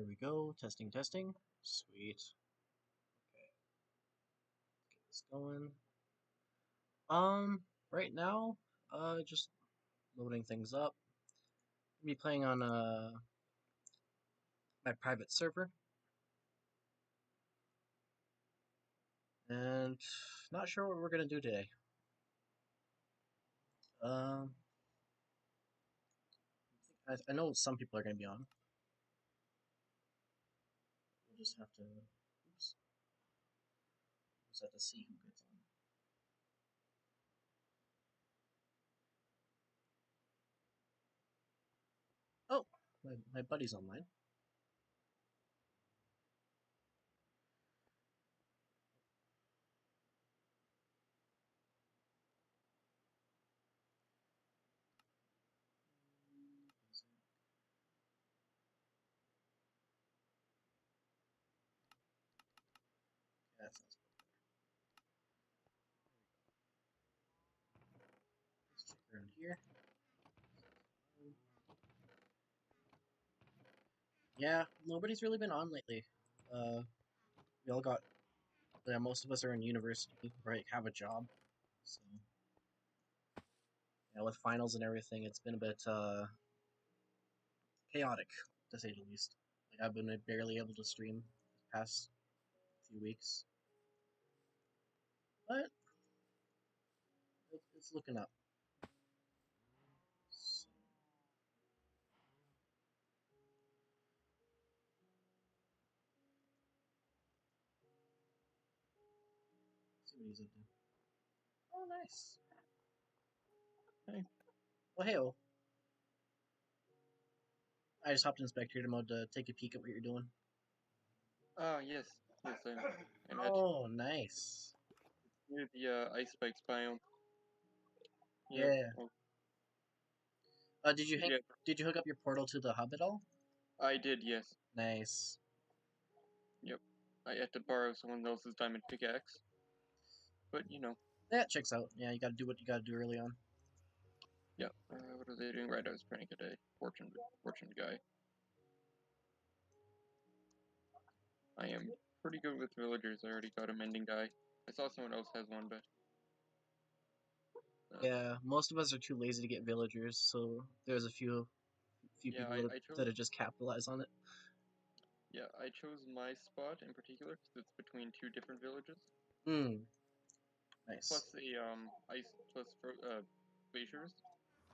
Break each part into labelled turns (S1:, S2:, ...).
S1: There we go. Testing, testing. Sweet. Okay, get this going. Right now, just loading things up. Be playing on my private server, and not sure what we're gonna do today. Um, I know some people are gonna be on. We'll just have to. Oops. Just have to see who gets on. Oh, my buddy's online. Yeah, that sounds good. Let's check around here. Yeah, nobody's really been on lately. Uh, we all got. Yeah, most of us are in university, right? Have a job, so yeah, with finals and everything, it's been a bit chaotic, to say the least. Like I've been barely able to stream the past few weeks, but it's looking up. So, let's see what he's up to. Oh, nice. Hey. Well, hey, oh. I just hopped in spectator mode to take a peek at what you're doing.
S2: Yes. Yes, I'm at
S1: Oh, nice.
S2: near the ice spikes biome. Yeah.
S1: Yeah.
S2: Well,
S1: Did
S2: yeah,
S1: did you hook up your portal to the hub at all?
S2: I did, yes.
S1: Nice.
S2: Yep. I had to borrow someone else's diamond pickaxe. But,
S1: That checks out. Yeah, you gotta do what you gotta do early on.
S2: yeah. What are they doing? Right, I was trying to get a fortune guy. I am pretty good with villagers. I already got a mending guy. I saw someone else has one, but
S1: Yeah, most of us are too lazy to get villagers, so there's a few
S2: yeah,
S1: people
S2: I
S1: that
S2: chose
S1: have just capitalized on it.
S2: I chose my spot in particular because it's between two different villages.
S1: Hmm, nice.
S2: Plus the ice plus glaciers,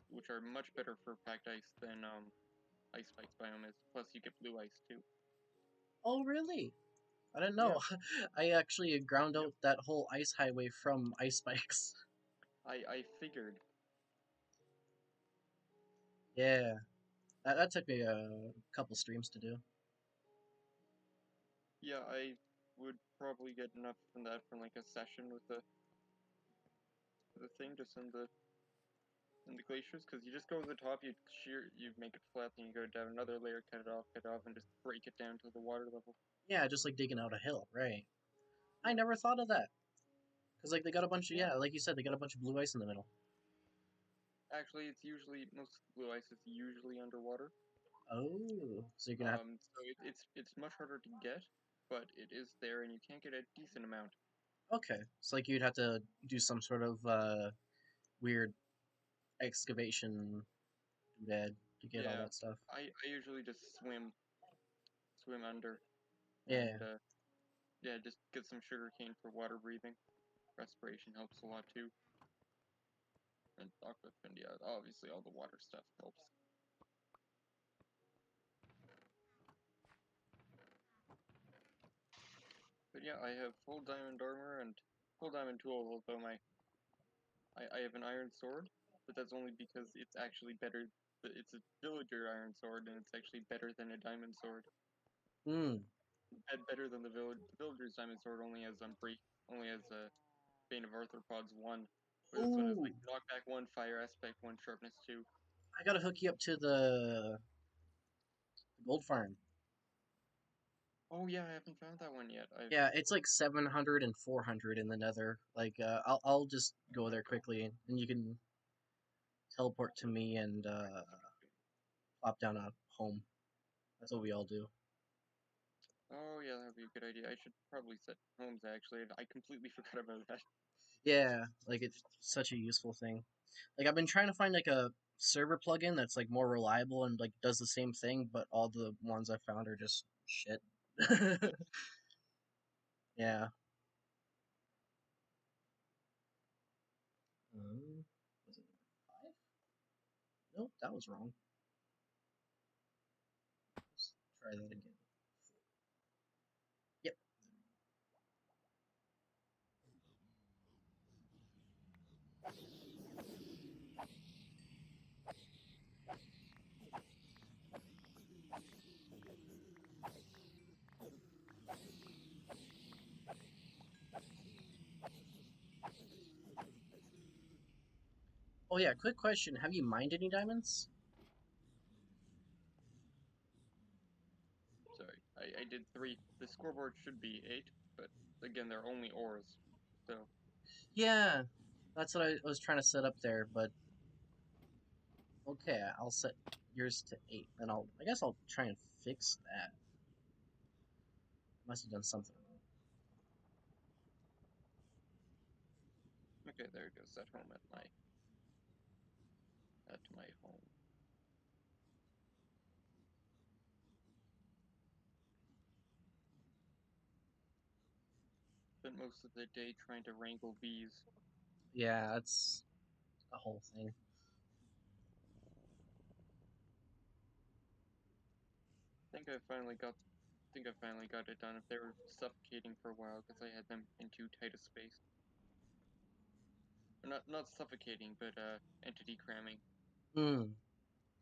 S2: which are much better for packed ice than ice spikes biome is. Plus, you get blue ice too.
S1: Oh, really? I didn't
S2: Yeah,
S1: know. I actually ground
S2: yep.
S1: out that whole ice highway from ice spikes.
S2: I figured.
S1: Yeah, that took me a couple streams to do.
S2: Yeah, I would probably get enough from that from like a session with the thing just in the glaciers because you just go to the top, you make it flat, then you go down another layer, cut it off, and just break it down to the water level.
S1: Yeah, just like digging out a hill, right? I
S2: Yep.
S1: never thought of that. Because, like, they got a bunch of,
S2: Yeah.
S1: yeah, like you said, they got a bunch of blue ice in the middle.
S2: Actually, it's usually most of the blue ice is usually underwater.
S1: Oh, so you're gonna have,
S2: So it's much harder to get, but it is there, and you can get a decent amount.
S1: okay. So, like, you'd have to do some sort of, weird excavation doodad to get all
S2: Yeah,
S1: that stuff.
S2: I usually just swim under,
S1: Yeah.
S2: and yeah, just get some sugar cane for water breathing. Respiration helps a lot too, and and yeah, obviously all the water stuff helps. But yeah, I have full diamond armor and full diamond tools. Although I have an iron sword, but that's only because it's actually better. It's a villager iron sword, and it's actually better than a diamond sword.
S1: Hmm.
S2: Better than the villager's diamond sword only has a Bane of Arthropods 1. But this one is like
S1: Ooh,
S2: knockback 1, fire aspect 1, sharpness 2.
S1: I gotta hook you up to the gold farm.
S2: Oh yeah, I haven't found that one yet.
S1: Yeah, it's like 700 and 400 in the nether. Like, I'll just go there quickly, and you can teleport to me and plop down a home. That's what we all do.
S2: Oh yeah, that would be a good idea. I should probably set homes actually. I completely forgot about that.
S1: Yeah, like it's such a useful thing. Like I've been trying to find like a server plugin that's like more reliable and like does the same thing, but all the ones I found are just shit. Yeah. Was it number five? Nope, that was wrong. Let's try that again. Yep. Oh yeah, quick question. Have you mined any diamonds?
S2: Sorry, I did 3. The scoreboard should be 8, but again, they're only ores. So
S1: Yeah, that's what I was trying to set up there, but okay, I'll set yours to 8. Then I guess I'll try and fix that. Must have done something wrong.
S2: okay, there it goes. At home at my home. Spent most of the day trying to wrangle bees.
S1: Yeah, that's the whole thing.
S2: Think I finally got it done. If they were suffocating for a while because I had them in too tight a space. Or not suffocating, but entity cramming.
S1: Hmm.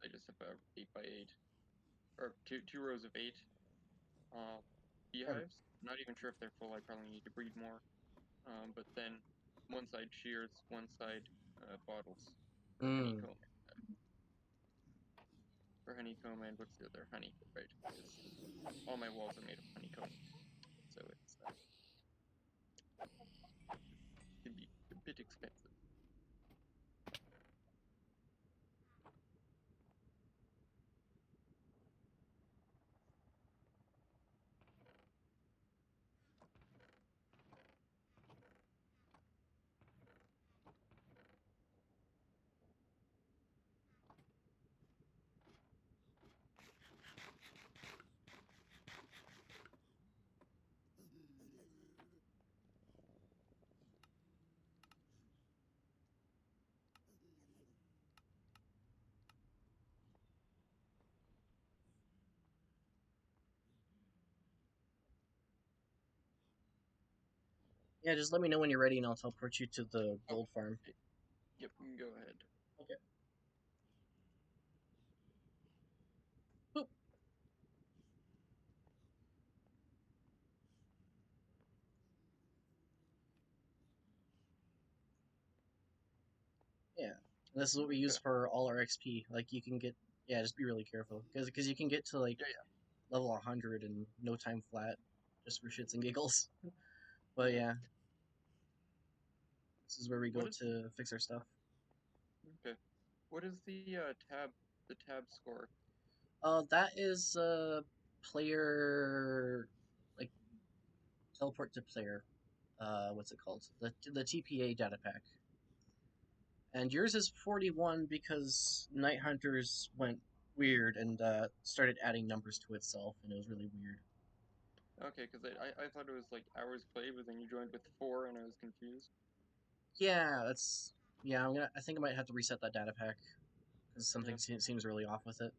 S2: I just have a 8 by 8 or two rows of 8 uh, beehives. Not even sure if they're full. I probably need to breed more. But then one side shears, one side bottles for
S1: Hmm.
S2: honeycomb. For honeycomb and what's the other honey, right? Because all my walls are made of honeycomb, so it's can be a bit expensive.
S1: Yeah, just let me know when you're ready, and I'll teleport you to the
S2: Oh,
S1: gold farm.
S2: okay. Yep, go ahead.
S1: Okay. Boop. Yeah. And this is what we use
S2: Okay.
S1: for all our XP. Like you can get. Yeah, just be really careful because you can get to like
S2: Yeah,
S1: level 100 in no time flat, just for shits and giggles. But
S2: yeah.
S1: yeah, this is where we
S2: What
S1: go
S2: is
S1: to fix our stuff.
S2: okay? What is the tab score?
S1: That is player like teleport to player. What's it called? The TPA data pack. And yours is 41 because Night Hunters went weird and started adding numbers to itself, and it was really weird.
S2: Okay, because I thought it was like hours played, but then you joined with 4, and I was confused.
S1: Yeah, that's yeah. I think I might have to reset that data pack because
S2: Yeah.
S1: something seems really off with it.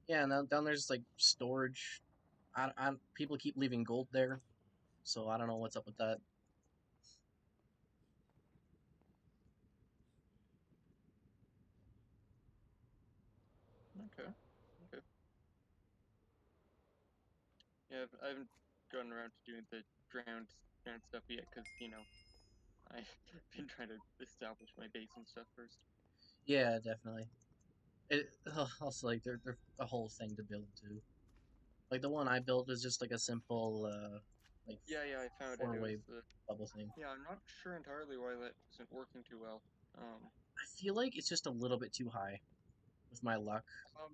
S1: Yeah, and down there's like storage. People keep leaving gold there, so I don't know what's up with that.
S2: Okay. Okay. Yeah, I haven't gotten around to doing the drowned stuff yet, because I've been trying to establish my base and stuff first.
S1: Yeah, definitely. It also like they're a whole thing to build too. Like the one I built is just like a simple like
S2: Yeah, yeah, I found it. It
S1: 4-way
S2: was the
S1: bubble thing.
S2: Yeah, I'm not sure entirely why that isn't working too well. Um,
S1: I feel like it's just a little bit too high with my luck.
S2: um,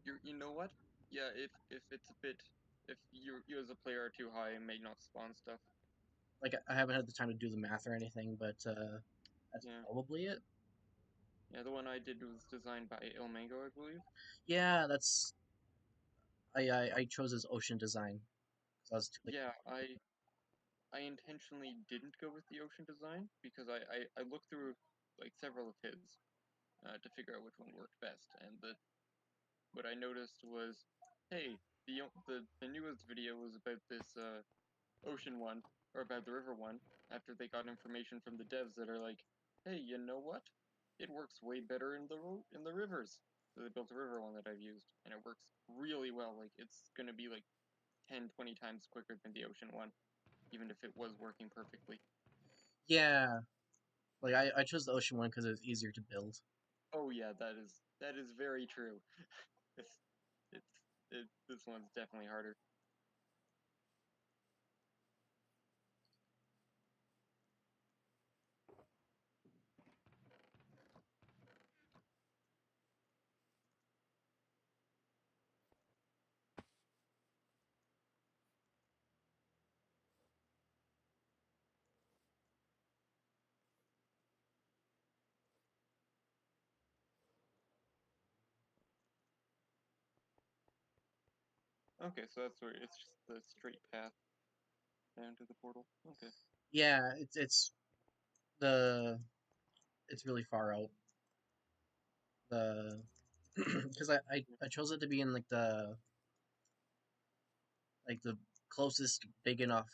S2: You know what? Yeah, if it's a bit if you as a player are too high, it may not spawn stuff.
S1: Like I haven't had the time to do the math or anything, but that's
S2: Yeah.
S1: probably it.
S2: Yeah, the one I did was designed by Il Mango, I believe.
S1: Yeah, that's I chose his ocean design because I was too like
S2: Yeah, I intentionally didn't go with the ocean design because I looked through like several of his to figure out which one worked best, and what I noticed was, hey, the newest video was about this ocean one or about the river one after they got information from the devs that are like, hey, you know what? It works way better in the rivers. So they built a river one that I've used, and it works really well. Like it's gonna be like 10, 20 times quicker than the ocean one, even if it was working perfectly.
S1: yeah. Like I chose the ocean one because it was easier to build.
S2: Oh yeah, that is very true. It's this one's definitely harder. Okay, so that's where it's just the straight path down to the portal. Okay.
S1: Yeah, the it's really far out. The because I chose it to be in like the closest big enough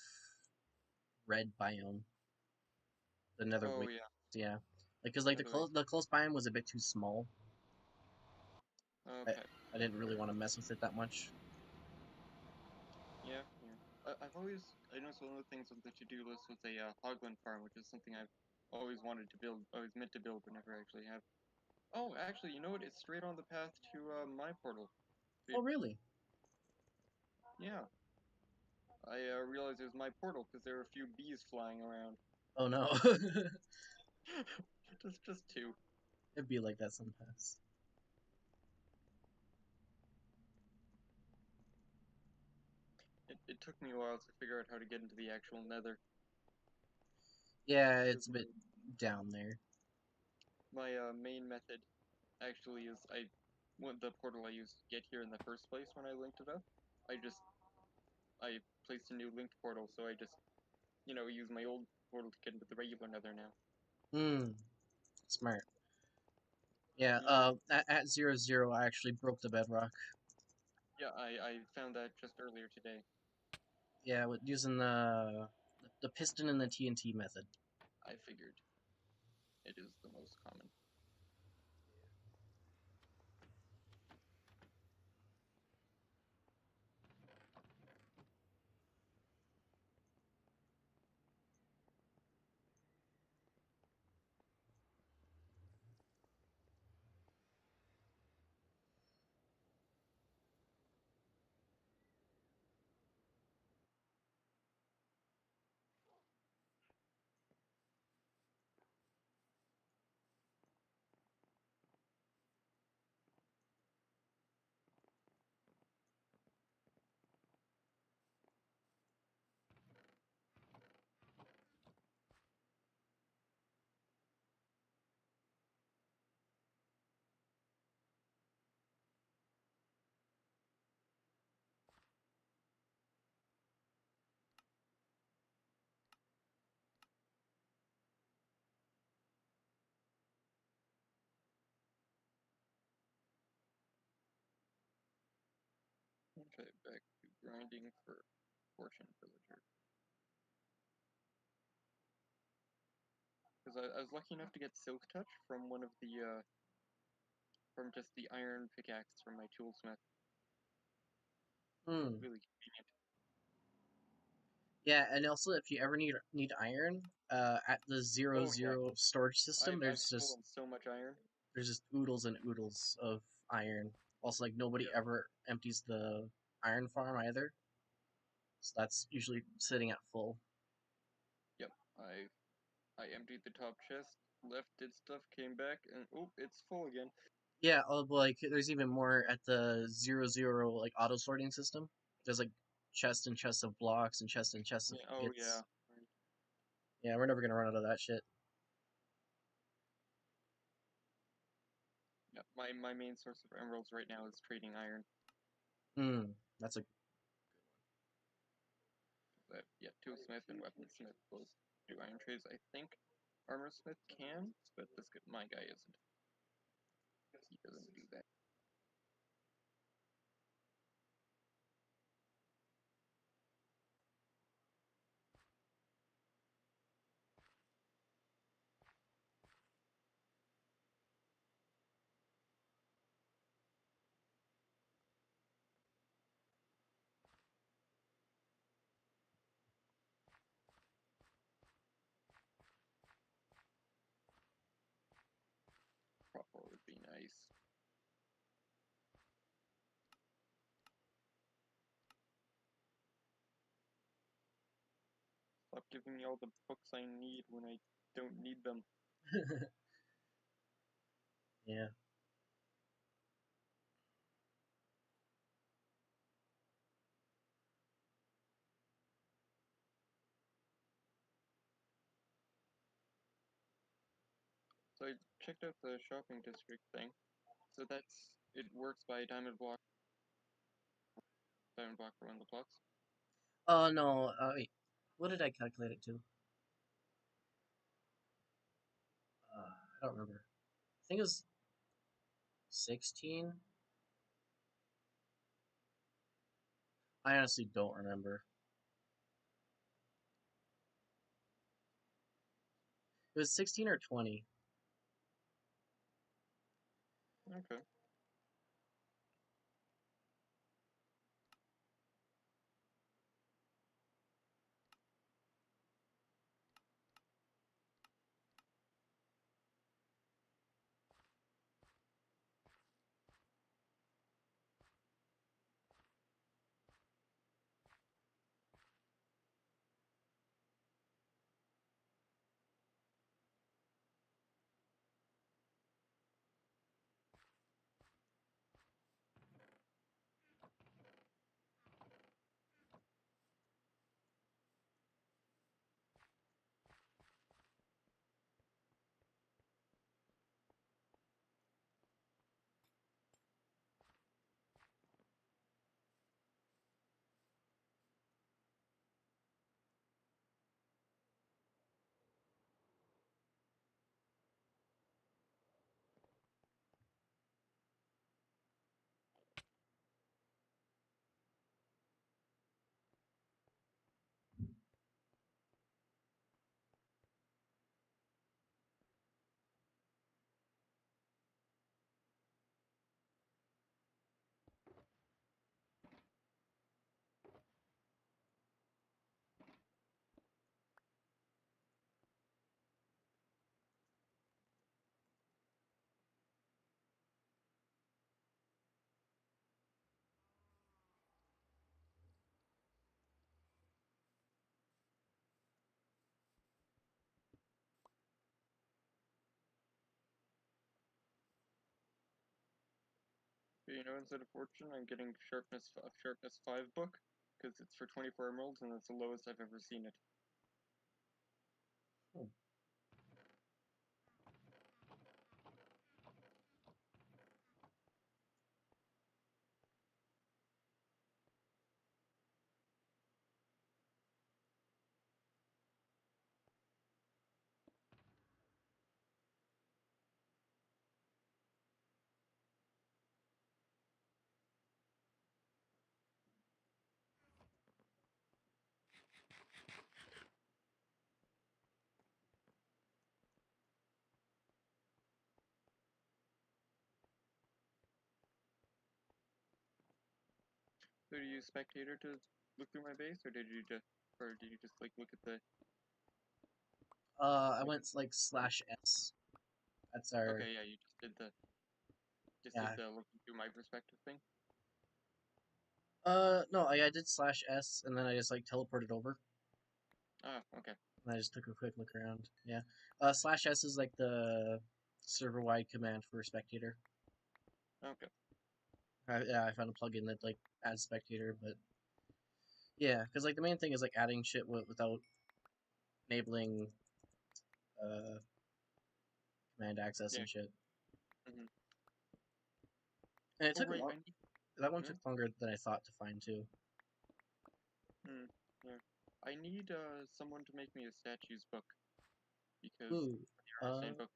S1: red biome, the nether
S2: Oh
S1: waste.
S2: yeah,
S1: Yeah, like because like
S2: another way.
S1: the close biome was a bit too small. I
S2: Okay.
S1: I didn't really want to mess with it that much.
S2: Yeah, yeah. I noticed one of the things on the to-do list was a Hoglin farm, which is something I've always wanted to build, always meant to build, but never actually have. Oh, actually, you know what? It's straight on the path to my portal.
S1: Oh
S2: It,
S1: really?
S2: yeah, I realized it was my portal because there are a few bees flying around.
S1: Oh no,
S2: Just two.
S1: it'd be like that sometimes.
S2: It took me a while to figure out how to get into the actual Nether.
S1: Yeah,
S2: 'Cause
S1: it's a bit down there.
S2: my main method actually is the portal I used to get here in the first place when I linked it up. I just I placed a new linked portal, so I just use my old portal to get into the regular Nether now.
S1: Hmm, smart. Yeah,
S2: Yeah,
S1: at 0, I actually broke the bedrock.
S2: yeah, I found that just earlier today.
S1: Yeah, with using the piston and the TNT method.
S2: I figured it is the most common. Okay, back to grinding for fortune villager. Because I was lucky enough to get Silk Touch from one of the from just the iron pickaxe from my toolsmith.
S1: Hmm.
S2: Really convenient.
S1: Yeah, and also if you ever need iron, at the zero
S2: Oh yeah,
S1: zero storage system,
S2: I've stolen so much iron.
S1: there's just oodles and oodles of iron. Also, like nobody
S2: Yep,
S1: ever empties the iron farm either, so that's usually sitting at full.
S2: yep. I emptied the top chest, left, did stuff, came back, and oh, it's full again.
S1: Yeah, like there's even more at the 0 0 like auto sorting system. There's like chest and chests of blocks and chests of
S2: Yeah. Oh yeah.
S1: hits.
S2: Right.
S1: Yeah, we're never gonna run out of that shit.
S2: Yeah. My main source of emeralds right now is trading iron.
S1: Hmm, that's a good
S2: Yeah, toolsmith and weaponsmith both do iron trades. I think armorsmith can, but my guy isn't. He doesn't do that. Proper would be nice. Stop giving me all the books I need when I don't need them.
S1: one. Yeah.
S2: So I checked out the shopping district thing. So it works by diamond block for one of the plots.
S1: Oh no. Wait. What did I calculate it to? I don't remember. I think it was 16. I honestly don't remember. It was 16 or 20.
S2: Okay. But, instead of fortune, I'm getting sharpness 5 book because it's for 24 emeralds and it's the lowest I've ever seen it.
S1: Hmm.
S2: So do you use spectator to look through my base, or did you just like look at the
S1: I
S2: look
S1: went like /S. That's our
S2: Okay, yeah, you just did
S1: yeah.
S2: the looking through my perspective thing.
S1: No, I did /S and then I just like teleported over
S2: Ah, okay.
S1: and I just took a quick look around. Yeah. /S is like the server wide command for spectator.
S2: Okay.
S1: Yeah, I found a plugin that like adds spectator, but yeah, because like the main thing is like adding shit without enabling uh, command access
S2: Yeah.
S1: and shit.
S2: Mm-hmm.
S1: And it
S2: Oh
S1: took a
S2: right,
S1: long.
S2: I need.
S1: That one
S2: Hmm?
S1: took longer than I thought to find too.
S2: Hmm. Yeah. I need someone to make me a statues book because
S1: Ooh,
S2: the artist
S1: uh,
S2: book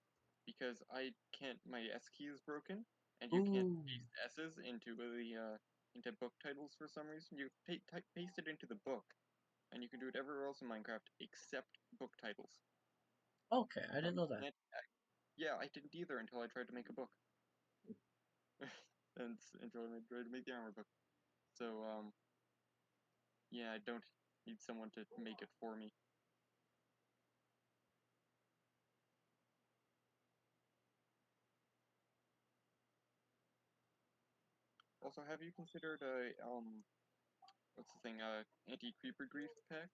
S2: because I can't. My S key is broken, and you can't
S1: ooh.
S2: paste S's into book titles for some reason. You paste it into the book, and you can do it everywhere else in Minecraft except book titles.
S1: Okay, I didn't
S2: And
S1: know that.
S2: yeah, I didn't either until I tried to make a book, and until I tried to make the armor book. So yeah, I don't need someone to make it for me. Also, have you considered a what's the thing, anti-creeper grief pack?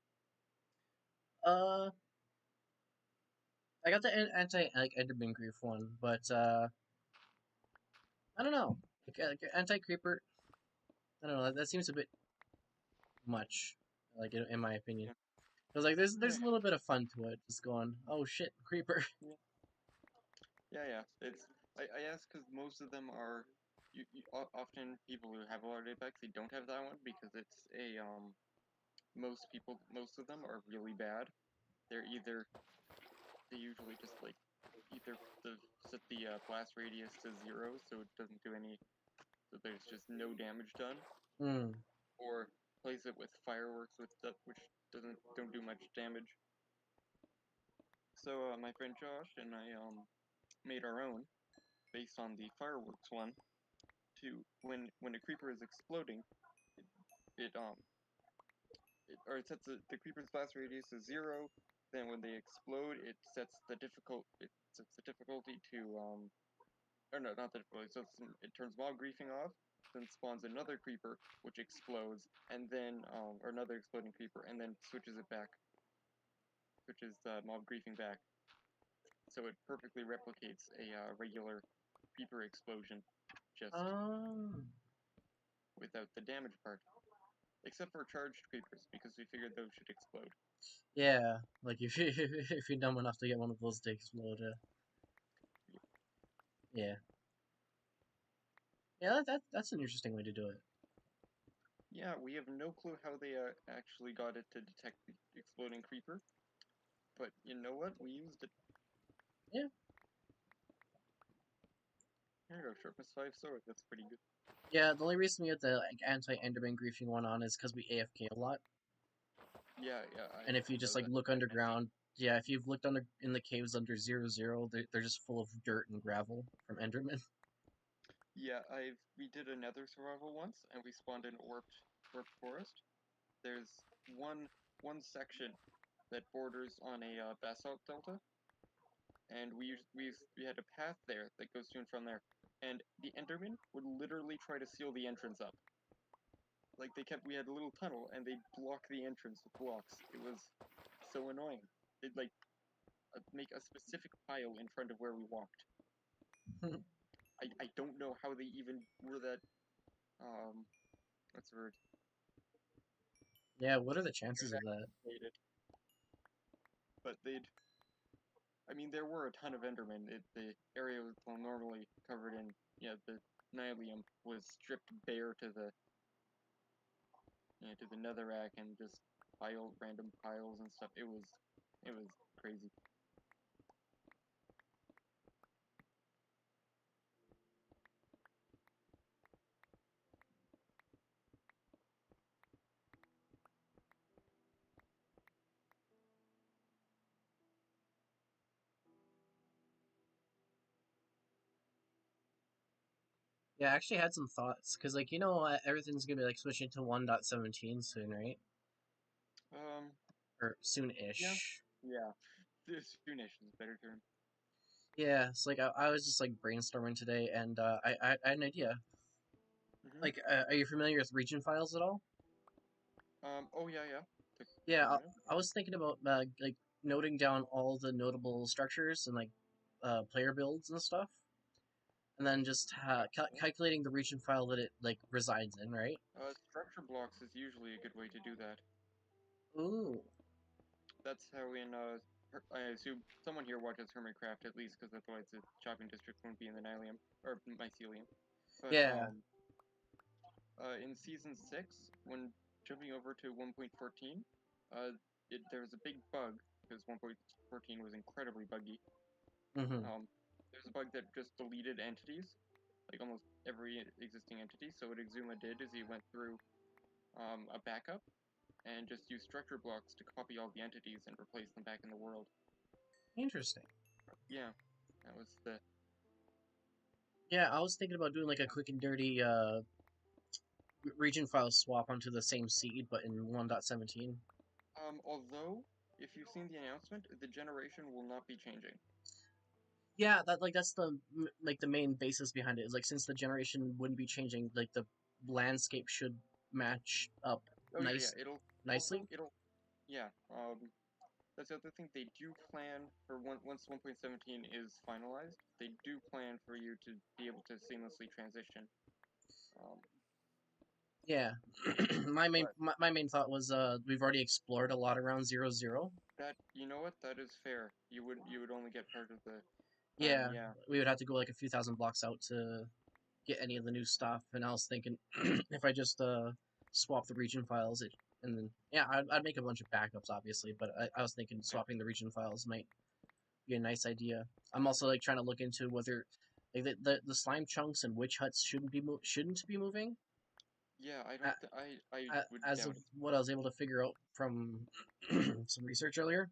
S1: Uh, I got the anti like Enderman grief one, but I don't know. Like anti creeper, I don't know. That seems a bit much, like in my opinion.
S2: Yeah,
S1: Because like
S2: yeah,
S1: there's a little bit of fun to it, just going, oh shit, creeper.
S2: yeah, yeah. It's I ask because most of them are often people who have a lot of packs they don't have that one because it's a most of them are really bad. They're either they usually just like either set the blast radius to 0 so it doesn't do any so there's just no damage done,
S1: Hmm.
S2: or place it with fireworks with stuff which don't do much damage. So my friend Josh and I made our own based on the fireworks one. To when a creeper is exploding, it, it or it sets the creeper's blast radius to 0. Then when they explode, it sets the difficulty to or no, not the difficulty. So it turns mob griefing off, then spawns another creeper which explodes, and then or another exploding creeper, and then switches mob griefing back. So it perfectly replicates a regular creeper explosion, just
S1: Um.
S2: without the damage part. Except for charged creepers, because we figured those should explode.
S1: Yeah. Like if you if you're dumb enough to get one of those to explode, yeah. Yeah. That's an interesting way to do it.
S2: Yeah, we have no clue how they actually got it to detect the exploding creeper, but you know what? We used it.
S1: Yeah.
S2: Here you go, sharpness 5 sword. That's pretty good.
S1: Yeah. The only reason we had the like anti Enderman griefing one on is because we AFK a lot.
S2: Yeah, yeah,
S1: And
S2: I
S1: if you just
S2: know
S1: like
S2: that.
S1: look underground, yeah, if you've looked under in the caves under 00, they're just full of dirt and gravel from Enderman.
S2: Yeah, we did another survival once, and we spawned in warped forest. There's one section that borders on a basalt delta, and we had a path there that goes to and from there, and the Endermen would literally try to seal the entrance up. Like we had a little tunnel, and they'd block the entrance with blocks. It was so annoying. They'd like make a specific pile in front of where we walked. I don't know how they even were that what's the word,
S1: Yeah, what are the chances of that?
S2: activated, but they'd I mean, there were a ton of Endermen. The area was normally covered in, yeah, the Nylium was stripped bare to the netherrack and just random piles and stuff. It was crazy.
S1: Yeah, I actually had some thoughts because, like, everything's gonna be like switching to 1.17 soon, right?
S2: Um,
S1: Or
S2: yeah,
S1: soon-ish.
S2: yeah. This Soonish is a better term.
S1: Yeah, it's like I was just like brainstorming today, and I had an idea.
S2: Mm-hmm.
S1: Like, are you familiar with region files at all?
S2: Oh yeah, yeah. Took
S1: Yeah,
S2: a minute.
S1: I was thinking about like noting down all the notable structures and like player builds and stuff, and then just
S2: Yeah.
S1: calculating the region file that it like resides in, right?
S2: Structure blocks is usually a good way to do that.
S1: Ooh,
S2: That's how in I assume someone here watches Hermitcraft at least, because otherwise the shopping district won't be in the Nylium or mycelium. But
S1: yeah.
S2: in season 6, when jumping over to 1.14, uh, there was a big bug because 1.14 was incredibly buggy.
S1: Mm-hmm.
S2: There's a bug that just deleted entities, like almost every existing entity. So what Exuma did is he went through a backup and just used structure blocks to copy all the entities and replace them back in the world.
S1: Interesting.
S2: Yeah, that was the
S1: Yeah, I was thinking about doing like a quick and dirty region file swap onto the same seed, but in 1.17.
S2: Although, if you've seen the announcement, the generation will not be changing.
S1: Yeah, that's the like the main basis behind it is like since the generation wouldn't be changing, like the landscape should match up
S2: Oh yeah, yeah.
S1: nicely.
S2: It'll yeah. That's the other thing. They do plan for once 1.17 is finalized. They do plan for you to be able to seamlessly transition. Um,
S1: Yeah,
S2: but
S1: my main thought was we've already explored a lot around 0, 0.
S2: that you know what? That is fair. You would only get part of the
S1: Yeah,
S2: yeah.
S1: we would have to go like a few thousand blocks out to get any of the new stuff. And I was thinking if I just swap the region files, and then yeah, I'd make a bunch of backups, obviously. But I was thinking
S2: Yeah.
S1: swapping the region files might be a nice idea. I'm also like trying to look into whether like the slime chunks and witch huts shouldn't be moving.
S2: Yeah, I
S1: Uh,
S2: don't. I would
S1: as
S2: doubt
S1: of
S2: it.
S1: what I was able to figure out from some research earlier.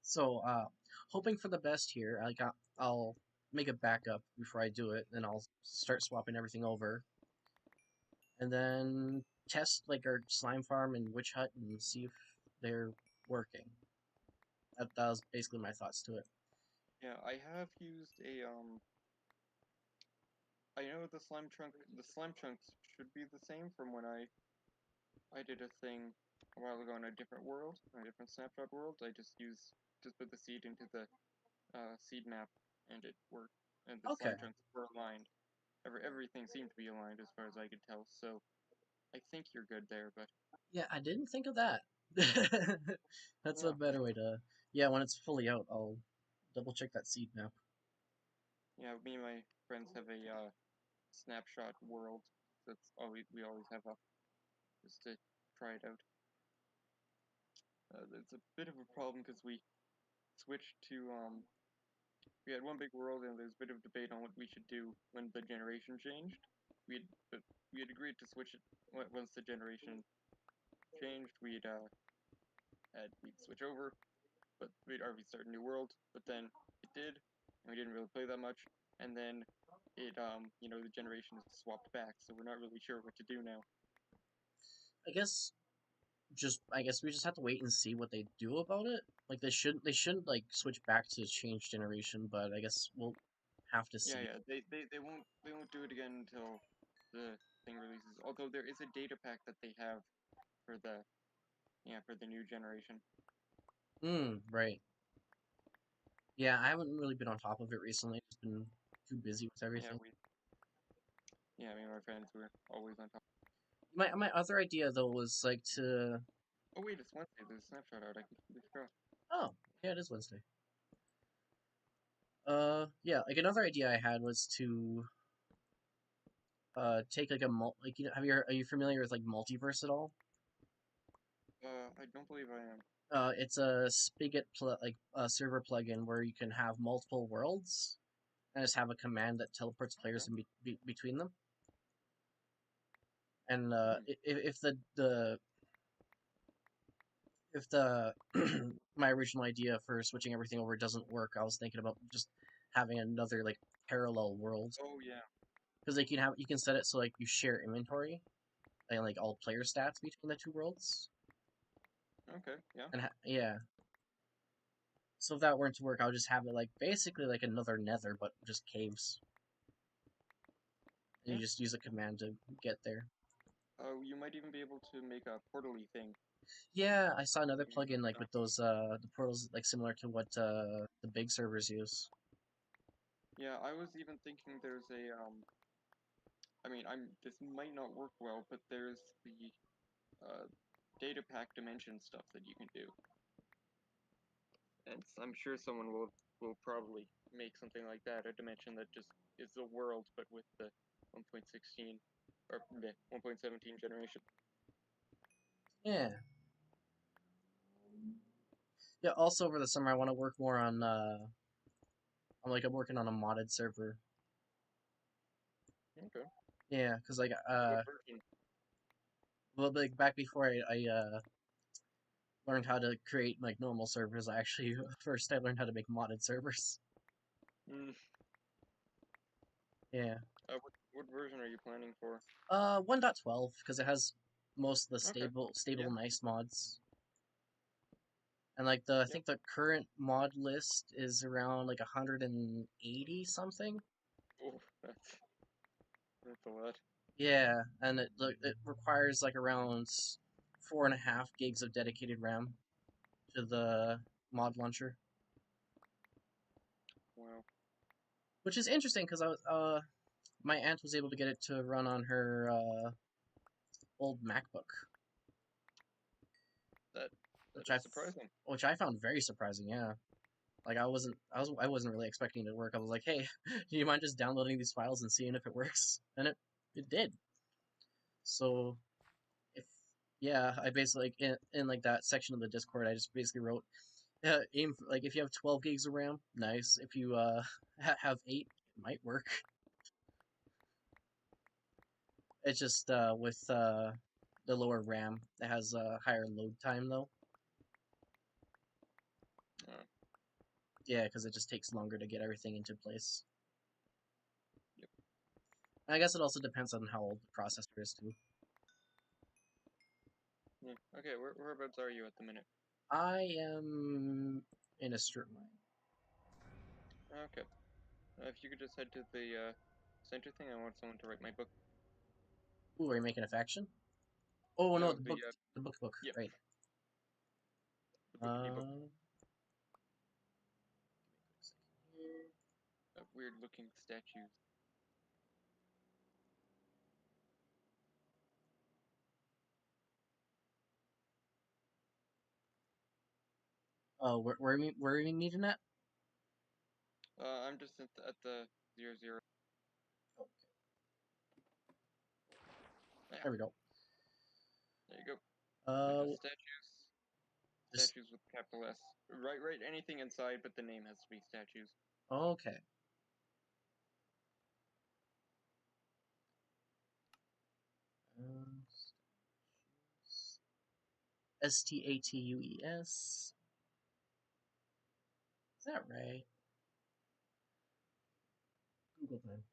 S1: So, hoping for the best here. I'll make a backup before I do it, then I'll start swapping everything over, and then test like our slime farm and witch hut and see if they're working. That was basically my thoughts to it.
S2: Yeah, I have used a I know the slime chunks should be the same from when I did a thing a while ago in a different world, in a different snapshot world. Just put the seed into the seed map and it worked, and the
S1: Okay,
S2: slime chunks were aligned. Everything seemed to be aligned as far as I could tell. So I think you're good there, but
S1: yeah, I didn't think of that. That's a
S2: yeah,
S1: better way to. Yeah, when it's fully out, I'll double check that seed map.
S2: yeah. Me and my friends have a snapshot world. That's always we always have up just to try it out. It's a bit of a problem because we switched to we had one big world and there's a bit of debate on what we should do when the generation changed. But we had agreed to switch it once the generation changed. We'd switch over, but we'd start a new world. But then it did, and we didn't really play that much. And then the generation is swapped back, so we're not really sure what to do now.
S1: I guess I guess we just have to wait and see what they do about it. Like they shouldn't like switch back to change generation, but I guess we'll have to
S2: Yeah,
S1: see.
S2: yeah, they won't do it again until the thing releases. Although there is a data pack that they have for the for the new generation.
S1: Right. Yeah, I haven't really been on top of it recently. Just been too busy with
S2: Yeah,
S1: everything.
S2: me and my friends were always on top.
S1: My other idea though was like to
S2: Oh wait, it's Wednesday. There's a snapshot out. I completely forgot.
S1: oh yeah, it is Wednesday. Yeah, like another idea I had was to take like like are you familiar with like multiverse at all?
S2: I don't believe I am.
S1: It's a like a server plugin where you can have multiple worlds and just have a command that teleports players
S2: Okay.
S1: between them. And
S2: Hmm.
S1: if the my original idea for switching everything over doesn't work, I was thinking about just having another like parallel world
S2: Oh yeah.
S1: because like you can set it so like you share inventory and like all player stats between the two worlds.
S2: Okay. Yeah.
S1: And yeah, so if that weren't to work, I would just have it like basically like another Nether, but just caves, and you
S2: Yeah.
S1: just use a command to get there.
S2: You might even be able to make a portally thing.
S1: Yeah, I saw another
S2: You
S1: plugin like
S2: know,
S1: with those the portals like similar to what the big servers use.
S2: Yeah, I was even thinking there's a I mean, this might not work well, but there's the uh data pack dimension stuff that you can do. And I'm sure someone will probably make something like that, a dimension that just is the world but with the 1.16 or 1.17 generation.
S1: Yeah. Yeah. Also, over the summer, I want to work more on. I'm working on a modded server.
S2: Okay.
S1: Yeah, because
S2: What version?
S1: well, like back before I learned how to create like normal servers, I actually first I learned how to make modded servers.
S2: Mm,
S1: Yeah.
S2: what version are you planning for?
S1: 1.12 because it has most of the
S2: Okay.
S1: stable
S2: Yeah.
S1: nice mods. And I
S2: Yeah.
S1: think the current mod list is around like 180 something.
S2: Oh, that's a lot.
S1: Yeah, and it requires like around 4.5 gigs of dedicated RAM to the mod launcher,
S2: Wow.
S1: which is interesting because my aunt was able to get it to run on her old MacBook,
S2: That that
S1: which
S2: is surprising.
S1: I found very surprising. Yeah, like I wasn't really expecting it to work. I was like, hey, do you mind just downloading these files and seeing if it works? And it did. So if yeah, I basically like in like that section of the Discord, I just basically wrote aim for, like if you have 12 gigs of RAM, nice. If you have 8, it might work. It's just with the lower RAM, it has a higher load time though.
S2: Uh,
S1: Yeah, because it just takes longer to get everything into place.
S2: yep.
S1: I guess it also depends on how old the processor is too.
S2: Yeah. Okay. Whereabouts are you at the minute?
S1: I am in a strip mine.
S2: Okay. If you could just head to the center thing, I want someone to write my book.
S1: Ooh, are you making a faction? Oh no,
S2: No, the
S1: the book,
S2: yeah,
S1: right?
S2: the bookity book.
S1: Uh, here.
S2: Weird looking statues.
S1: Oh, where are we meeting at?
S2: I'm just at the 00.
S1: Oh,
S2: Yeah,
S1: there we go.
S2: there you go.
S1: Uh,
S2: Statues.
S1: just
S2: Statues with capital S. Right. Anything inside, but the name has to be statues.
S1: okay. Um, Statues. Is that right? Google time.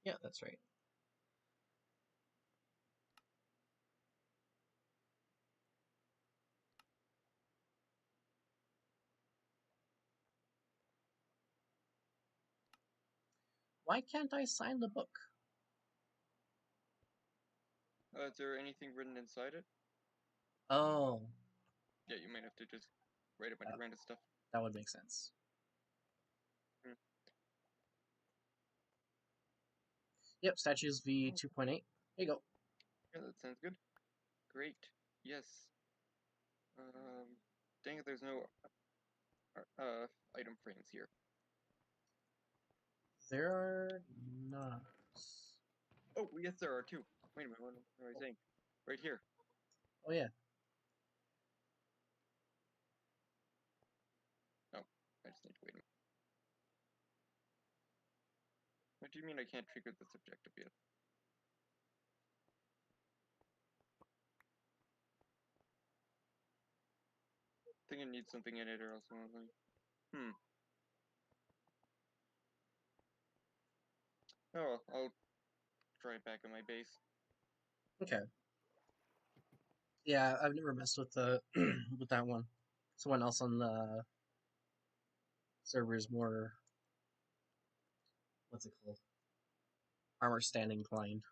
S1: Yeah, that's right. Why can't I sign the book?
S2: Is there anything written inside it?
S1: Oh,
S2: Yeah, you might have to just write a bunch of
S1: that,
S2: random stuff.
S1: that would make sense.
S2: Hmm.
S1: Yep, statues v 2.8. There you go.
S2: Yeah, that sounds good. Great. Yes. Um, dang it, there's no item frames here.
S1: There are not.
S2: Oh, yes, there are two. Wait a minute, what am I saying? Right here.
S1: Oh yeah.
S2: Oh, I just need to wait a minute. What do you mean I can't trigger this objective yet? I think it needs something in it or else it won't let me. Hmm. Oh, well, I'll try it back on my base.
S1: Okay. Yeah, I've never messed with the with that one. Someone else on the server is more what's it called? Armor stand inclined.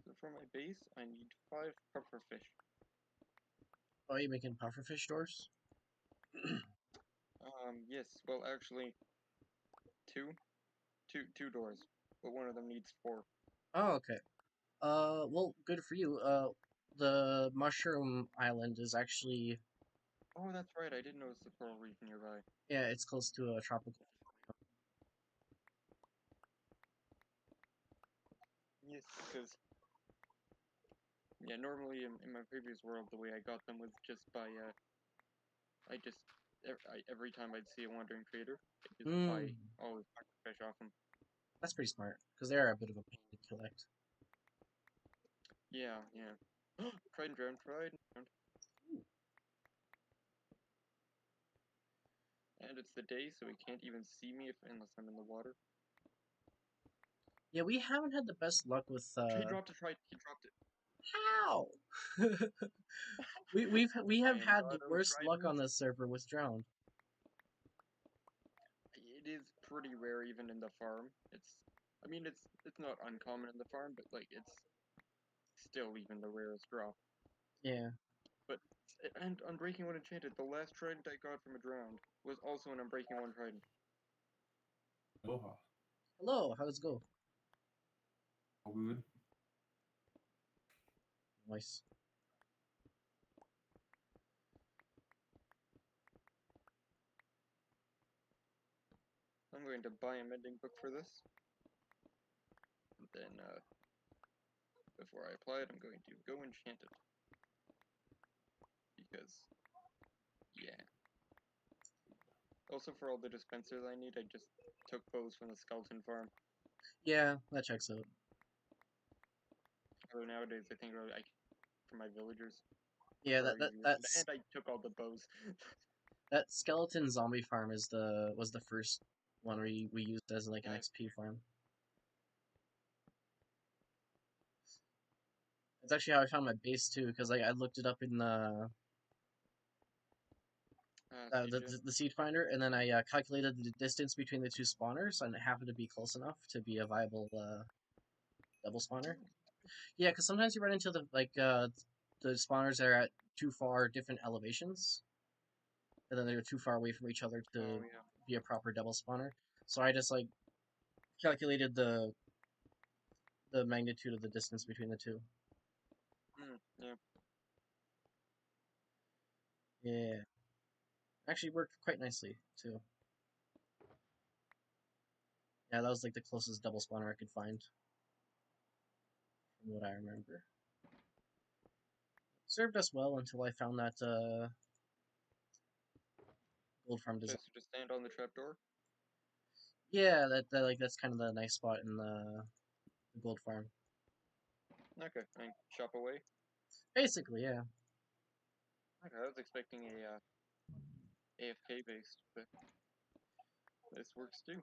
S2: So for my base, I need 5 puffer fish.
S1: Oh, you making pufferfish doors?
S2: Yes, well, actually, two, two doors, but one of them needs 4.
S1: Oh, okay. Well, good for you. The Mushroom Island is actually,
S2: Oh, that's right, I did notice the coral reef nearby.
S1: yeah, it's close to a tropical.
S2: Yes, because, yeah, normally in my previous world, the way I got them was just by, I just, every time I'd see a wandering trader, I'd just buy
S1: Hmm,
S2: all his puffer fish off him.
S1: that's pretty smart because they are a bit of a pain to collect.
S2: Yeah, yeah. Tried and drowned, tried and drowned.
S1: Ooh.
S2: And it's the day, so he can't even see me unless I'm in the water.
S1: Yeah, we haven't had the best luck with
S2: He dropped it, tried, he dropped it.
S1: how. We
S2: I
S1: have
S2: am
S1: had the
S2: God of
S1: worst luck on
S2: trident.
S1: this server with drowned.
S2: It is pretty rare even in the farm. I mean, it's not uncommon in the farm, but like it's still even the rarest drop.
S1: Yeah.
S2: But and Unbreaking One Enchanted, the last trident I got from a drowned was also an Unbreaking One trident.
S3: Aloha.
S1: Hello, how's it go?
S3: All good.
S1: Nice.
S2: I'm going to buy a mending book for this. And then before I apply it, I'm going to go enchant it because yeah. Also for all the dispensers I need, I just took bows from the skeleton farm.
S1: Yeah, that checks out.
S2: Although nowadays I think I for my villagers
S1: Yeah,
S2: are easier. And I took all the bows.
S1: that skeleton zombie farm is the was the first one we used as like an
S2: Yeah,
S1: XP farm. It's actually how I found my base too, because I looked it up in
S2: CJ.
S1: the seed finder, and then I calculated the distance between the two spawners, and it happened to be close enough to be a viable double spawner. Yeah, because sometimes you run into the spawners that are at too far different elevations, and then they're too far away from each other
S2: Oh
S1: to
S2: yeah.
S1: be a proper double spawner. So I just like calculated the magnitude of the distance between the two.
S2: Yeah.
S1: Yeah. Actually worked quite nicely too. Yeah, that was like the closest double spawner I could find, from what I remember. Served us well until I found that gold farm design.
S2: Okay, so just stand on the trapdoor.
S1: Yeah, that like that's kind of the nice spot in the gold farm.
S2: Okay, and chop away.
S1: Basically, yeah.
S2: Okay, I was expecting a AFK based, but this works too.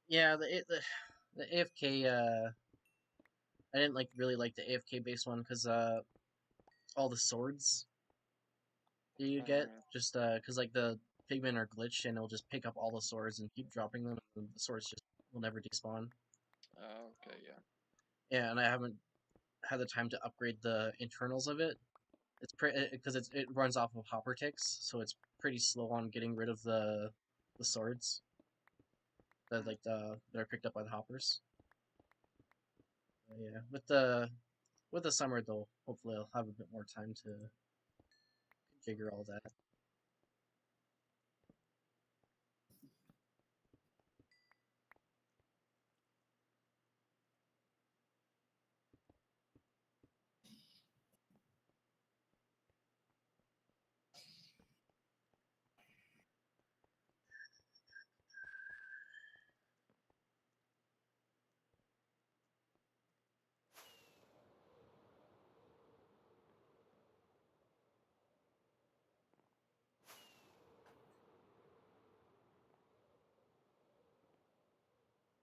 S1: Yeah, the AFK. I didn't really like the AFK based one because all the swords that you get
S2: Yeah.
S1: just because like the pigmen are glitched and it'll just pick up all the swords and keep dropping them, and the swords just will never despawn.
S2: Okay, yeah.
S1: Yeah, and I haven't had the time to upgrade the internals of it. It's because it runs off of hopper ticks, so it's pretty slow on getting rid of the swords that that are picked up by the hoppers. But yeah, with the summer though, hopefully I'll have a bit more time to configure all that.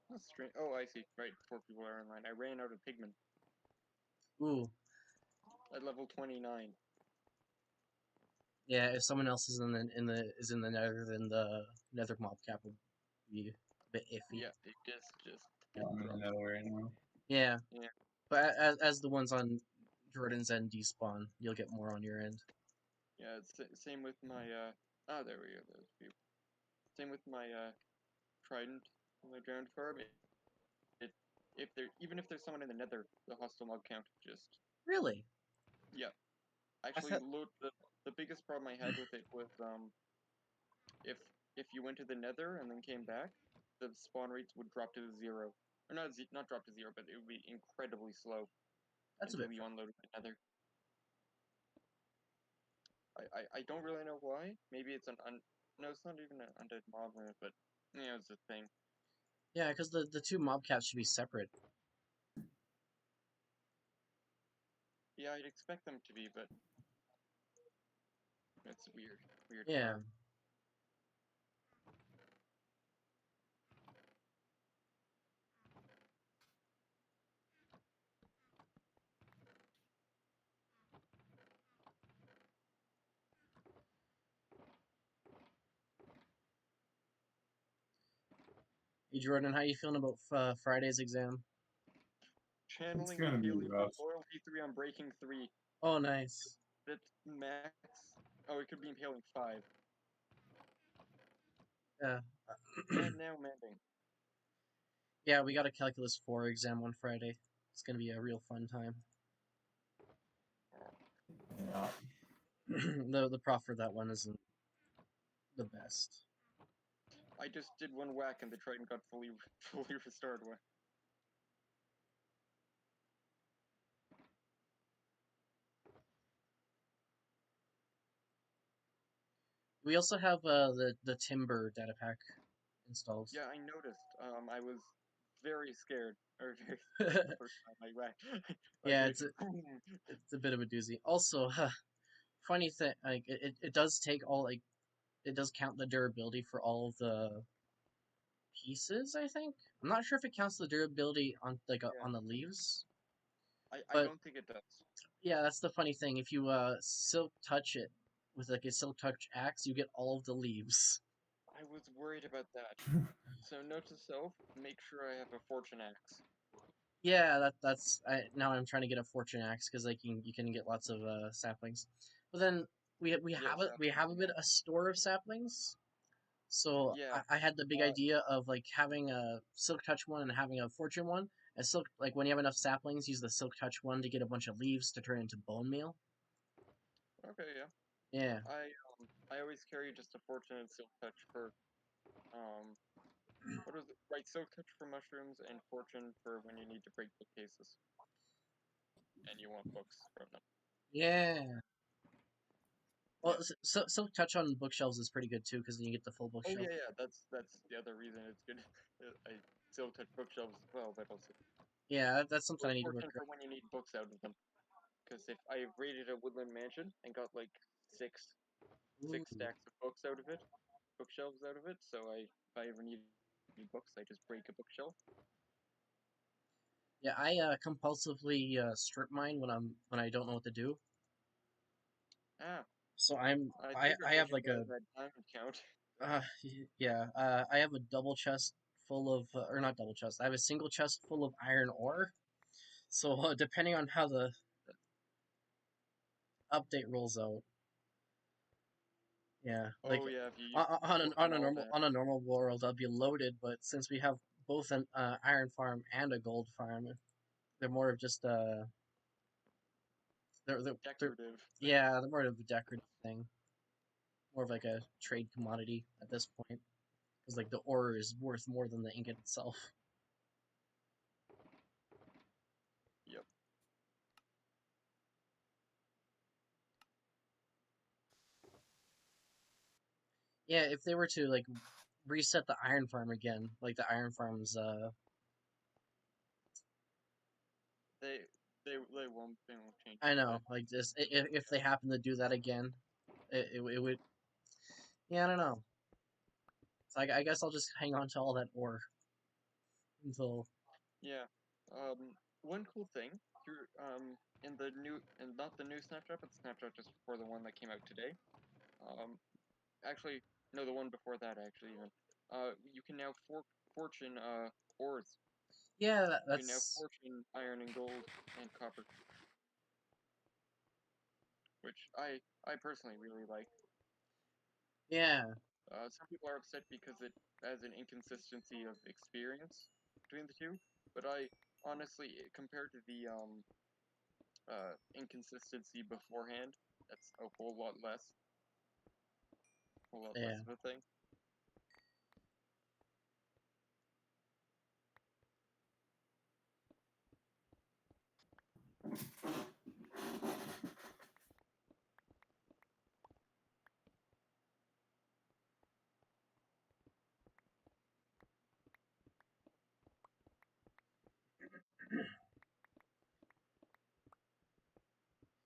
S2: That's strange. Oh, I see. Right, 4 people are online. I ran out of pigment
S1: Ooh,
S2: at level 29.
S1: yeah. If someone else is in the nether, then the nether mob cap will be a bit iffy.
S2: Yeah, it just
S3: Yeah, I'm in the
S2: drops.
S3: nether right now.
S1: Yeah,
S2: Yeah,
S1: but as the ones on Jordan's end despawn, you'll get more on your end.
S2: yeah. It's same with my there we go. There's a few. Same with my trident on the ground farm. It if there even if there's someone in the nether, the hostile mob count just
S1: Really?
S2: yeah.
S1: I
S2: Actually,
S1: thought.
S2: load the biggest problem I had with it was if if you went to the nether and then came back, the spawn rates would drop to zero. Or not drop to zero, but it would be incredibly slow
S1: That's a bit
S2: until you
S1: fair.
S2: unloaded the nether. I don't really know why. Maybe it's no, it's not even an undead mob, but it's a thing.
S1: Yeah, because the two mob caps should be separate.
S2: Yeah, I'd expect them to be, but it's weird. Weird
S1: Yeah.
S2: farm.
S1: Hey Jordan, how you feeling about Friday's exam?
S3: It's
S2: Channeling
S3: gonna be
S2: Impaling
S3: rough.
S2: Loyalty 3 on Breaking 3.
S1: Oh, nice.
S2: That's max. Oh, it could be Impaling 5.
S1: Yeah.
S2: And now Mending.
S1: Yeah, we got a Calculus 4 exam on Friday. It's gonna be a real fun time.
S3: Yeah.
S1: The prof for that one isn't the best.
S2: I just did one whack and the Trident got fully restored.
S1: We also have the Timber data pack installed.
S2: Yeah, I noticed. I was very scared. Or very scared the first time I whacked. Like,
S1: Yeah, it's a bit of a doozy. Also, funny thing, like it does take all like it does count the durability for all of the pieces. I think I'm not sure if it counts the durability on
S2: yeah,
S1: on the leaves,
S2: I
S1: but
S2: don't think it does.
S1: yeah, that's the funny thing. If you silk touch it with like a silk touch axe, you get all of the leaves.
S2: I was worried about that. So note to self, make sure I have a fortune axe.
S1: Yeah, now I'm trying to get a fortune axe because like you can get lots of saplings. But then
S2: Yes,
S1: we have a bit
S2: yeah.
S1: a store of saplings. So
S2: Yeah,
S1: I had the big idea of like having a silk touch one and having a fortune one. And silk like when you have enough saplings, use the silk touch one to get a bunch of leaves to turn into bone meal.
S2: okay, yeah.
S1: Yeah.
S2: I always carry just a fortune and silk touch for what is it? Right, silk touch for mushrooms and fortune for when you need to break bookcases and you want books from them.
S1: Yeah. Well,
S2: Yeah.
S1: so touch on bookshelves is pretty good too, because then you get the full
S2: Oh
S1: bookshelf.
S2: yeah, that's the other reason it's good. I silk touch bookshelves as well, but also
S1: Yeah, that's something I need to work
S2: fortune for when you need books out of them. Because if I raided a woodland mansion and got like six
S1: on.
S2: six
S1: Ooh.
S2: stacks of books out of it, bookshelves out of it, so if I ever need books, I just break a bookshelf.
S1: Yeah, I compulsively strip mine when I don't know what to do.
S2: Ah,
S1: So
S2: I figured
S1: I have
S2: maybe
S1: like
S2: you
S1: a
S2: guys had diamond count.
S1: yeah, I have a double chest full of or not double chest. I have a single chest full of iron ore. So depending on how the update rolls out, yeah, like
S2: Oh yeah, if you use
S1: on
S2: them
S1: a
S2: all, then
S1: on a normal world, I'll be loaded. But since we have both an iron farm and a gold farm, they're more of just they're
S2: decorative thing.
S1: yeah, they're more of a decorative thing, more of like a trade commodity at this point. Because like the ore is worth more than the ingot itself.
S2: Yep.
S1: Yeah, if they were to like reset the iron farm again, like the iron farm's
S2: They they won't change
S1: I
S2: it, but
S1: know, like this if they happen to do that again, it would yeah, I don't know. So I guess I'll just hang on to all that ore until
S2: yeah. One cool thing through in the new and not the new Snapchat, but Snapchat just before the one that came out today. Um, actually, no, the one before that actually even. You can now fortune ores.
S1: yeah,
S2: You can now
S1: that's
S2: fortune iron and gold and copper, which I personally really like.
S1: yeah,
S2: Some people are upset because it has an inconsistency of experience between the two, but I honestly, compared to the inconsistency beforehand, that's a whole lot
S1: yeah.
S2: less of a thing.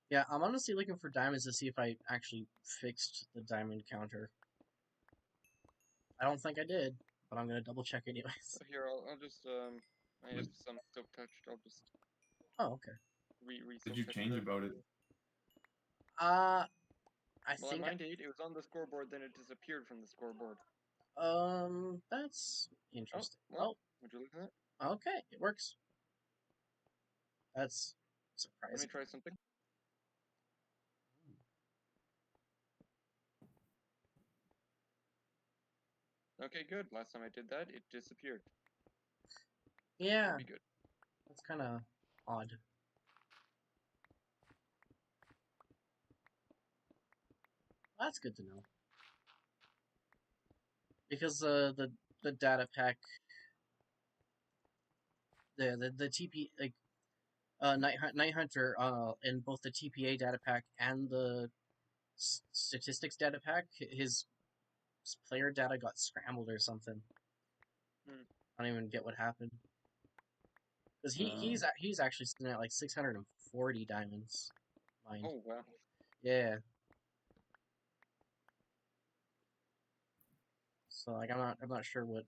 S1: Yeah, I'm honestly looking for diamonds to see if I actually fixed the diamond counter. I don't think I did, but I'm gonna double check anyways.
S2: Here, I'll just I have some silk touched. I'll just
S1: Oh, okay.
S2: re
S3: Did
S2: silk
S3: you
S2: touch
S3: change
S2: that.
S3: about it?
S1: Uh, I
S2: Well, at
S1: think
S2: mine date, it was on the scoreboard, then it disappeared from the scoreboard.
S1: that's
S2: Oh,
S1: interesting.
S2: well,
S1: Oh,
S2: would you look at that?
S1: okay, it works. That's
S2: Let me
S1: surprising.
S2: try something. Okay, good. Last time I did that, it disappeared. Should
S1: Yeah,
S2: be good.
S1: that's kind of odd. That's good to know because the data pack, the TP like Night Hunter in both the TPA data pack and the statistics data pack, his player data got scrambled or something.
S2: Hmm.
S1: I don't even get what happened because
S3: Uh,
S1: he's actually sitting at like 640 diamonds mined.
S2: Oh, wow.
S1: Yeah, so like I'm not sure what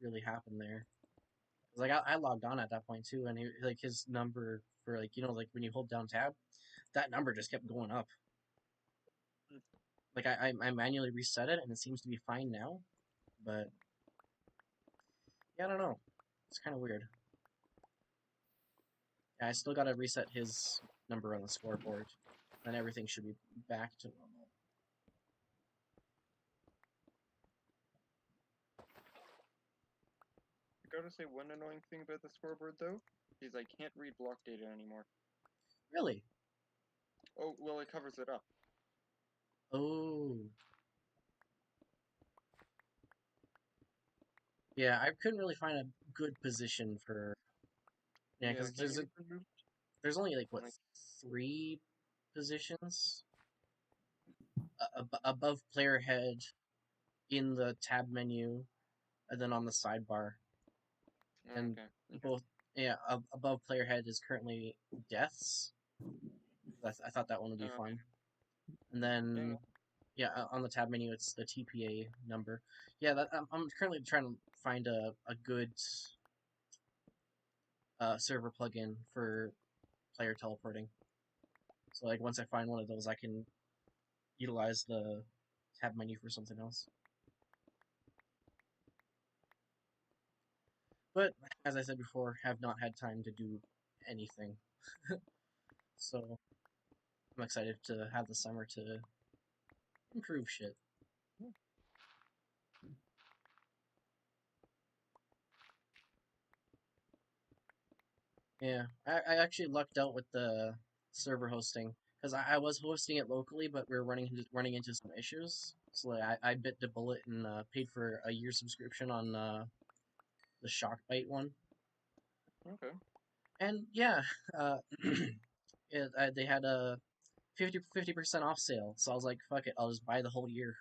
S1: really happened there. 'Cause, like I logged on at that point too, and like his number for like like when you hold down tab, that number just kept going up.
S2: Hmm.
S1: Like I manually reset it, and it seems to be fine now. But yeah, I don't know. It's kind of weird. Yeah, I still got to reset his number on the scoreboard, and everything should be back to normal.
S2: I gotta say, one annoying thing about the scoreboard, though, is I can't read block data anymore.
S1: Really?
S2: Oh, well, it covers it up.
S1: Oh. Yeah, I couldn't really find a good position for. Yeah,
S2: Yeah,
S1: because
S2: can you even move?
S1: there's only like what
S2: Like,
S1: 3 positions above player head in the tab menu, and then on the sidebar, and
S2: okay,
S1: both. Yeah, above player head is currently deaths. I thought that one would be
S2: okay,
S1: fun. And
S2: yeah,
S1: then yeah, on the tab menu it's the TPA number. Yeah, I'm currently trying to find a good server plugin for player teleporting. So like once I find one of those, I can utilize the tab menu for something else. But as I said before, have not had time to do anything. So I'm excited to have the summer to improve shit. Yeah, I actually lucked out with the server hosting because I was hosting it locally, but we were running into some issues. So like, I bit the bullet and paid for a year subscription on the Shockbite one.
S2: okay.
S1: And yeah, they had a 50% off sale. So I was like, fuck it, I'll just buy the whole year.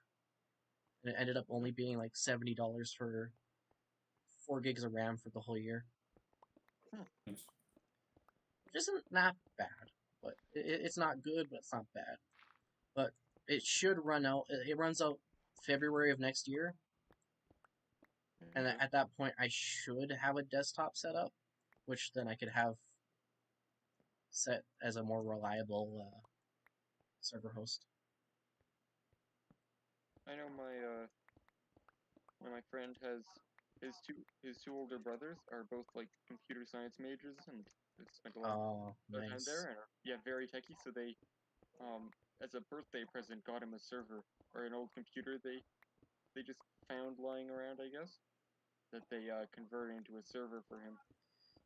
S1: And it ended up only being like $70 for 4 gigs of RAM for the whole year,
S2: Hmm.
S3: Nice.
S1: which isn't not bad, but it's not good, but it's not bad. But it should run out. It runs out February of next year, and
S2: Okay.
S1: at that point, I should have a desktop set up, which then I could have set as a more reliable server host.
S2: I know my friend has his two older brothers are both like computer science majors and they spent a lot
S1: Oh,
S2: of time there
S1: nice.
S2: and are, yeah, very techy. So they as a birthday present got him a server or an old computer they just found lying around, I guess, that they converted into a server for him.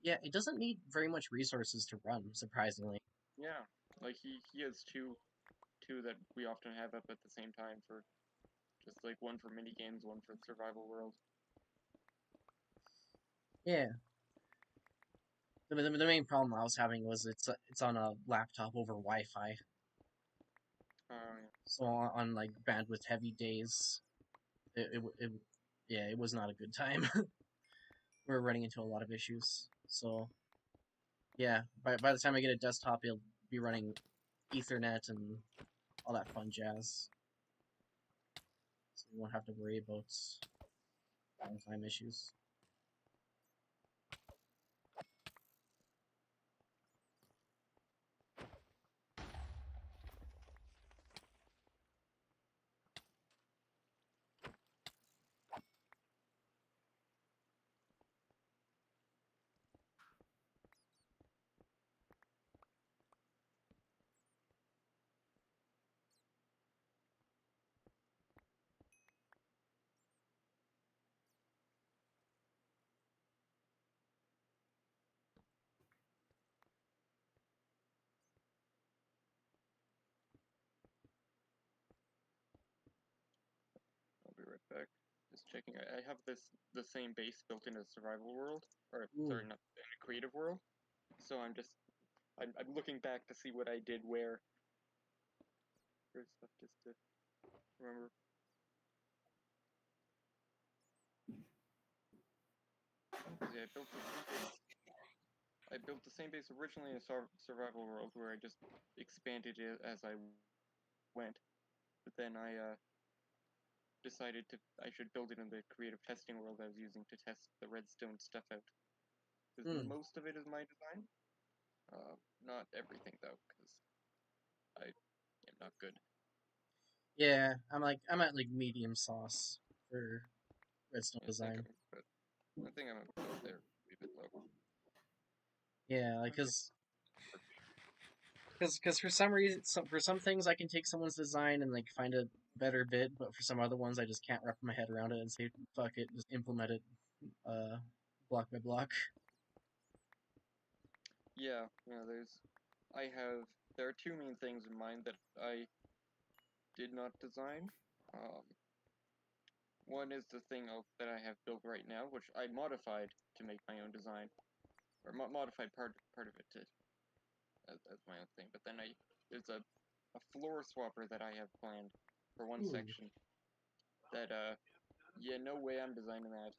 S1: Yeah, it doesn't need very much resources to run, surprisingly.
S2: Yeah, like he has two that we often have up at the same time for just like one for mini games, one for survival world.
S1: Yeah, the main problem I was having was it's on a laptop over Wi-Fi,
S2: Uh,
S1: so on like bandwidth heavy days, it yeah, it was not a good time. We were running into a lot of issues. So yeah, by the time I get a desktop, it'll be running Ethernet and all that fun jazz. So we won't have to worry about downtime issues.
S2: I'll be right back. Just checking. I have the same base built in a survival world, or
S1: Ooh,
S2: sorry, not in a creative world. So I'm looking back to see what I did where. There's stuff just to remember. Yeah, I built the same base originally in a survival world where I just expanded it as I went. But then I decided I should build it in the creative testing world I was using to test the redstone stuff out. Because
S1: hmm.
S2: most of it is my design. Not everything though, because I am not good.
S1: Yeah, I'm at like medium sauce for redstone
S2: I think
S1: design.
S2: I'm about there, a bit low.
S1: Yeah, like
S2: Okay.
S1: cause for some reason, for some things I can take someone's design and like find a better bit, but for some other ones I just can't wrap my head around it and say fuck it, just implement it, uh, block by block.
S2: Yeah, there are two main things in mind that I did not design. One is the thing that I have built right now, which I modified to make my own design, or modified part of it to as my own thing. But then there's a floor swapper that I have planned for one
S1: Ooh.
S2: section. That yeah, no way I'm designing that.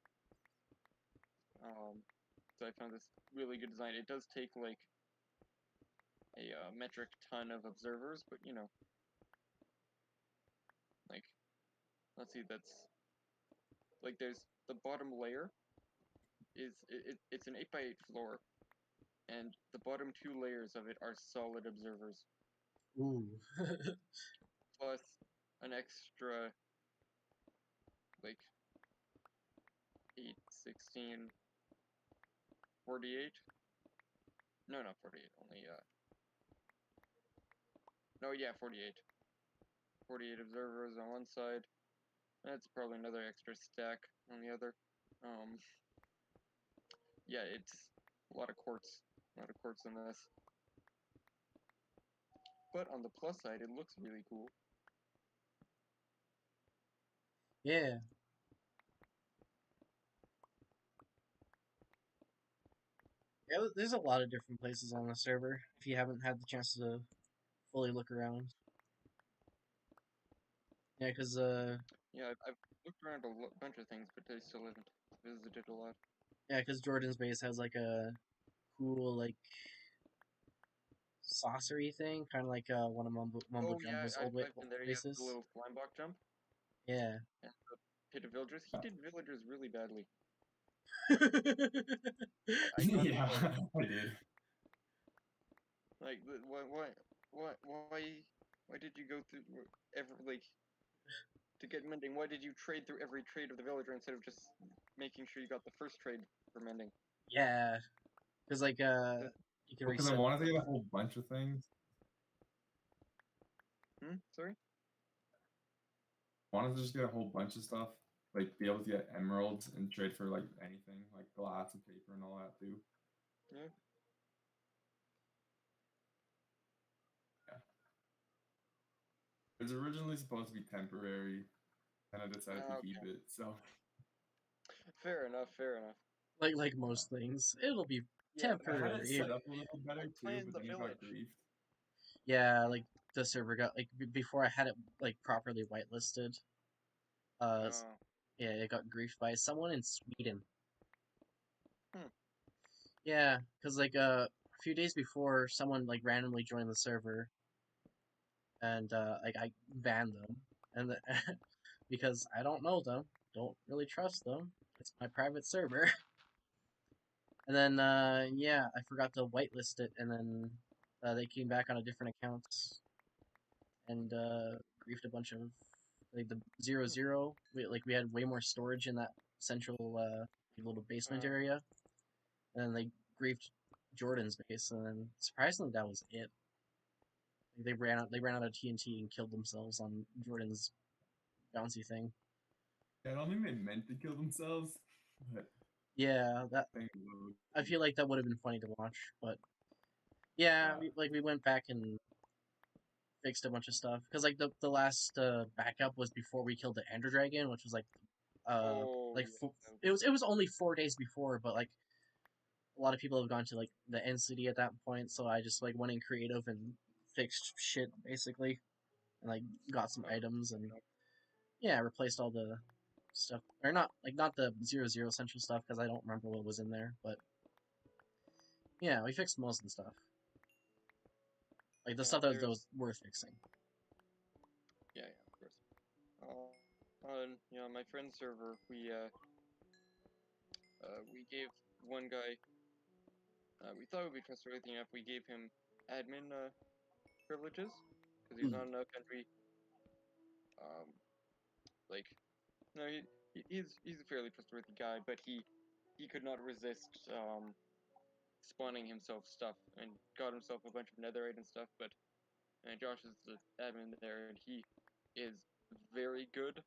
S2: So I found this really good design. It does take like a metric ton of observers, but you know, like let's see, that's like there's the bottom layer it's an 8x8 floor, and the bottom 2 layers of it are solid observers,
S1: Ooh.
S2: plus an extra like 8, 16, 48. No, not 48. Only no, yeah, 48. 48 observers on one side. That's probably another extra stack on the other. Yeah, it's a lot of quartz. A lot of quartz in this. But on the plus side, it looks really cool.
S1: Yeah. Yeah, there's a lot of different places on the server if you haven't had the chance to fully look around. Yeah, because
S2: Yeah, I've looked around a bunch of things, but I still haven't visited a lot.
S1: yeah, because Jordan's base has like a cool like saucery thing, kind of like one of Mumbo
S2: Oh yeah,
S1: Jumbo's old
S2: I've been there. Yeah, the
S1: bases.
S2: little slime block jump
S1: Yeah.
S2: and the pit of villagers. He did villagers really badly. I gotta
S3: Yeah,
S2: say,
S3: I did.
S2: like, why did you go through every like to get mending? Why did you trade through every trade of the villager instead of just making sure you got the first trade for mending?
S1: Yeah, because like
S2: The,
S1: you can
S3: Because I
S1: reset.
S3: wanted to get a whole bunch of things.
S2: Sorry.
S3: I wanted to just get a whole bunch of stuff, like be able to get emeralds and trade for like anything, like glass and paper and all that too.
S2: Yeah.
S3: Yeah. It was originally supposed to be temporary, and I decided to keep
S2: Okay.
S3: it. So
S2: Fair enough. Fair enough.
S1: Like most things, it'll be
S2: Yeah,
S3: I had it
S1: temporary.
S3: set up a little
S2: I
S3: better too,
S2: planned
S3: but
S2: the
S3: then it got
S2: village.
S3: griefed.
S1: Yeah, like the server got like before I had it like properly whitelisted. Uh,
S2: Oh.
S1: yeah, it got griefed by someone in Sweden.
S2: Hmm.
S1: Yeah, because like a few days before, someone like randomly joined the server, and like I banned them, and because I don't know them, don't really trust them. It's my private server. And then yeah, I forgot to whitelist it, and then they came back on a different account and griefed a bunch of like the zero
S2: Hmm.
S1: zero. We had way more storage in that central little basement area, and then they griefed Jordan's base, and then surprisingly that was it. Like, they ran out of TNT and killed themselves on Jordan's bouncy thing.
S3: Yeah, I don't think they meant to kill themselves, but
S1: Yeah, that
S3: thank Lord.
S1: I feel like that would have been funny to watch, but yeah,
S3: Yeah.
S1: we went back and fixed a bunch of stuff because like the last backup was before we killed the Ender Dragon, which was
S2: Oh
S1: like
S2: yeah.
S1: it was only 4 days before, but like a lot of people have gone to like the end city at that point, so I just like went in creative and fixed shit basically, and like got some
S2: Oh,
S1: items and yeah, replaced all the stuff or not the 0 central stuff because I don't remember what was in there, but yeah, we fixed most of the stuff, like the
S2: yeah.
S1: stuff that
S2: There's
S1: was worth fixing.
S2: yeah, of course. On my friend's server, we gave one guy. We thought it would be trustworthy enough. We gave him admin privileges because he was
S1: Hmm.
S2: on a country. Um, like no, he's a fairly trustworthy guy, but he could not resist spawning himself stuff and got himself a bunch of netherite and stuff. But Josh is the admin there, and he is very good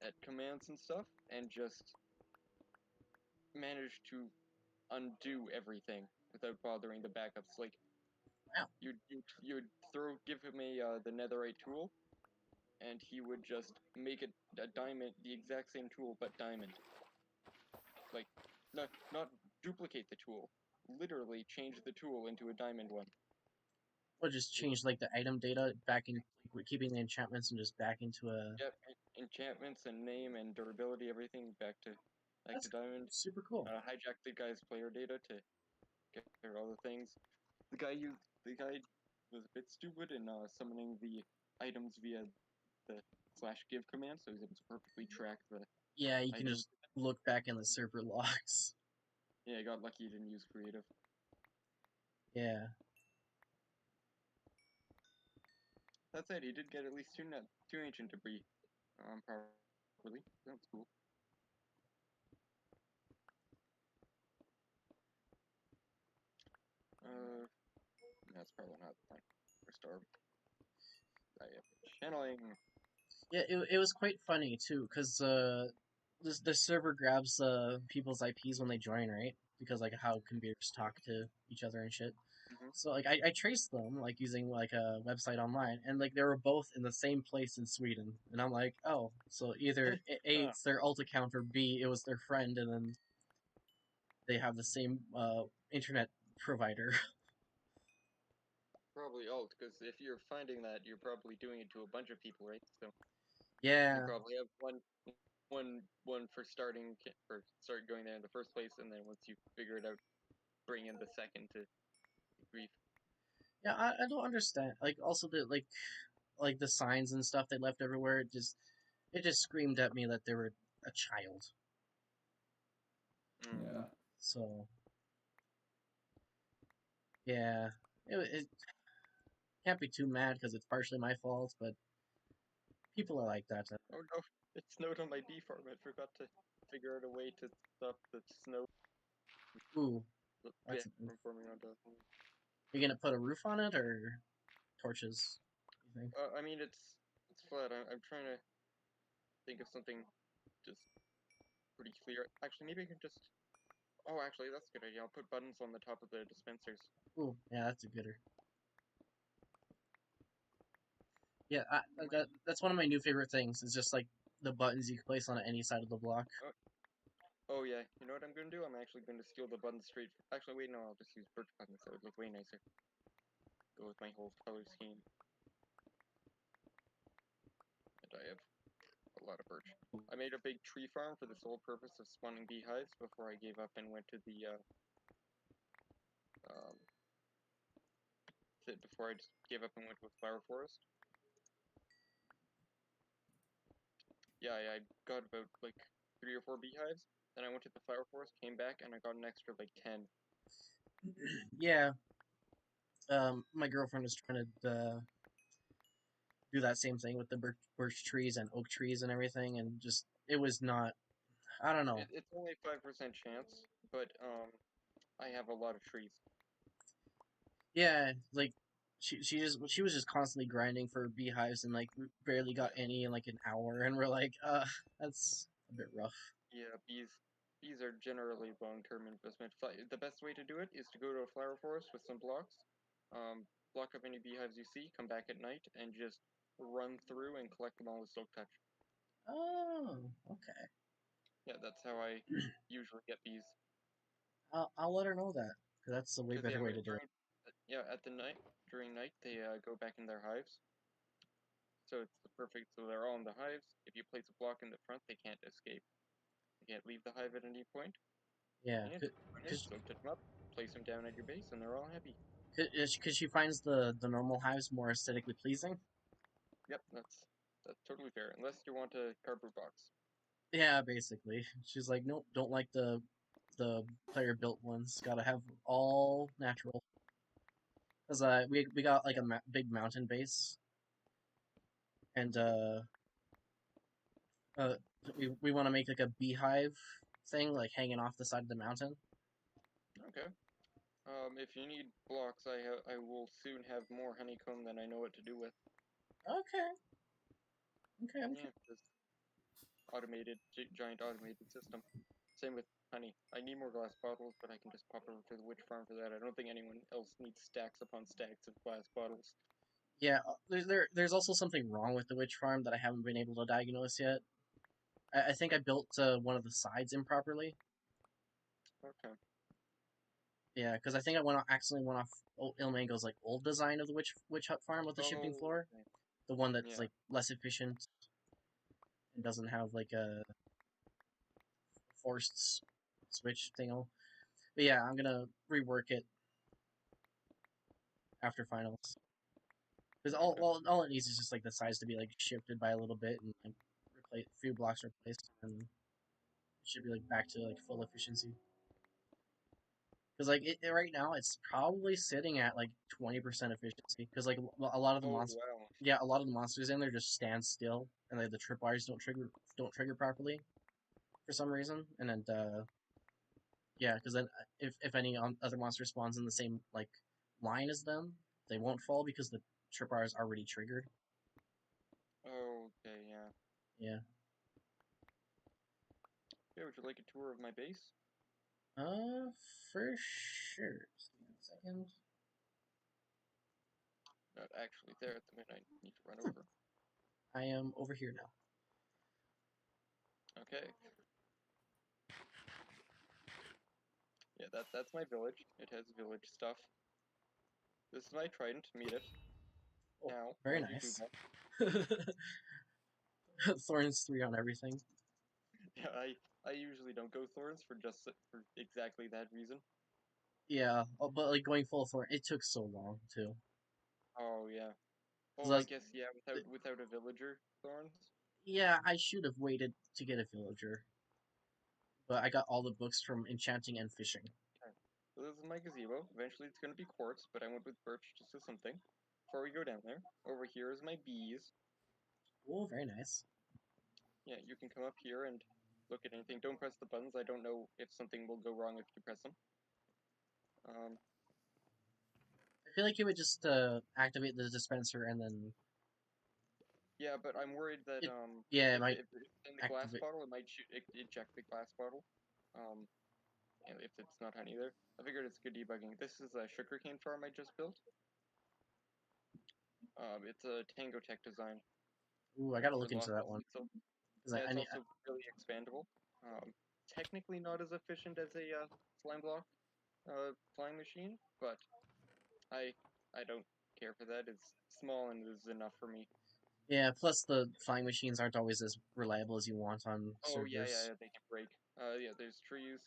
S2: at commands and stuff, and just managed to undo everything without bothering the backups. Like
S1: Wow.
S2: you'd give him the netherite tool, and he would just make a diamond, the exact same tool, but diamond. Like, not duplicate the tool. Literally change the tool into a diamond one.
S1: Or just change like the item data back in, like, we're keeping the enchantments and just back into a.
S2: Yep, enchantments and name and durability, everything back to
S1: That's
S2: diamond.
S1: super cool.
S2: Hijack the guy's player data to get all the things. The guy was a bit stupid in summoning the items via the /give command, so he's able to perfectly track the
S1: Yeah, you can
S2: items.
S1: just look back in the server logs.
S2: Yeah, I got lucky he didn't use creative.
S1: Yeah.
S2: That said, he did get at least two ancient debris properly. That's cool. That's probably not the point. Restore. I am channeling.
S1: Yeah, it was quite funny too, because the server grabs people's IPs when they join, right? Because like how computers talk to each other and shit.
S2: Mm-hmm.
S1: So like I traced them like using like a website online, and like they were both in the same place in Sweden, and I'm like, oh, so either A, it's their alt account, or B, it was their friend, and then they have the same internet provider.
S2: Probably alt, because if you're finding that, you're probably doing it to a bunch of people, right? So you
S1: Yeah,
S2: probably have one for start going there in the first place, and then once you figure it out, bring in the second to grief.
S1: yeah, I don't understand. Like also the like the signs and stuff they left everywhere. It just screamed at me that they were a child.
S3: Yeah.
S1: So yeah, it can't be too mad because it's partially my fault, but people are like that.
S2: Oh no, it snowed on my bee farm. I forgot to figure out a way to stop the snow
S1: Ooh, that's.
S2: from forming on top.
S1: You gonna put a roof on it or torches? You think?
S2: I mean, it's flat. I'm trying to think of something just pretty clear. Actually, maybe I can just. Oh, actually, that's a good idea. I'll put buttons on the top of the dispensers.
S1: Ooh, yeah, that's a gooder. Yeah, that's one of my new favorite things. Is just like the buttons you can place on any side of the block.
S2: Oh yeah, you know what I'm gonna do? I'm actually going to steal the buttons straight. Actually, wait, no, I'll just use birch buttons. That would look way nicer. Go with my whole color scheme. And I have a lot of birch. I made a big tree farm for the sole purpose of spawning beehives before I gave up and went to the um, before I just gave up and went with flower forest. Yeah, I got about like 3 or 4 beehives. Then I went to the flower forest, came back, and I got an extra like 10.
S1: Yeah, my girlfriend is trying to do that same thing with the birch trees and oak trees and everything, and just it was not. I don't know.
S2: It's only 5% chance, but I have a lot of trees.
S1: Yeah, like she was just constantly grinding for beehives and like barely got
S2: Yeah,
S1: any in like an hour, and we're like, that's a bit rough.
S2: yeah, bees are generally long-term investment. The best way to do it is to go to a flower forest with some blocks, um, block up any beehives you see, come back at night, and just run through and collect them all with silk touch.
S1: Oh, okay.
S2: Yeah, that's how I usually get bees.
S1: I'll let her know that because that's a way
S2: Because
S1: better way to do it.
S2: at the during night they go back in their hives, so it's the perfect. So they're all in the hives. If you place a block in the front, they can't escape. They can't leave the hive at any point.
S1: Yeah,
S2: And run in,
S1: because
S2: silk touch them up, place them down at your base, and they're all happy.
S1: because she finds the normal hives more aesthetically pleasing.
S2: Yep, that's totally fair. Unless you want a cardboard box.
S1: Yeah, basically, she's like, nope, don't like the player built ones. Got to have all natural. Cause we got like a big mountain base, and uh we want to make like a beehive thing like hanging off the side of the mountain.
S2: Okay. If you need blocks, I will soon have more honeycomb than I know what to do with.
S1: Okay, okay, I'm
S2: Yeah, this automated giant automated system. Same with honey. I need more glass bottles, but I can just pop over to the witch farm for that. I don't think anyone else needs stacks upon stacks of glass bottles.
S1: Yeah, there's also something wrong with the witch farm that I haven't been able to diagnose yet. I think I built one of the sides improperly.
S2: Okay.
S1: Yeah, because I think accidentally went off Ilmango's like old design of the witch hut farm with the shipping
S2: Oh,
S1: floor,
S2: okay.
S1: the one that's
S2: Yeah.
S1: like less efficient and doesn't have like a forced switch thing. But yeah, I'm gonna rework it after finals because
S2: Okay.
S1: all it needs is just like the size to be like shifted by a little bit and like replace a few blocks replaced, and it should be like back to like full efficiency. Because like right now, it's probably sitting at like 20% efficiency. Because like a lot of the
S2: Oh
S1: monsters,
S2: wow.
S1: yeah, a lot of the monsters in there just stand still, and like, the tripwires don't trigger properly for some reason. And then yeah, because then if any other monster spawns in the same like line as them, they won't fall because the tripwire is already triggered.
S2: Okay, yeah.
S1: Yeah.
S2: Yeah, would you like a tour of my base?
S1: Uh, for sure. Just give me a second.
S2: Not actually there at the minute. I need to run over.
S1: I am over here now.
S2: Okay. Yeah, that's my village. It has village stuff. This is my trident. Meet it.
S1: Oh,
S2: Now,
S1: very
S2: why'd you do
S1: nice.
S2: that?
S1: Thorns 3 on everything.
S2: Yeah, I usually don't go thorns for exactly that reason.
S1: Yeah, but like going full Thorn, it took so long too.
S2: Oh yeah. Oh, I
S1: Because
S2: guess yeah. Without a villager thorns.
S1: yeah, I should have waited to get a villager, but I got all the books from enchanting and fishing.
S2: Okay. So this is my gazebo. Eventually it's gonna be quartz, but I went with birch just as something. Before we go down there, over here is my bees.
S1: Oh, very nice.
S2: Yeah, you can come up here and look at anything. Don't press the buttons. I don't know if something will go wrong if you press them. Um,
S1: I feel like it would just activate the dispenser and then
S2: yeah, but I'm worried that
S1: it. Yeah, it
S2: if
S1: might
S2: it's in the glass
S1: activate.
S2: bottle, it might eject the glass bottle. Um, and if it's not honey there, I figured it's good debugging. This is a sugarcane farm I just built. It's a Tango Tech design
S1: Ooh, I gotta
S2: for
S1: look into that
S2: losses.
S1: one because
S2: Yeah,
S1: I
S2: it's
S1: need.
S2: also really expandable. Technically not as efficient as a slime block flying machine, but I I don't care for that. It's small and is enough for me.
S1: Yeah, plus the flying machines aren't always as reliable as you want on
S2: Oh yeah, yeah,
S1: servers.
S2: yeah, they can break. Yeah, there's trees.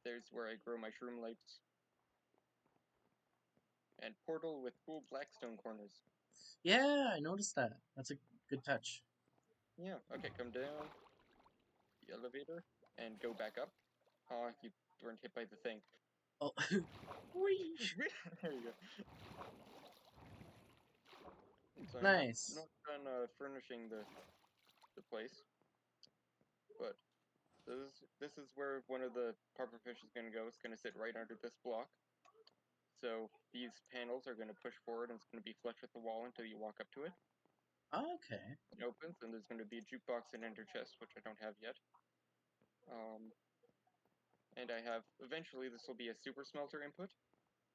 S2: There's where I grow my shroom lights. And portal with cool blackstone corners.
S1: Yeah, I noticed that. That's a good touch.
S2: Yeah, okay, come down the elevator and go back up. Oh, you weren't hit by the thing.
S1: Oh, whee!
S2: There you go. So I'm
S1: Nice.
S2: not done furnishing the place, but this is where one of the pufferfish is going to go. It's going to sit right under this block. So these panels are going to push forward and it's going to be flush with the wall until you walk up to it.
S1: Okay.
S2: It opens and there's going to be a jukebox and ender chest, which I don't have yet. Um, and I have, eventually this will be a super smelter input.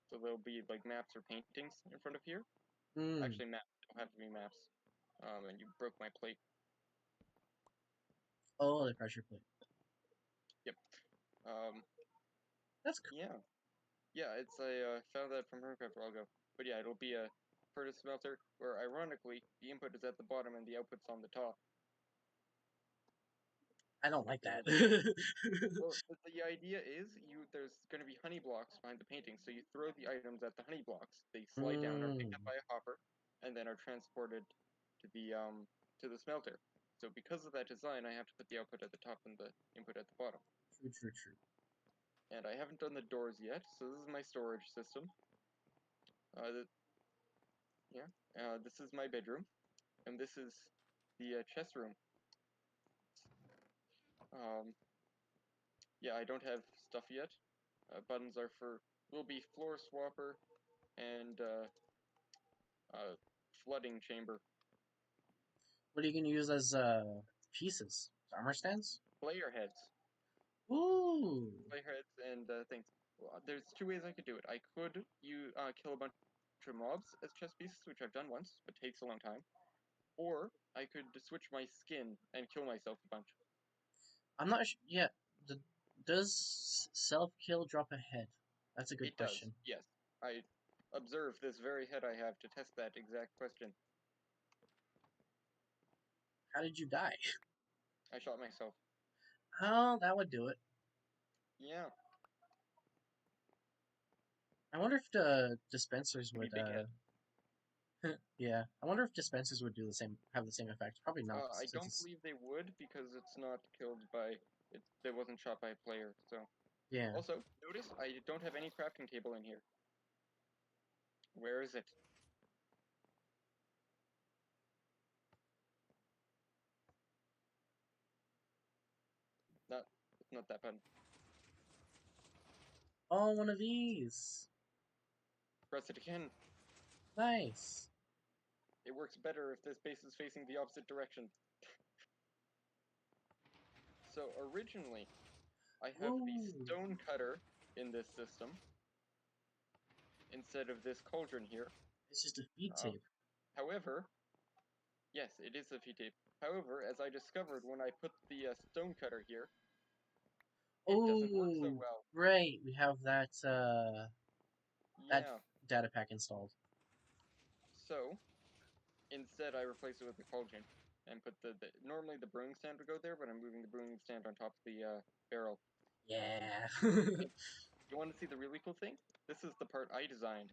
S2: So there'll be like maps or paintings in front of here.
S1: Hmm.
S2: Actually, maps don't have to be maps. And you broke my plate.
S1: Oh, the pressure plate.
S2: Yep. Um,
S1: That's cool.
S2: yeah. Yeah, it's I found that from Hermcraft a while ago. But yeah, it'll be a furnace smelter where ironically the input is at the bottom and the output's on the top.
S1: I don't like that.
S2: It'll Well, the idea is there's going to be honey blocks behind the painting, so you throw the items at the honey blocks. They slide down, are picked up
S1: Hmm.
S2: by a hopper, and then are transported to the smelter. So because of that design, I have to put the output at the top and the input at the bottom.
S1: True, true, true.
S2: And I haven't done the doors yet, so this is my storage system. The, yeah, this is my bedroom, and this is the chest room. Um, yeah, I don't have stuff yet. Buttons are for will be floor swapper and uh, flooding chamber.
S1: What are you gonna use as pieces? Armor stands?
S2: Player heads.
S1: Ooh.
S2: Player heads and things. Well, there's two ways I could do it. I could you kill a bunch bunch of mobs as chess pieces, which I've done once, but takes a long time. Or I could switch my skin and kill myself a bunch.
S1: I'm not sure. Yeah, does self-kill drop a head? That's a good
S2: It does,
S1: question.
S2: yes. I observed this very head I have to test that exact question.
S1: How did you die?
S2: I shot myself.
S1: Oh, that would do it.
S2: Yeah,
S1: I wonder if the dispensers
S2: give me
S1: would.
S2: big head.
S1: Yeah, I wonder if dispensers would do the same, have the same effect. Probably not,
S2: I
S1: since
S2: don't
S1: it's
S2: believe they would because it's not killed by it wasn't shot by a player. So
S1: yeah.
S2: also notice I don't have any crafting table in here. Where is it? It's not that button.
S1: Oh, one of these.
S2: Press it again.
S1: Nice.
S2: It works better if this base is facing the opposite direction. So originally, I have the
S1: Ooh,
S2: stone cutter in this system instead of this cauldron here.
S1: it's just a feed
S2: Uh,
S1: tape.
S2: however, yes, it is a feed tape. However, as I discovered when I put the stone cutter here, it doesn't work so
S1: Oh,
S2: well.
S1: right. We have that
S2: Yeah,
S1: data pack installed.
S2: so instead I replace it with the cauldron and put normally the brewing stand would go there, but I'm moving the brewing stand on top of the barrel.
S1: Yeah.
S2: And you want to see the really cool thing? This is the part I designed.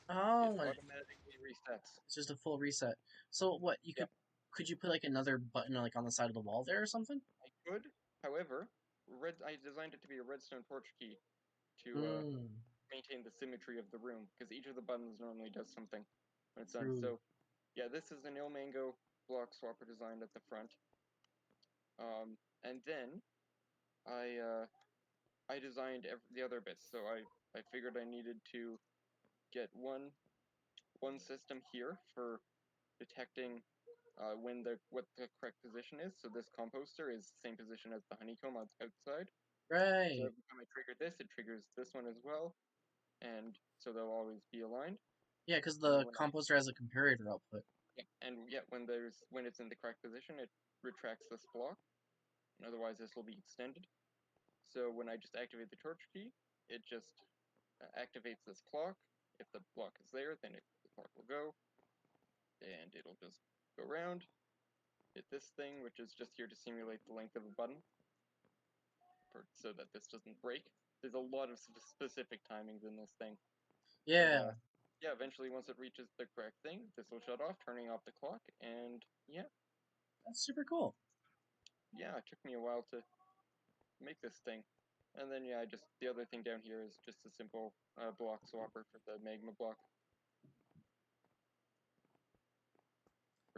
S2: It
S1: Oh,
S2: automatically resets.
S1: it's just a full reset. So what?
S2: Yep,
S1: Could you put like another button like on the side of the wall there or something?
S2: I could. However, I designed it to be a redstone torch key to
S1: Hmm.
S2: maintain the symmetry of the room, because each of the buttons normally does something when it's done.
S1: True.
S2: So, yeah, this is an Ilmango block swapper designed at the front. And then I designed the other bits. So I figured I needed to get one system here for detecting what the correct position is. So this composter is the same position as the honeycomb outside. So
S1: Right.
S2: every time I trigger this, it triggers this one as well, and so they'll always be aligned.
S1: Yeah, because
S2: And then
S1: the composter has a comparator output.
S2: when it's in the correct position, it retracts this block, and otherwise this will be extended. So when I just activate the torch key, it just activates this clock. If the block is there, then the clock will go, and it'll just go around, hit this thing, which is just here to simulate the length of a button, so that this doesn't break. There's a lot of specific timings in this thing, but
S1: Yeah,
S2: yeah, eventually once it reaches the correct thing, this will shut off, turning off the clock, and
S1: that's super cool.
S2: yeah, it took me a while to make this thing. And then yeah, the other thing down here is just a simple block swapper for the magma block.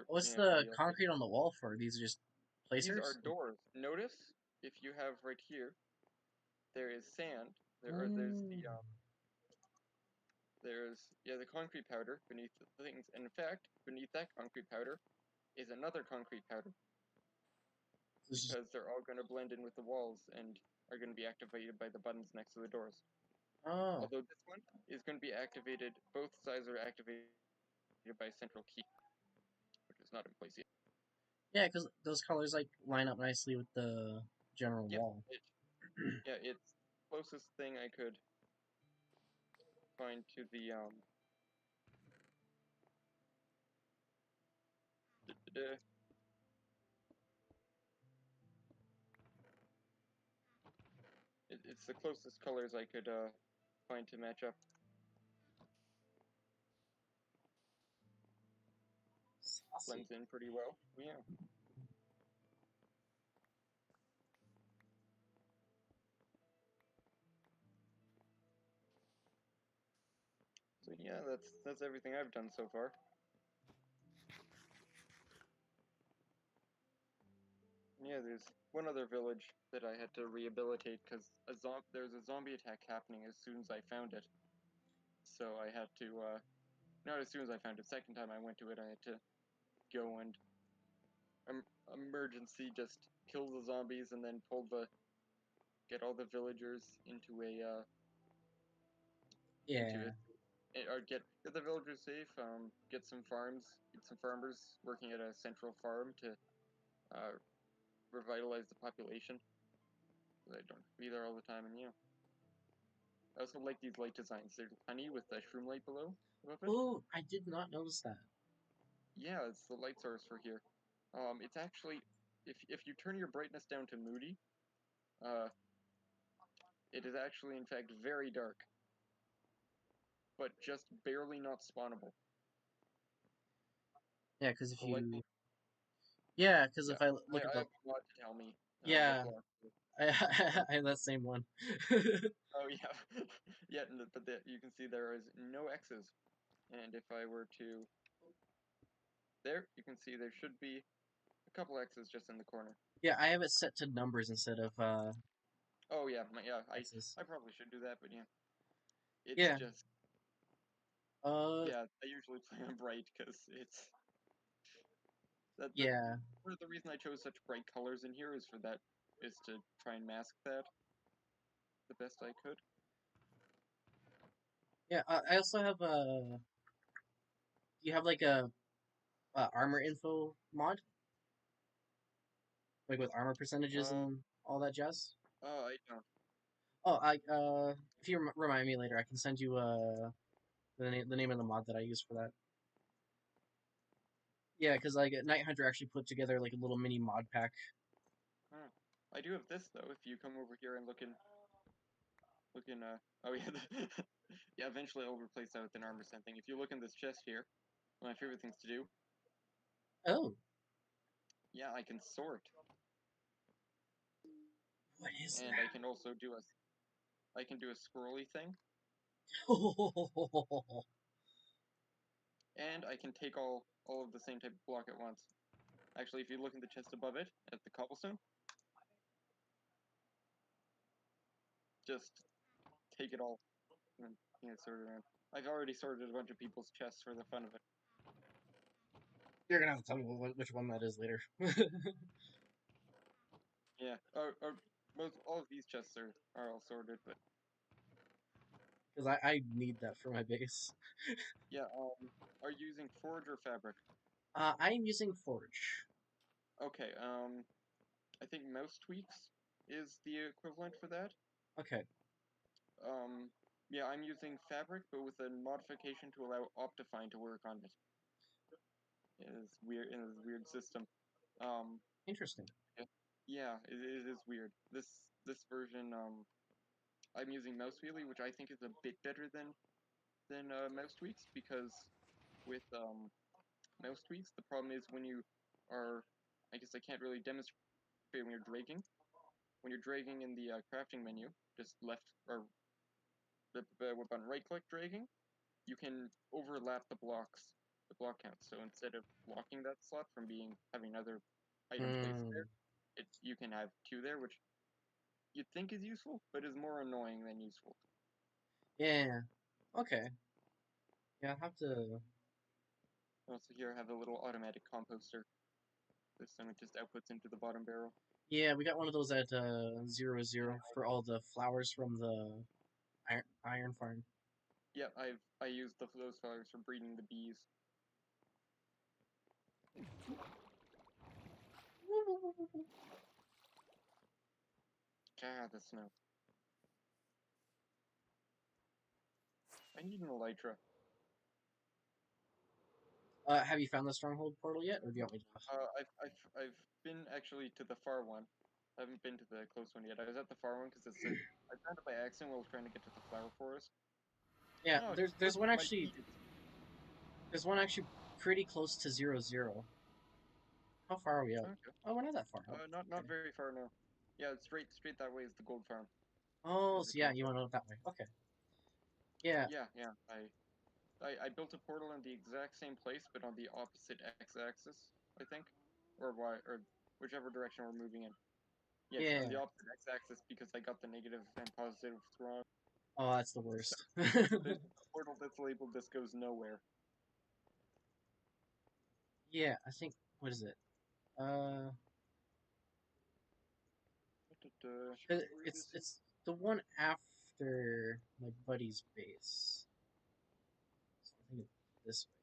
S1: What's
S2: For
S1: the
S2: the
S1: concrete on the wall for? These are just
S2: These are
S1: placers?
S2: doors. Notice if you have right here, there is sand.
S1: Mm.
S2: There's the concrete powder beneath the things. And in fact, beneath that concrete powder is another concrete powder,
S1: This is
S2: because they're all going to blend in with the walls and are going to be activated by the buttons next to the doors.
S1: oh
S2: Although this one is going to be activated, both sides are activated by a central key, which is not in place yet.
S1: yeah, because those colors like line up nicely with the general
S2: Yep,
S1: wall.
S2: it's the closest thing I could find to the it's the closest colors I could find to match up.
S1: Saucy.
S2: Blends in pretty well. Yeah. So yeah, that's everything I've done so far. Yeah, there's one other village that I had to rehabilitate because there's a zombie attack happening as soon as I found it. So I had to not as soon as I found it. Second time I went to it, I had to go and emergency, just kill the zombies and then get all the villagers into a into
S1: Yeah.
S2: it, or get the villagers safe. Get some farmers working at a central farm to uh, revitalize the population, so they don't be there all the time. And I also like these light designs. They're honey with the shroom light below above it.
S1: Oh, I did not notice that.
S2: Yeah, it's the light source for here. It's actually, if you turn your brightness down to moody, uh, it is actually in fact very dark, but just barely not spawnable.
S1: Yeah, because if
S2: The light,
S1: you, yeah, because
S2: yeah,
S1: if I look at
S2: I
S1: the,
S2: have a mod to tell me what
S1: yeah,
S2: block.
S1: I have that same one.
S2: Oh yeah, yeah, but you can see there is no X's, and if I were to, there, you can see there should be a couple X's just in the corner.
S1: Yeah, I have it set to numbers instead of
S2: Oh yeah,
S1: X's.
S2: I probably should do that, but yeah, it's
S1: Yeah.
S2: just,
S1: Uh.
S2: yeah, I usually play on bright because it's that
S1: Yeah.
S2: part of the reason I chose such bright colors in here is to try and mask that the best I could.
S1: Yeah. I also have a. You have like a armor info mod, like with armor percentages
S2: Uh,
S1: and all that jazz.
S2: I don't.
S1: Oh, I if you remind me later, I can send you the name of the mod that I use for that. Yeah, because like Night Hunter actually put together like a little mini mod pack.
S2: Huh. I do have this though. If you come over here and look in oh yeah, yeah. Eventually I'll replace that with an armor thing. If you look in this chest here, one of my favorite things to do.
S1: Oh,
S2: Yeah, I can sort,
S1: what is
S2: and I can do a scrolly thing,
S1: that?
S2: and I can take all of the same type of block at once. Actually, if you look in the chest above it at the cobblestone, just take it all and sort it around. I've already sorted a bunch of people's chests for the fun of it.
S1: You're gonna have to tell me which one that is later.
S2: Yeah, or most all of these chests are all sorted, but
S1: Because I need that for my base.
S2: yeah. Are you using forge or fabric?
S1: I am using Forge.
S2: Okay. I think mouse tweaks is the equivalent for that.
S1: Okay,
S2: Um, yeah, I'm using fabric, but with a modification to allow Optifine to work on it. It is weird in this weird system. Um,
S1: interesting.
S2: yeah, it is weird. This version, I'm using mouse wheelie, which I think is a bit better than mouse tweaks because with mouse tweaks, the problem is when you are, I guess I can't really demonstrate when you're dragging. When you're dragging in the crafting menu, just left or the button right click dragging, you can overlap the block count. So instead of blocking that slot from having another item placed
S1: Hmm.
S2: there, you can have two there, which you'd think is useful, but is more annoying than useful.
S1: Yeah. Okay. Yeah, I'll have to.
S2: Also here I have a little automatic composter. This time it just outputs into the bottom barrel.
S1: Yeah, we got one of those at 0 for all the flowers from the iron farm.
S2: Yeah, I use those flowers for breeding the bees. Ah, the snow. I need an elytra.
S1: Have you found the stronghold portal yet, or do you want me to?
S2: I've been actually to the far one. I haven't been to the close one yet. I was at the far one because I found it by accident while I was trying to get to the flower forest.
S1: Yeah,
S2: Oh,
S1: there's
S2: look,
S1: one
S2: my
S1: actually.
S2: bees.
S1: There's one actually pretty close to 0. How far are we out?
S2: Okay.
S1: Oh, we're not that far out.
S2: Not
S1: Okay.
S2: very far now. Yeah, it's straight that way is the gold farm.
S1: Oh,
S2: Is the
S1: so yeah,
S2: gold
S1: you
S2: farm.
S1: want to go that way? Okay. Yeah.
S2: Yeah. I built a portal in the exact same place, but on the opposite x-axis, I think, or y, or whichever direction we're moving in. Yes, on the
S1: Yeah.
S2: opposite x-axis because I got the negative and positive wrong.
S1: Oh, that's the
S2: So
S1: worst.
S2: there's a portal that's labeled "This goes nowhere."
S1: Yeah, I think what is it? Uh,
S2: Da-da-da.
S1: it's the one after my buddy's base. So I think it's this way.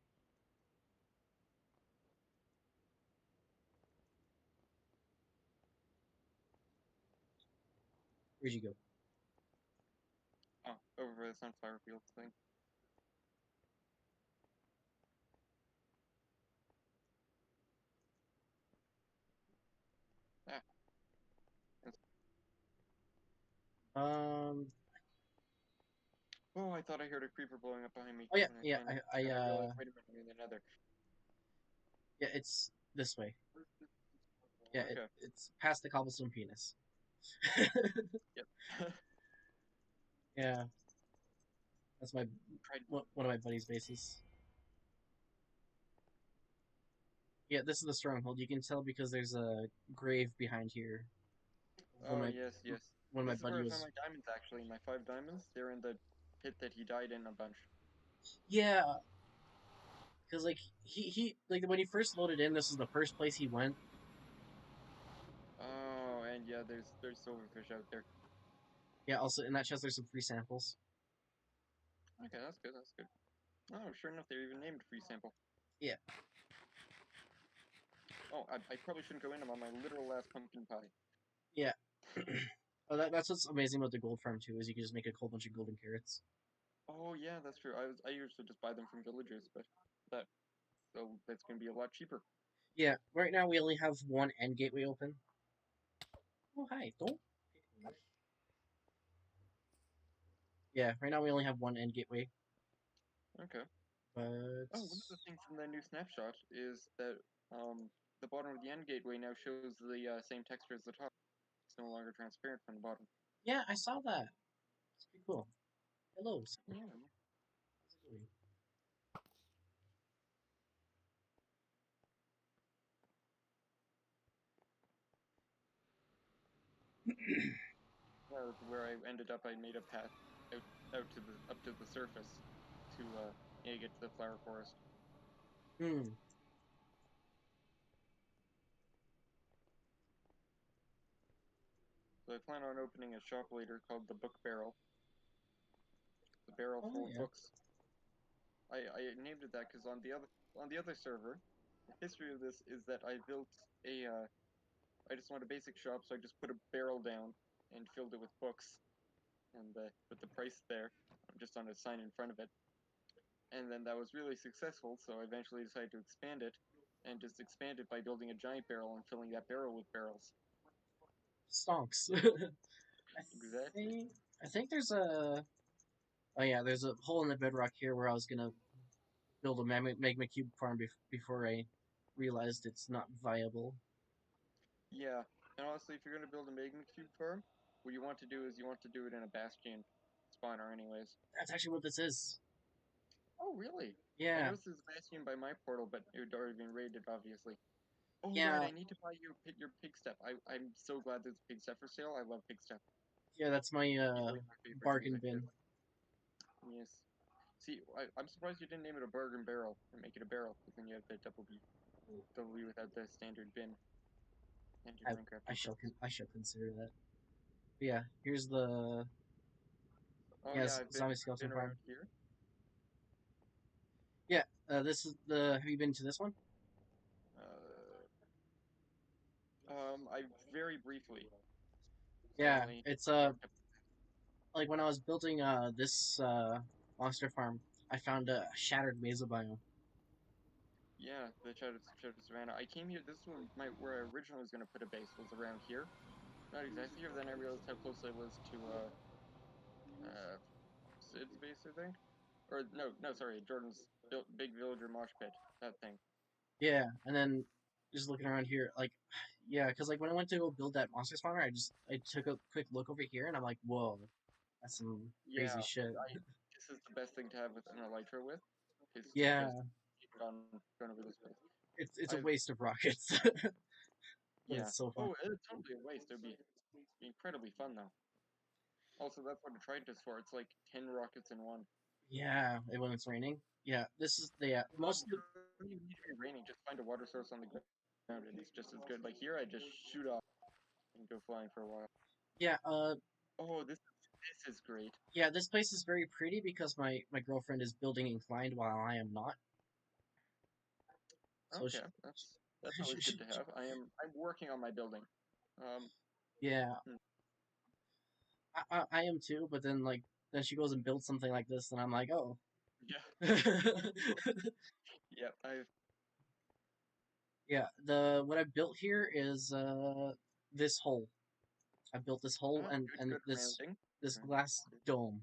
S1: Where'd you go?
S2: Oh, over by the sunflower fields thing. Ah, it's-
S1: Um.
S2: oh, I thought I heard a creeper blowing up behind me,
S1: Oh yeah,
S2: and
S1: yeah.
S2: then I realized, wait a minute, I'm in the nether.
S1: Yeah. It's this way. Yeah.
S2: Okay.
S1: It's past the cobblestone penis.
S2: Yep.
S1: Yeah. That's my
S2: Tried.
S1: one of my buddy's bases. Yeah, this is the stronghold. You can tell because there's a grave behind here. When
S2: Oh
S1: my
S2: yes, yes.
S1: when my
S2: This is
S1: buddy
S2: where I found
S1: was.
S2: my diamonds. Actually, my 5 diamonds. They're in the pit that he died in a bunch.
S1: Yeah, because like he like when he first loaded in, this was the first place he went.
S2: Oh, and yeah, there's silverfish out there.
S1: Yeah. Also in that chest, there's some free samples.
S2: Okay, that's good. That's good. Oh, sure enough, they're even named free sample.
S1: Yeah.
S2: Oh, I probably shouldn't go in. I'm on my literal last pumpkin pie.
S1: Yeah. Oh, that's what's amazing about the gold farm too is you can just make a whole bunch of golden carrots.
S2: Oh yeah, that's true. I usually just buy them from villagers, but that that's gonna be a lot cheaper.
S1: Yeah. Right now we only have one end gateway open. Oh hi, don't. Yeah. Right now we only have one end gateway,
S2: Okay.
S1: but
S2: Oh, one of the things in the new snapshot is that the bottom of the end gateway now shows the same texture as the top. It's no longer transparent from the bottom.
S1: yeah, I saw that. It's pretty cool. Hello.
S2: Yeah.
S1: How's it going?
S2: Yeah, where I ended up, I made a path out to the up to the surface to yeah get to the flower forest.
S1: Hmm.
S2: So I plan on opening a shop later called the Book Barrel. The barrel
S1: Oh
S2: full of
S1: yeah.
S2: books. I named it that because on the other server, the history of this is that I built a I just want a basic shop, so I just put a barrel down and filled it with books and put the price there, just on a sign in front of it. And then that was really successful, so I eventually decided to expand it, and just expand it by building a giant barrel and filling that barrel with barrels.
S1: Stonks. I
S2: Exactly.
S1: think I think there's a oh yeah, there's a hole in the bedrock here where I was gonna build a magma cube farm before I realized it's not viable.
S2: Yeah, and honestly, if you're gonna build a magma cube farm, what you want to do is you want to do it in a bastion spawner, anyways.
S1: That's actually what this is.
S2: Oh, really? I
S1: Yeah,
S2: noticed there's a bastion by my portal, but it had already been raided, obviously. Oh, right,
S1: yeah,
S2: I need to buy your pig step. I'm so glad there's a pig step for sale. I love pig step.
S1: yeah. That's my
S2: Easily my favorite
S1: bargain
S2: music pit.
S1: bin.
S2: Yes. See, I'm surprised you didn't name it a bargain barrel and make it a barrel, because then you have the double B without the standard bin, standard
S1: I
S2: Minecraft inputs.
S1: I shall consider that. But yeah, here's the
S2: Oh
S1: yeah
S2: yeah,
S1: zombie
S2: I've been
S1: skeleton farm.
S2: around here.
S1: Yeah, this is the. Have you been to this one?
S2: I very briefly. So I
S1: Yeah,
S2: only
S1: it's
S2: walked up.
S1: like when I was building this monster farm, I found a shattered mesa biome.
S2: Yeah, the Shattered Savannah. I came here. This was where I originally was gonna put a base was around here. Not exactly here. Then I realized how close I was to Sid's base, I think. Or no, sorry, Jordan's big villager mosh pit. That thing.
S1: Yeah, and then just looking around here, like, yeah, because like when I went to go build that monster spawner, I took a quick look over here, and I'm like, whoa, that's some
S2: Yeah,
S1: crazy shit.
S2: this is the best thing to have with an elytra with, is to
S1: Yeah,
S2: just keep gone over this place.
S1: it's a
S2: I
S1: waste of rockets, but
S2: yeah.
S1: it's so fun.
S2: Oh, it's totally a waste. It would be incredibly fun though. Also, that's what a trident is for. It's like 10 rockets in one.
S1: Yeah, and when it's raining, yeah, this is the
S2: No,
S1: most of the
S2: it doesn't even need to be raining. Just find a water source on the ground. and it's just as good. Like here, I just shoot off and go flying for a while.
S1: Yeah,
S2: Oh, this is great.
S1: yeah, this place is very pretty because my girlfriend is building inclined while I am not. So
S2: Okay, that's always good to have. I'm working on my building. Um,
S1: yeah,
S2: hmm,
S1: I am too. But then then she goes and builds something like this, and I'm like, oh.
S2: yeah, yeah.
S1: Yeah, what I built here is this hole. I built this hole and
S2: Good rounding.
S1: this
S2: Okay.
S1: glass dome.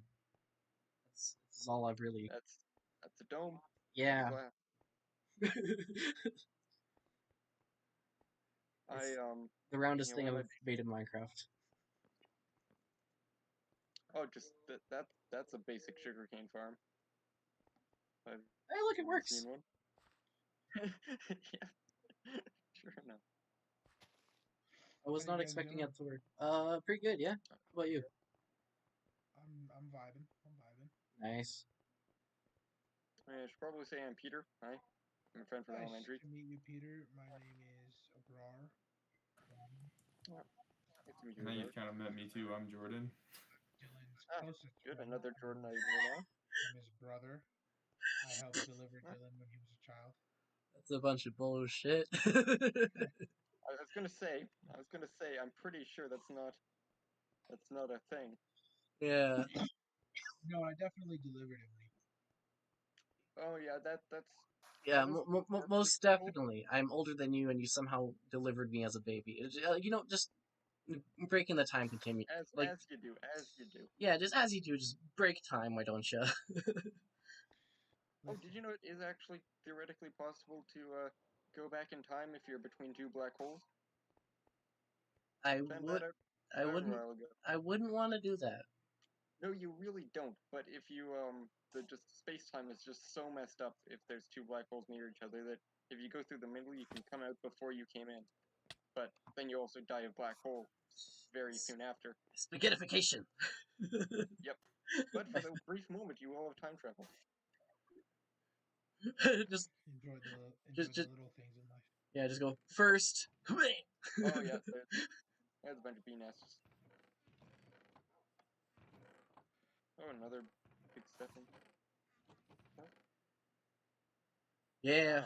S1: That's all I've really.
S2: That's a dome made of
S1: Yeah.
S2: glass. I
S1: It's the roundest thing
S2: one of my
S1: I've made in Minecraft.
S2: just that's a basic sugarcane farm. I've
S1: Hey, look, it
S2: never seen
S1: works.
S2: one. Yeah, sure enough.
S1: I was
S4: How you
S1: not
S4: guys
S1: expecting
S4: doing?
S1: it to work. Pretty good, yeah. How about you?
S4: I'm vibing. I'm vibing.
S1: Nice.
S2: I should probably say I'm Peter. Hi, I'm a friend from
S4: Nice
S2: elementary.
S4: to meet you, Peter. My name is Abrar.
S2: Oh, nice to meet you,
S3: Now
S2: Robert.
S3: you've kind of met me too. I'm Jordan.
S4: Dylan's
S2: Ah,
S4: closest
S2: good.
S4: friend.
S2: Another Jordan I know now.
S4: I'm his brother. I helped deliver
S2: Ah,
S4: Dylan when he was a child.
S1: That's a bunch of bullshit.
S2: I was gonna say, I'm pretty sure that's not a thing.
S1: Yeah.
S4: No, I definitely delivered him.
S2: Oh yeah,
S1: Yeah,
S2: that is partially
S1: most
S2: true.
S1: definitely. I'm older than you, and you somehow delivered me as a baby. Just breaking the time continuum. Like,
S2: As you do.
S1: yeah, just as you do, just break time, why don't you?
S2: Oh, did
S4: Listen,
S2: you know it is actually theoretically possible to go back in time if you're between two black holes?
S1: I
S2: Found that
S1: would,
S2: out
S1: I
S2: a
S1: wouldn't,
S2: while ago.
S1: I wouldn't want to do that.
S2: No, you really don't. But if you the just space time is just so messed up if there's two black holes near each other that if you go through the middle, you can come out before you came in. But then you also die of black hole very soon after.
S1: Spaghettification.
S2: Yep. But for the brief moment, you will have time travel.
S1: just,
S4: enjoy the
S1: just,
S4: little things in life.
S1: yeah, just go first.
S2: Oh yeah, there's a bunch of bee nests. Oh, another big stepping.
S1: Yeah,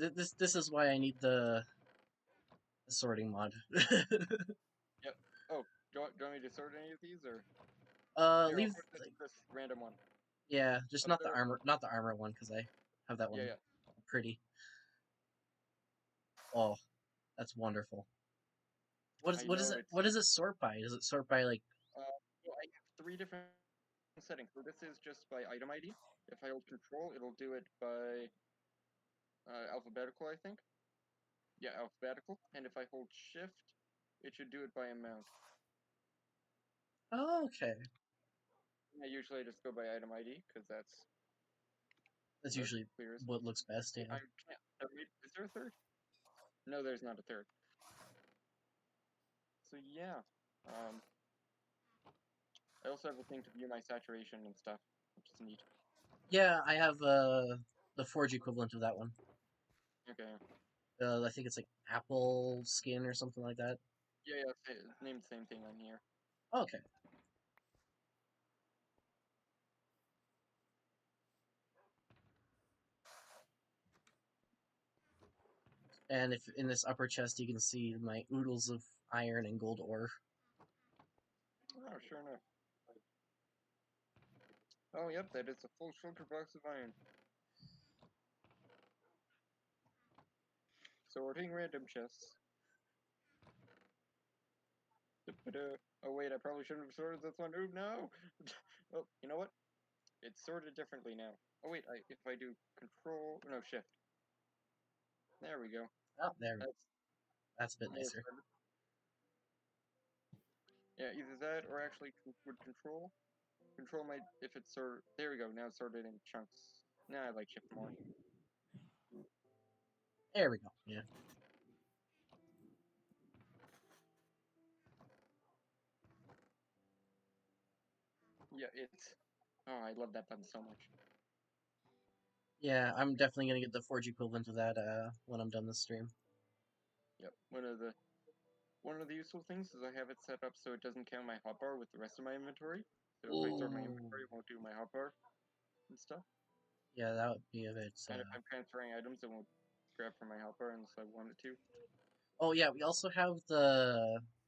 S2: Ah,
S1: this is why I need the sorting mod.
S2: yep. Oh, do you want me to sort any of these or? Here, I'll
S1: Leave
S2: sort
S1: like,
S2: this random one.
S1: yeah, just
S2: Up there.
S1: not the armor one because I have that
S2: Yeah,
S1: one
S2: yeah.
S1: pretty. Oh, that's wonderful.
S2: I
S1: What is
S2: know
S1: it?
S2: it's.
S1: What does it sort by? Does it sort by like?
S2: So I have three different settings. So this is just by item ID. If I hold Control, it'll do it by alphabetical, I think. Yeah, alphabetical. And if I hold Shift, it should do it by amount.
S1: Oh, okay,
S2: Usually I just go by item ID because that's
S1: that's
S2: the
S1: usually
S2: clearest.
S1: what looks best.
S2: I
S1: Yeah.
S2: can't. Wait, is there a third? No, there's not a third. So yeah. Um, I also have a thing to view my saturation and stuff, which is neat.
S1: Yeah, I have the Forge equivalent of that one.
S2: Okay.
S1: I think it's like apple skin or something like that.
S2: Yeah, yeah. Named the same thing on here.
S1: Okay. And if in this upper chest you can see my oodles of iron and gold ore.
S2: Oh, sure enough. Oh, yep, that is a full shulker box of iron. Sorting random chests. Da-ba-da. Oh wait, I probably shouldn't have sorted this one. Ooh, no! Oh, you know what? It's sorted differently now. Oh wait, if I do Control, no, Shift. There we go.
S1: Oh, there we go.
S2: That's
S1: That's a bit
S2: more
S1: nicer.
S2: sorted. Yeah, either that or actually would Control. Control might, if it's sort. There we go. Now it's sorted in chunks. Now I like Shift more.
S1: There we go. Yeah.
S2: Yeah, it's. Oh, I love that button so much.
S1: Yeah, I'm definitely gonna get the Forge equivalent of that when I'm done this stream.
S2: Yep. One of the useful things is I have it set up so it doesn't count my hotbar with the rest of my inventory. So if I sort my inventory, it won't do my hotbar and stuff.
S1: Yeah, that would be a bit.
S2: And if I'm transferring items, it won't grab from my hotbar unless I want it to.
S1: Oh yeah, we also have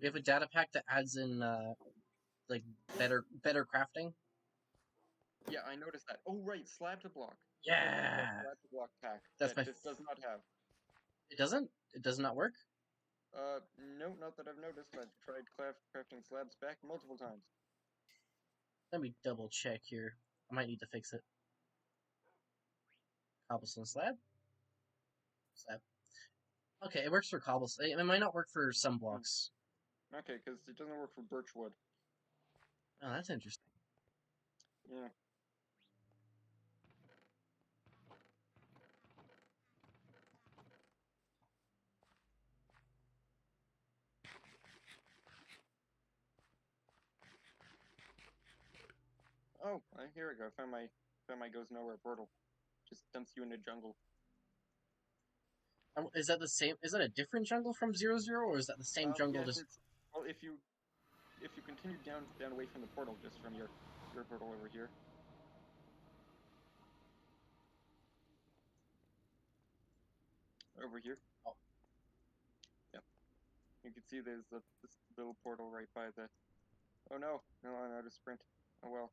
S1: we have a data pack that adds in like better crafting.
S2: Yeah, I noticed that. Oh right, slab to block.
S1: Yeah,
S2: Slab to block pack
S1: that's
S2: that this does not have.
S1: It doesn't. It does not work.
S2: No, not that I've noticed. I've tried crafting slabs back multiple times.
S1: Let me double check here. I might need to fix it. Cobblestone slab. Slab. Okay, it works for cobblestone. It might not work for some blocks.
S2: Okay, because it doesn't work for birch wood.
S1: Oh, that's interesting.
S2: Yeah. Oh, here we go. I found my goes nowhere portal. Just dumps you in a jungle.
S1: Is that the same? Is that a different jungle from 0-0, or is that the same jungle?
S2: Yes,
S1: Just
S2: it's well if you continue down away from the portal, just from your portal over here. Over here.
S1: Oh.
S2: Yep. You can see there's this little portal right by the. Oh no! No, I'm out of sprint. Oh well.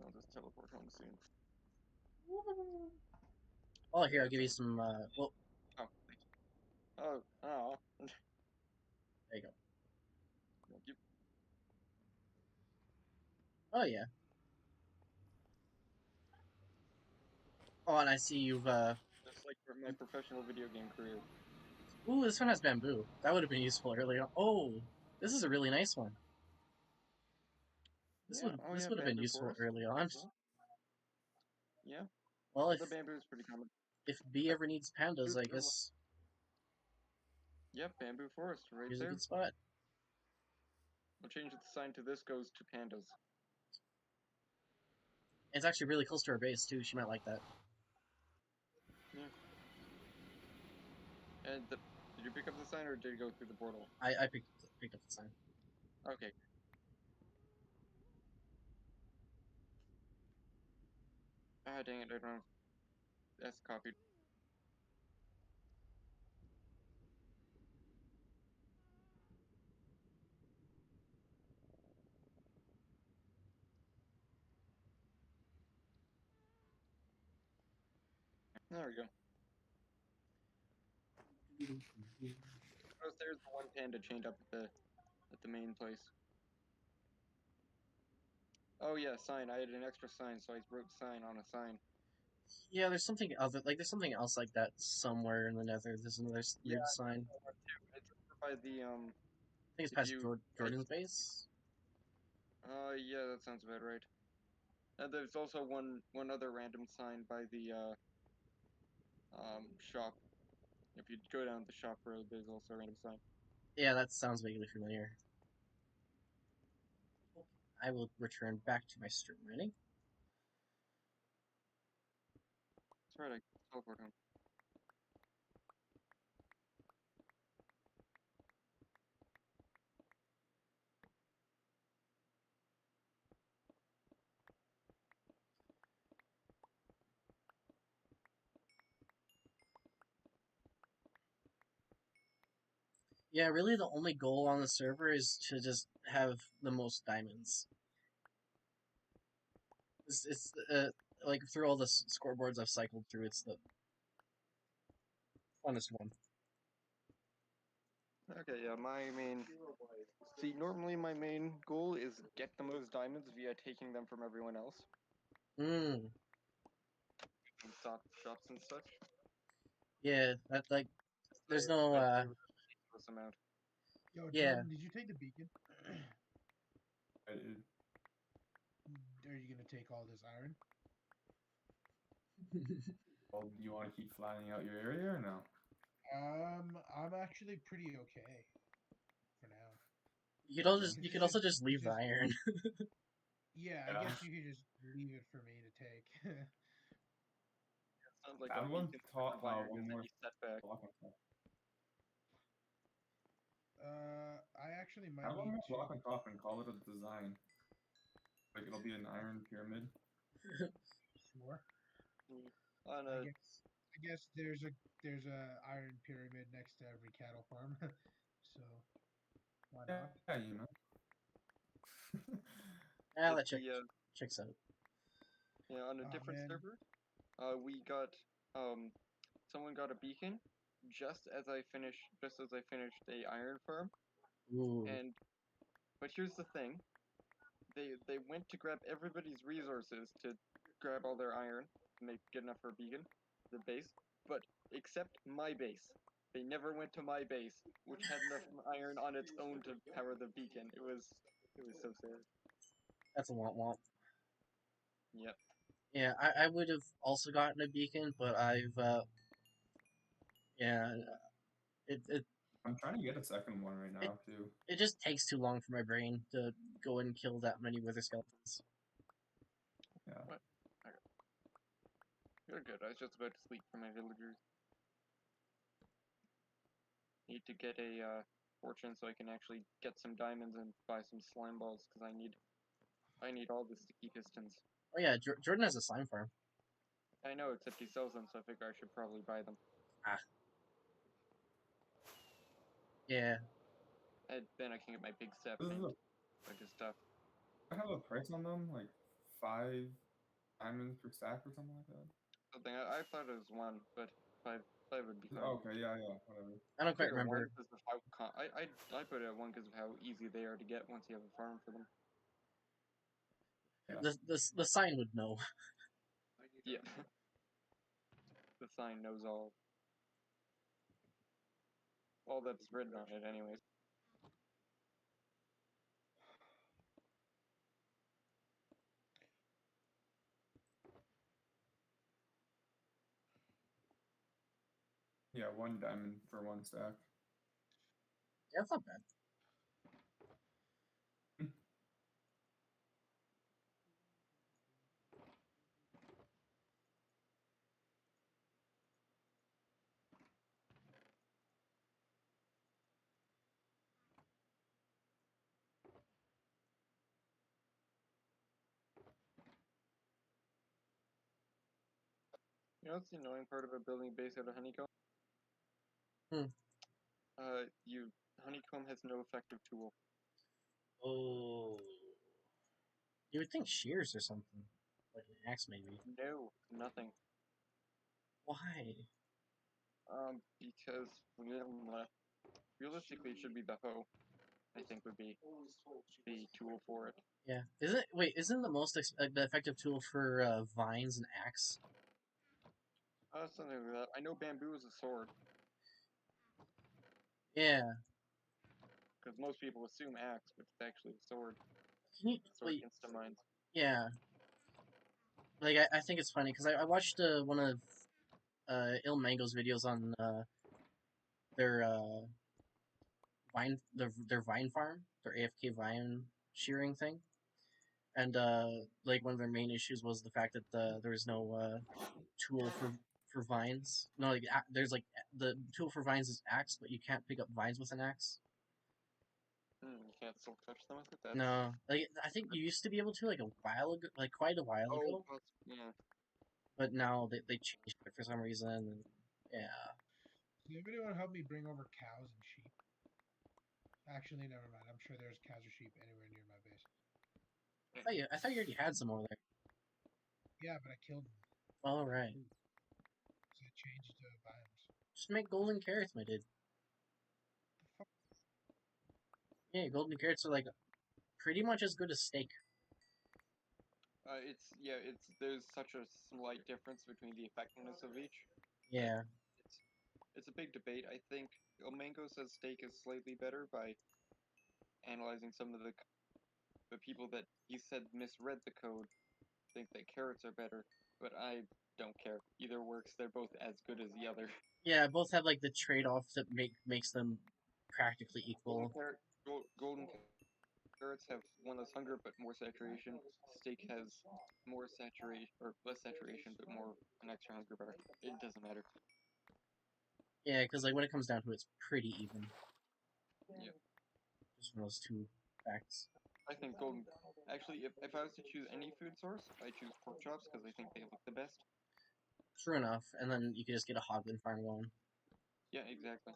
S2: I'll just teleport home soon.
S1: oh, here
S2: Yeah,
S1: I'll give you some. Well,
S2: oh, thank you. Oh.
S1: there you go.
S2: Thank you.
S1: Oh yeah. Oh, and I see you've.
S2: Just like for my professional video game career.
S1: Ooh, this one has bamboo. That would have been useful earlier. Oh, this is a really nice one.
S2: Yeah. Oh
S1: This
S2: yeah,
S1: would have been
S2: bamboo
S1: useful
S2: forest.
S1: early on.
S2: Yeah.
S1: Well,
S2: The bamboo is pretty common.
S1: if B ever needs pandas, I guess
S2: Yep, bamboo forest right
S1: here's a
S2: there.
S1: good spot.
S2: We'll change the sign to this goes to pandas.
S1: It's actually really close to her base too. She might like that.
S2: Yeah. And did you pick up the sign or did it go through the portal?
S1: I picked up the sign.
S2: Okay. Ah, dang it, I don't know. That's copied. There we go. Notice there's the one panda chained up at the main place. Oh yeah, sign. I had an extra sign, so I wrote sign on a sign.
S1: Yeah, there's something other there's something else like that somewhere in the Nether. There's another
S2: Yeah,
S1: weird sign.
S2: I one too. It's over by the
S1: I think it's
S2: if
S1: past
S2: you
S1: Jordan's base.
S2: yeah, that sounds about right. And there's also one other random sign by the shop. If you go down the shop road, there's also a random sign.
S1: Yeah, that sounds vaguely familiar. I will return back to my stream running.
S2: That's right, I teleport home.
S1: Yeah, really the only goal on the server is to just have the most diamonds. It's like through all the scoreboards I've cycled through, it's the funnest one.
S2: Okay, yeah, my main. See, normally my main goal is get the most diamonds via taking them from everyone else.
S1: Mm.
S2: And shops and such.
S1: Yeah, that like there's no
S2: This amount.
S4: Yo,
S1: yeah.
S4: Jordan, did you take the beacon?
S3: I did.
S4: Are you gonna take all this iron?
S3: Well, do you want to keep flattening out your area or no?
S4: I'm actually pretty okay for now.
S1: You could also just leave the iron.
S4: Yeah, I
S3: Yeah.
S4: guess you could just leave it for me to take.
S2: Like a
S3: Add one
S2: beacon
S3: top,
S2: fire,
S3: one
S2: there's
S3: more
S2: any setback.
S3: block on top.
S4: I actually might
S3: Add one
S4: need
S3: more
S4: to.
S3: block on top and call it a design. Like it'll be an iron pyramid.
S4: Sure.
S2: On
S4: I
S2: a
S4: guess there's a iron pyramid next to every cattle farm, so why not?
S3: Yeah, you know.
S1: Yeah, that
S2: the
S1: checks out.
S2: yeah, on a
S4: Oh
S2: different
S4: man,
S2: server, we got someone got a beacon just as I finished a iron farm,
S1: Ooh,
S2: and but here's the thing, they went to grab everybody's resources to grab all their iron to make good enough for a beacon, the base, but except my base. They never went to my base, which had enough iron on its own to power the beacon. It was so sad.
S1: that's a womp womp.
S2: Yep.
S1: Yeah, I would have also gotten a beacon, but yeah, it
S3: I'm trying to get a second one right
S1: it
S3: now too.
S1: it just takes too long for my brain to go and kill that many wither skeletons.
S3: Yeah.
S2: What? Okay. You're good. I was just about to sleep for my villagers. Need to get a fortune so I can actually get some diamonds and buy some slime balls because I need all the sticky pistons.
S1: Oh yeah, Jordan has a slime farm.
S2: I know, except he sells them, so I figure I should probably buy them.
S1: Ah, yeah.
S2: And then I can get my big step
S3: This is
S2: and
S3: a,
S2: bunch of stuff.
S3: I have a price on them, like 5 diamonds per stack or something like that.
S2: Something I thought it was one, but five would be fine.
S3: Okay, yeah, whatever.
S1: I don't
S2: I
S1: quite
S2: figure one
S1: remember.
S2: because of how I put it at one because of how easy they are to get once you have a farm for them.
S3: Yeah.
S1: The sign would know.
S2: Yeah. The sign knows all that's written on it, anyways.
S3: Yeah, 1 diamond for 1 stack.
S1: Yeah, that's not bad.
S2: You know what's the annoying part about building a base out of honeycomb?
S1: Hmm.
S2: Honeycomb has no effective tool.
S1: Oh, you would think shears or something, like an axe maybe.
S2: No, nothing.
S1: Why?
S2: Because realistically, it should be the hoe. I think would be the tool for it.
S1: Yeah, isn't the most the effective tool for vines an axe?
S2: Something like that. I know bamboo is a sword
S1: Yeah.
S2: because most people assume axe, but it's actually a sword.
S1: Can you
S2: Sword
S1: wait?
S2: insta-mines.
S1: Yeah. Like I think it's funny because I watched one of Il Mango's videos on their their vine farm, their AFK vine shearing thing, and like one of their main issues was the fact that there was no tool for vines. No, like there's like the tool for vines is axe, but you can't pick up vines with an axe.
S2: You can't still touch them with it. That's
S1: No, like I think you used to be able to like a while ago, like quite a while ago,
S2: yeah.
S1: but now they changed it for some reason. And yeah,
S4: Does anybody want to help me bring over cows and sheep? Actually, never mind. I'm sure there's cows or sheep anywhere near my base.
S1: I thought you already had some over there.
S4: Yeah, but I killed them.
S1: All right,
S4: So I changed biomes.
S1: just make golden carrots, my dude.
S4: The fuck?
S1: Yeah, golden carrots are like pretty much as good as steak.
S2: It's there's such a slight difference between the effectiveness of each that
S1: Yeah,
S2: it's it's a big debate. I think El Mango says steak is slightly better by analyzing some of the people that he said misread the code think that carrots are better, but I don't care. Either works. They're both as good as the other.
S1: yeah, both have like the trade off that makes them practically
S2: Golden
S1: equal.
S2: carrot, golden carrots have one less hunger but more saturation. Steak has more saturation or less saturation but more an extra hunger bar. It doesn't matter.
S1: Yeah, because like when it comes down to it, it's pretty even.
S2: Yeah.
S1: Just one of those two facts.
S2: I think golden. Actually, if I was to choose any food source, I choose pork chops because I think they look the best.
S1: True enough, and then you could just get a hoglin farm going.
S2: Yeah, exactly.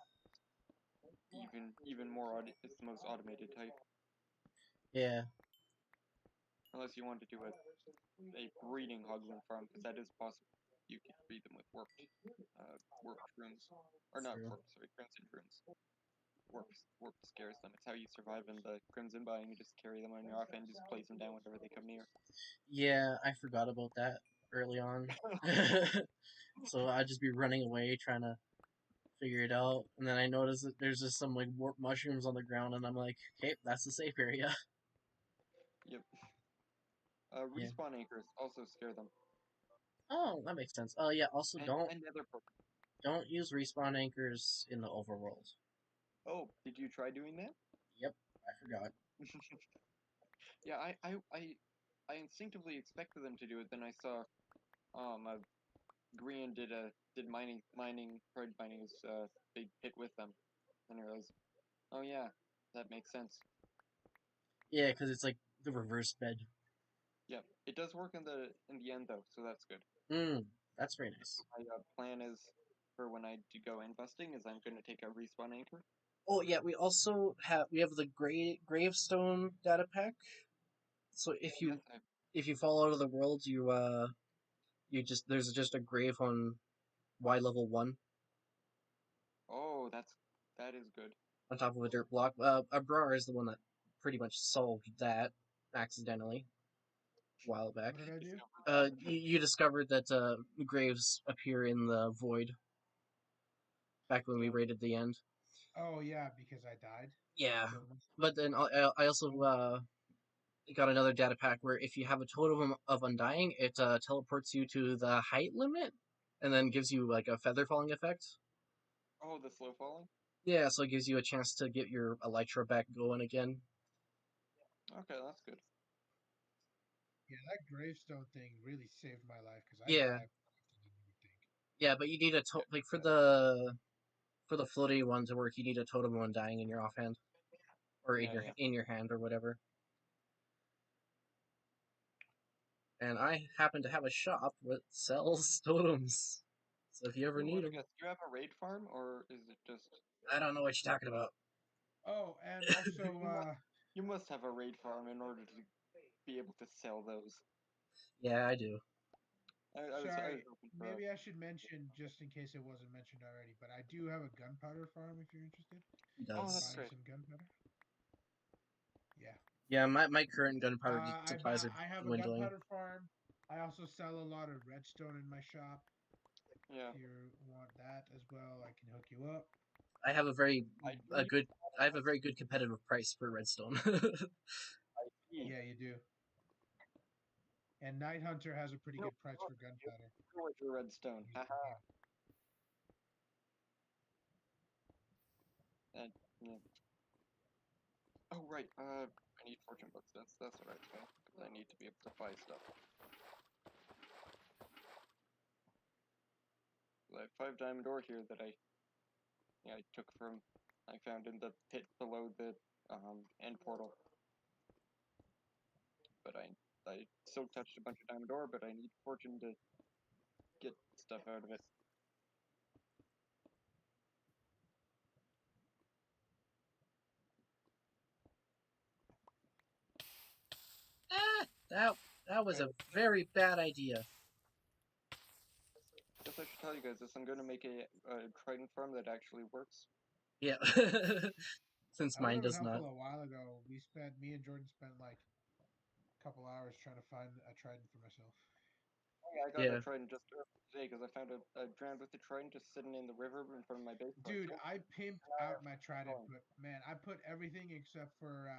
S2: Even more it's the most automated type.
S1: Yeah,
S2: Unless you want to do a breeding hoglin farm, because that is possible. You can breed them with warped rooms, or not
S1: true.
S2: warped, sorry, crimson rooms. Warp scares them. It's how you survive in the crimson biome. You just carry them on your offhand, just place them down whenever they come near.
S1: Yeah, I forgot about that early on. So I'd just be running away trying to figure it out, and then I notice that there's just some like warp mushrooms on the ground, and I'm like, okay, that's the safe area.
S2: Yep.
S1: Yeah.
S2: Respawn anchors also scare them.
S1: Oh, that makes sense. Oh yeah. Also,
S2: And nether portal.
S1: don't use respawn anchors in the overworld.
S2: Oh, did you try doing that?
S1: Yep, I forgot.
S2: Yeah, I instinctively expected them to do it. Then I saw a Green did mining mining was big hit with them, and I realized, oh yeah, that makes sense.
S1: Yeah, because it's like the reverse bed.
S2: Yeah, it does work in the end though, so that's good.
S1: That's very nice.
S2: My plan is for when I do go investing is I'm going to take a respawn anchor.
S1: Oh yeah, we have the gravestone data pack. So
S2: Yes,
S1: if you fall out of the world, you just there's just a grave on Y level 1
S2: oh, that is good.
S1: on top of a dirt block. Abrar is the one that pretty much solved that accidentally a while back.
S4: What did I do?
S2: Discovered that.
S1: You discovered that graves appear in the void back when we
S2: Yeah.
S1: raided the end.
S4: Oh yeah, because I died.
S1: Yeah,
S4: Killed myself.
S1: but then I also got another data pack where if you have a totem of undying, it teleports you to the height limit, and then gives you like a feather falling effect.
S2: Oh, the slow falling.
S1: Yeah, so it gives you a chance to get your elytra back going again.
S2: Okay, that's good.
S4: Yeah, that gravestone thing really saved my life because I
S1: Yeah,
S4: died more often than you would think.
S1: yeah, but you need a
S2: Yeah,
S1: like for the floaty one to work, you need a totem of undying in your offhand or
S2: yeah.
S1: in your hand or whatever. And I happen to have a shop that sells totems, so if you ever
S2: Ooh,
S1: need
S2: let me
S1: them,
S2: guess. Do you have a raid farm or is it just?
S1: I don't know what you're talking about.
S4: Oh, and also,
S2: You must have a raid farm in order to be able to sell those.
S1: Yeah, I do.
S2: I was
S4: sorry,
S2: hoping for a.
S4: maybe I should mention just in case it wasn't mentioned already, but I do have a gunpowder farm if you're interested.
S1: He
S2: Oh, that's
S1: does.
S4: Buying
S2: great.
S4: some gunpowder. Yeah.
S1: Yeah, my current gunpowder supplies are
S4: I have a
S1: dwindling.
S4: gunpowder farm. I also sell a lot of redstone in my shop.
S2: Yeah.
S4: If you want that as well, I can hook you up.
S1: I have
S2: I do need
S1: I have a very good competitive price for redstone.
S2: I see.
S4: Yeah, you do. And Night Hunter has a pretty
S2: No,
S4: good price
S2: no,
S4: for gunpowder.
S2: with your redstone. Haha. And yeah. Oh right. I need fortune books. That's the right thing because I need to be able to buy stuff. I have 5 diamond ore here that I took from I found in the pit below the end portal. But I still touched a bunch of diamond ore, but I need fortune to get stuff out of it.
S1: Ah, that was
S2: Right.
S1: a very bad idea.
S2: Guess I should tell you guys this. I'm going to make a trident farm that actually works.
S1: Yeah, since
S4: That would
S1: mine
S4: have been
S1: does not.
S4: helpful a while ago. Me and Jordan spent like a couple hours trying to find a trident for myself.
S2: Oh, yeah, I got a
S1: Yeah,
S2: trident just today because I found a drowned with the trident just sitting in the river in front of my base. Like,
S4: Dude,
S2: oh,
S4: I pimped
S2: now I
S4: out
S2: have
S4: my
S2: to keep
S4: trident,
S2: going.
S4: but man, I put everything except for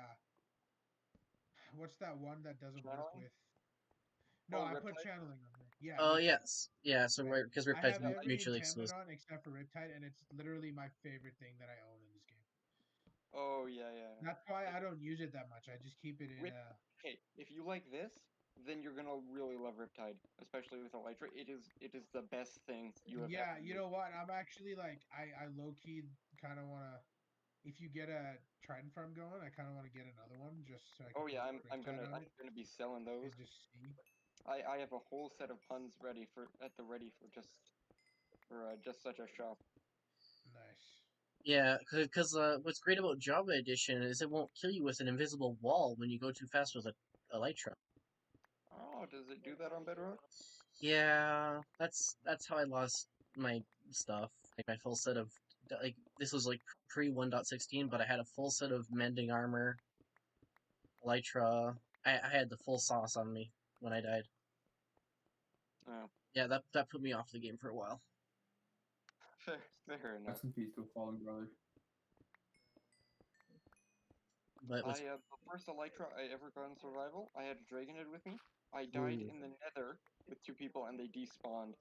S4: what's that one that doesn't work
S2: Channeling?
S4: with? No,
S2: Oh,
S4: I put
S2: Riptide?
S4: channeling on there. Yeah,
S1: oh
S4: Riptide.
S1: yes, yeah. So
S4: Right.
S1: right, because
S4: I
S1: Riptide's
S4: have every
S1: mutually
S4: enchantment
S1: exclusive.
S4: on except for Riptide, and it's literally my favorite thing that I own in this game.
S2: Oh yeah.
S4: That's why I don't use it that much. I just keep it in
S2: Rip. Okay, if you like this, then you're gonna really love Riptide, especially with Elytra. It is the best thing you have
S4: Yeah,
S2: ever
S4: you
S2: used.
S4: know what? I'm actually like I low key kind of want to. If you get a Trident farm going, I kind of want to get another one just so I can
S2: Oh
S4: put
S2: yeah, I'm
S4: Riptide
S2: gonna
S4: on
S2: I'm
S4: it
S2: gonna be selling those.
S4: and just see.
S2: I have a whole set of puns ready for just such a shop.
S4: Nice.
S1: Yeah, because what's great about Java Edition is it won't kill you with an invisible wall when you go too fast with a Elytra.
S2: Oh, does it do that on Bedrock?
S1: Yeah, that's how I lost my stuff. Like my full set of like this was like pre 1.16, but I had a full set of mending armor, Elytra. I had the full sauce on me when I died.
S2: Oh,
S1: Yeah, that put me off the game for a while.
S2: fair enough.
S3: Rest in peace to a fallen brother.
S1: But what's
S2: The first Elytra I ever got in survival, I had a Dragonhead with me. I died
S1: ooh
S2: in the Nether with two people and they despawned.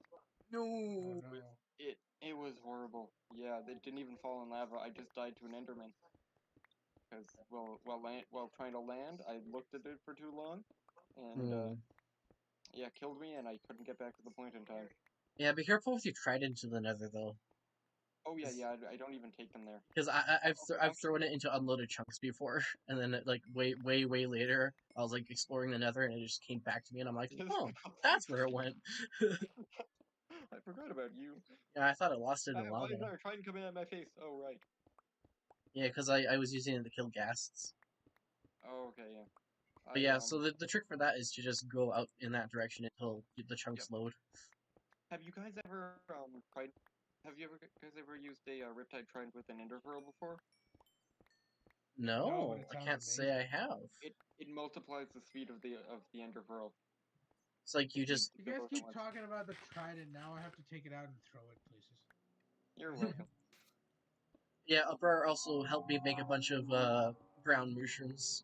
S4: Oh
S1: no?
S4: no.
S2: It was horrible. Yeah, they didn't even fall in lava. I just died to an Enderman because while trying to land, I looked at it for too long, and
S1: Hmm.
S2: yeah, killed me, and I couldn't get back to the point in time.
S1: Yeah, be careful if you tried into the Nether though,
S2: Oh yeah, I don't even take them there.
S1: because I've
S2: Actually,
S1: thrown it into unloaded chunks before, and then like way later, I was like exploring the Nether, and it just came back to me, and I'm like, oh, that's where it went.
S2: I forgot about you.
S1: Yeah, I thought I lost it in the
S2: Why is
S1: lava.
S2: there a trident coming at my face? Oh right.
S1: Yeah, because I was using it to kill ghasts.
S2: Oh okay, yeah.
S1: But
S2: I
S1: yeah, so the trick for that is to just go out in that direction until the
S2: Yep.
S1: chunks load.
S2: Have you guys ever tried? Have you ever guys ever used a Riptide Trident with an Ender Pearl before?
S4: No, but
S1: No,
S4: it
S1: I
S4: sounds
S1: can't say I
S4: amazing.
S1: have.
S2: It multiplies the speed of the Ender Pearl
S1: It's like you
S2: if you
S1: just
S4: You
S2: do
S4: guys
S2: both at
S4: keep
S2: once.
S4: talking about the Trident. Now I have to take it out and throw it places.
S2: You're welcome.
S1: yeah. Upper also helped me make a bunch of brown mushrooms.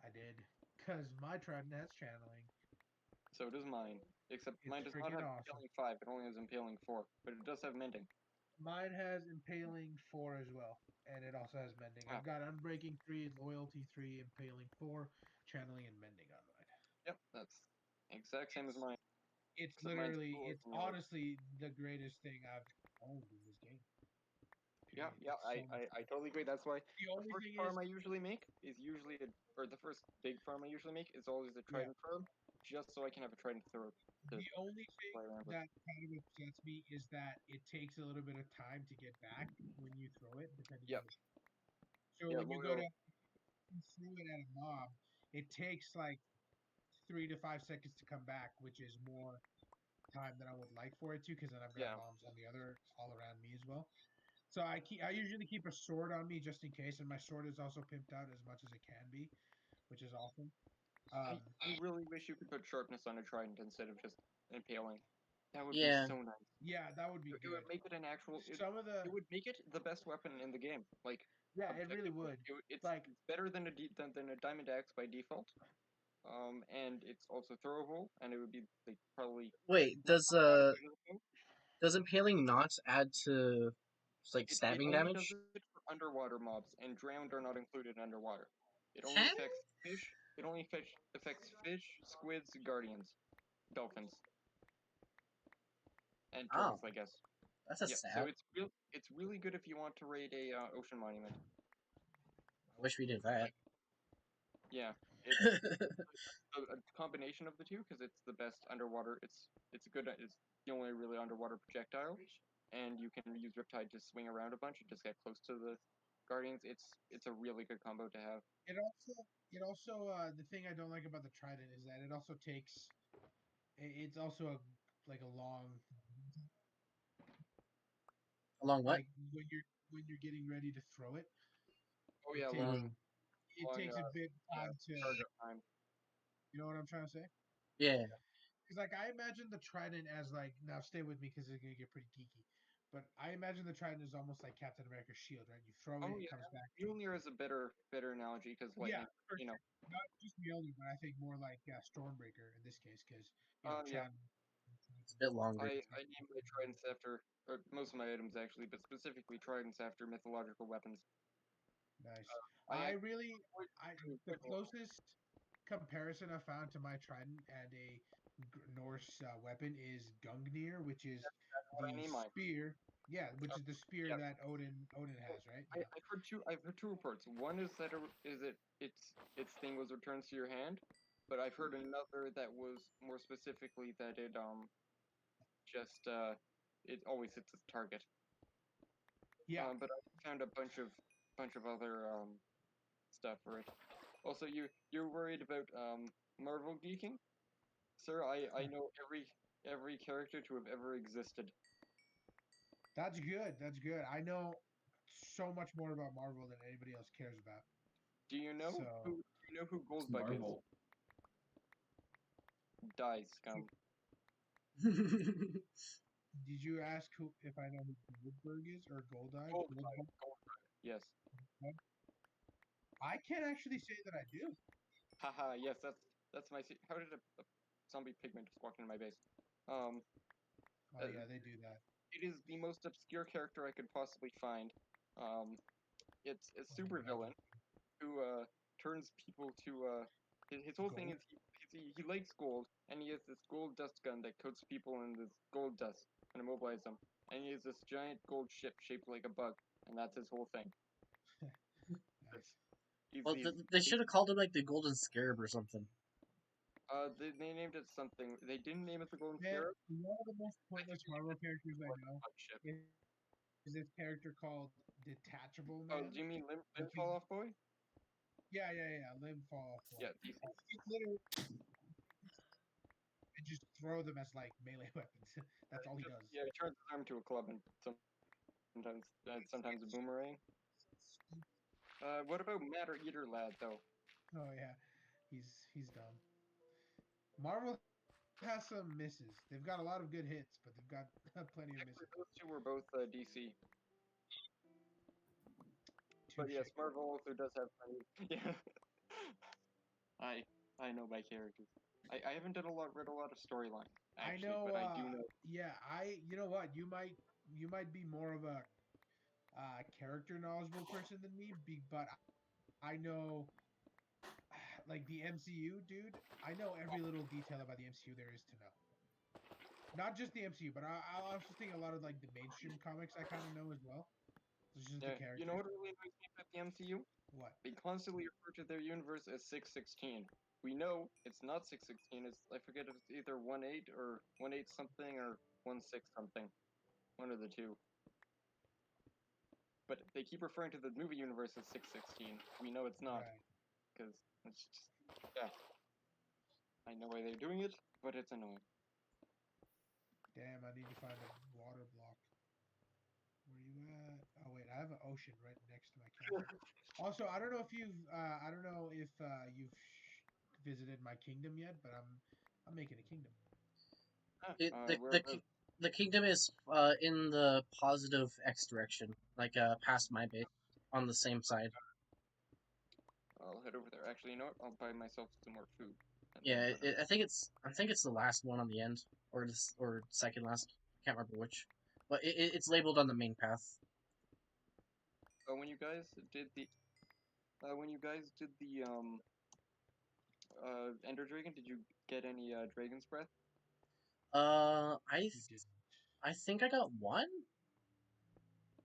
S4: I did. Because my Trident has channeling.
S2: So does mine. Except
S4: It's
S2: mine does not
S4: freaking
S2: have
S4: awesome.
S2: Impaling 5, it only has Impaling 4. But it does have Mending.
S4: Mine has Impaling 4 as well. And it also has Mending.
S2: Ah,
S4: I've got Unbreaking 3, Loyalty 3, Impaling 4, Channeling, and Mending on mine.
S2: yep, that's exact same as
S4: It's
S2: mine.
S4: it's
S2: Except mine's
S4: literally,
S2: cooler
S4: it's
S2: than yours.
S4: honestly the greatest thing I've owned in this game.
S2: Yeah,
S4: Period.
S2: yeah,
S4: It's so much
S2: I
S4: fun.
S2: totally agree. That's why
S4: The
S2: the
S4: only
S2: first
S4: thing
S2: farm
S4: is,
S2: I usually make is or the first big farm I usually make is always a
S4: yeah,
S2: Trident farm, just so I can have a Trident to
S4: the only
S2: play
S4: thing
S2: around with.
S4: that kind of upsets me is that it takes a little bit of time to get back when you throw it, depending on
S2: Yep,
S4: the. So
S2: yeah,
S4: when you go to
S2: loyal.
S4: throw it at a mob, it takes like 3 to 5 seconds to come back, which is more time than I would like for it to, because then I've got
S2: Yeah,
S4: mobs on the other all around me as well. So I usually keep a sword on me just in case, and my sword is also pimped out as much as it can be, which is awesome. Um,
S2: I really wish you could put sharpness on a Trident instead of just impaling. That would be
S1: Yeah,
S2: so nice.
S4: yeah, that would be
S2: It would
S4: good.
S2: make it an actual.
S4: Some of
S2: It
S4: the
S2: would make it the best weapon in the game. Like
S4: Yeah, it really
S2: objectively,
S4: would.
S2: it's
S4: Like,
S2: better than than a Diamond Axe by default. And it's also throwable, and it would be like probably
S1: wait,
S2: not as good as a bow.
S1: does impaling not add to like
S2: It
S1: stabbing
S2: only does
S1: damage?
S2: it for underwater mobs, and drowned are not included underwater. It only
S1: Can?
S2: affects fish. It only affects fish, squids, guardians, dolphins, and
S1: Oh,
S2: turtles, I guess.
S1: that's a
S2: Yeah, so
S1: sad.
S2: it's really good if you want to raid a ocean monument.
S1: I wish we did that.
S2: Like, yeah, it's a combination of the two because it's the best underwater. It's good. It's the only really underwater projectile, and you can use Riptide to swing around a bunch and just get close to the guardians. It's a really good combo to have.
S4: the thing I don't like about the Trident is that it also takes, it's also like a long,
S1: Along what?
S4: like when you're getting ready to throw it,
S2: Oh
S4: it
S2: yeah,
S4: takes
S1: Mm,
S4: it
S2: long,
S4: takes a bit
S2: yeah,
S4: time to,
S2: startup time.
S4: you know what I'm trying to say?
S1: yeah.
S4: Because like I imagine the Trident as like, now stay with me because it's gonna get pretty geeky, but I imagine the Trident is almost like Captain America's shield, right? You throw it,
S2: Oh
S4: it
S2: yeah,
S4: comes back.
S2: Mjolnir is a better analogy because
S4: Yeah,
S2: lightning.
S4: for
S2: You know.
S4: sure. Not just Mjolnir, but I think more like Stormbreaker in this case, because
S2: Oh yeah.
S4: Chad.
S1: It's a bit longer.
S2: I named my tridents after, or most of my items actually, but specifically tridents after mythological weapons.
S4: Nice.
S2: I
S4: The closest comparison I found to my trident and a Norse weapon is Gungnir, which is
S2: what I
S4: the
S2: name mine.
S4: spear. Yeah, which is the spear
S2: Yeah.
S4: that Odin has, right?
S2: I,
S4: Yeah.
S2: I've heard two reports. One is that its thing was returns to your hand, but I've heard another that was more specifically that just it always hits its target.
S4: Yeah.
S2: But I found a bunch of other stuff for it. Also, you're worried about Marvel geeking, sir? I know every character to have ever existed.
S4: That's good. That's good. I know so much more about Marvel than anybody else cares about. So,
S2: Do you know who
S3: It's
S2: Goldbug is?
S3: Marvel.
S2: Die scum.
S4: did you ask who if I know who Goldberg is or Goldberg?
S2: Goldbug. Yes.
S4: I can't actually say that I do.
S2: Haha. Yes, that's my. How did a zombie pigment just walk into my base? Um,
S4: Oh
S2: uh,
S4: yeah, they do that.
S2: it is the most obscure character I could possibly find. Um, it's a
S4: Oh
S2: super
S4: my God.
S2: villain who turns people to his whole thing
S4: Gold.
S2: is he likes gold and he has this gold dust gun that coats people in this gold dust and immobilize them, and he has this giant gold ship shaped like a bug, and that's his whole thing.
S4: Nice.
S2: He's
S1: Well, they should have called him like the Golden Scarab or something.
S2: they named it something. They didn't name it the Golden
S4: Man,
S2: Scarab.
S4: one of the most
S2: I think
S4: pointless
S2: they named
S4: Marvel
S2: it
S4: characters I
S2: like a
S4: know
S2: bug ship.
S4: is this character called Detachable
S2: Oh, do
S4: Man.
S2: you mean Limb
S4: Which
S2: Fall
S4: is
S2: Off Boy?
S4: yeah, limb fall off boy.
S2: Yeah, DC.
S4: It's literally and just throw them as like melee weapons. That's all he does.
S2: Yeah, he turns his arm to a club and sometimes a boomerang. What about Matter Eater Lad though?
S4: Oh yeah, he's dumb. Marvel has some misses. They've got a lot of good hits, but they've got plenty of
S2: Actually,
S4: misses.
S2: those two were both DC. But
S4: Touche.
S2: yes, Marvel also does have plenty. Yeah, I I know my characters. I haven't read a lot of storylines
S4: I
S2: actually,
S4: know.
S2: but I do know.
S4: Yeah, you know what? You might be more of a character knowledgeable person than me, but I know like the MCU, dude. I know every little detail about the MCU there is to know. Not just the MCU, but I also think a lot of like the mainstream comics I kind of know as well. It's just the
S2: Yeah, you know
S4: characters.
S2: what really annoys me about the MCU?
S4: What?
S2: They constantly refer to their universe as 616. We know it's not 616. It's I forget if it's either 18 or 18 something or 16 something. One of the two. But they keep referring to the movie universe as 616. We know it's not
S4: Right.
S2: because it's just yeah. I know why they're doing it, but it's annoying.
S4: Damn, I need to find a water block. Where you at? Oh wait, I have an ocean right next to my castle. Also, I don't know if you've visited my kingdom yet, but I'm making a kingdom.
S1: It,
S2: Where
S1: the kingdom is in the positive X direction, like past my base, on the same side.
S2: I'll head over there. Actually, you know what? I'll buy myself some more food. And then
S1: Yeah,
S2: head over.
S1: I think it's the last one on the end, or second last. I can't remember which, but it's labeled on the main path.
S2: When you guys did the when you guys did the Ender Dragon, did you get any Dragon's Breath?
S1: Uh, I
S4: You
S1: th-
S4: did.
S1: I think I got one,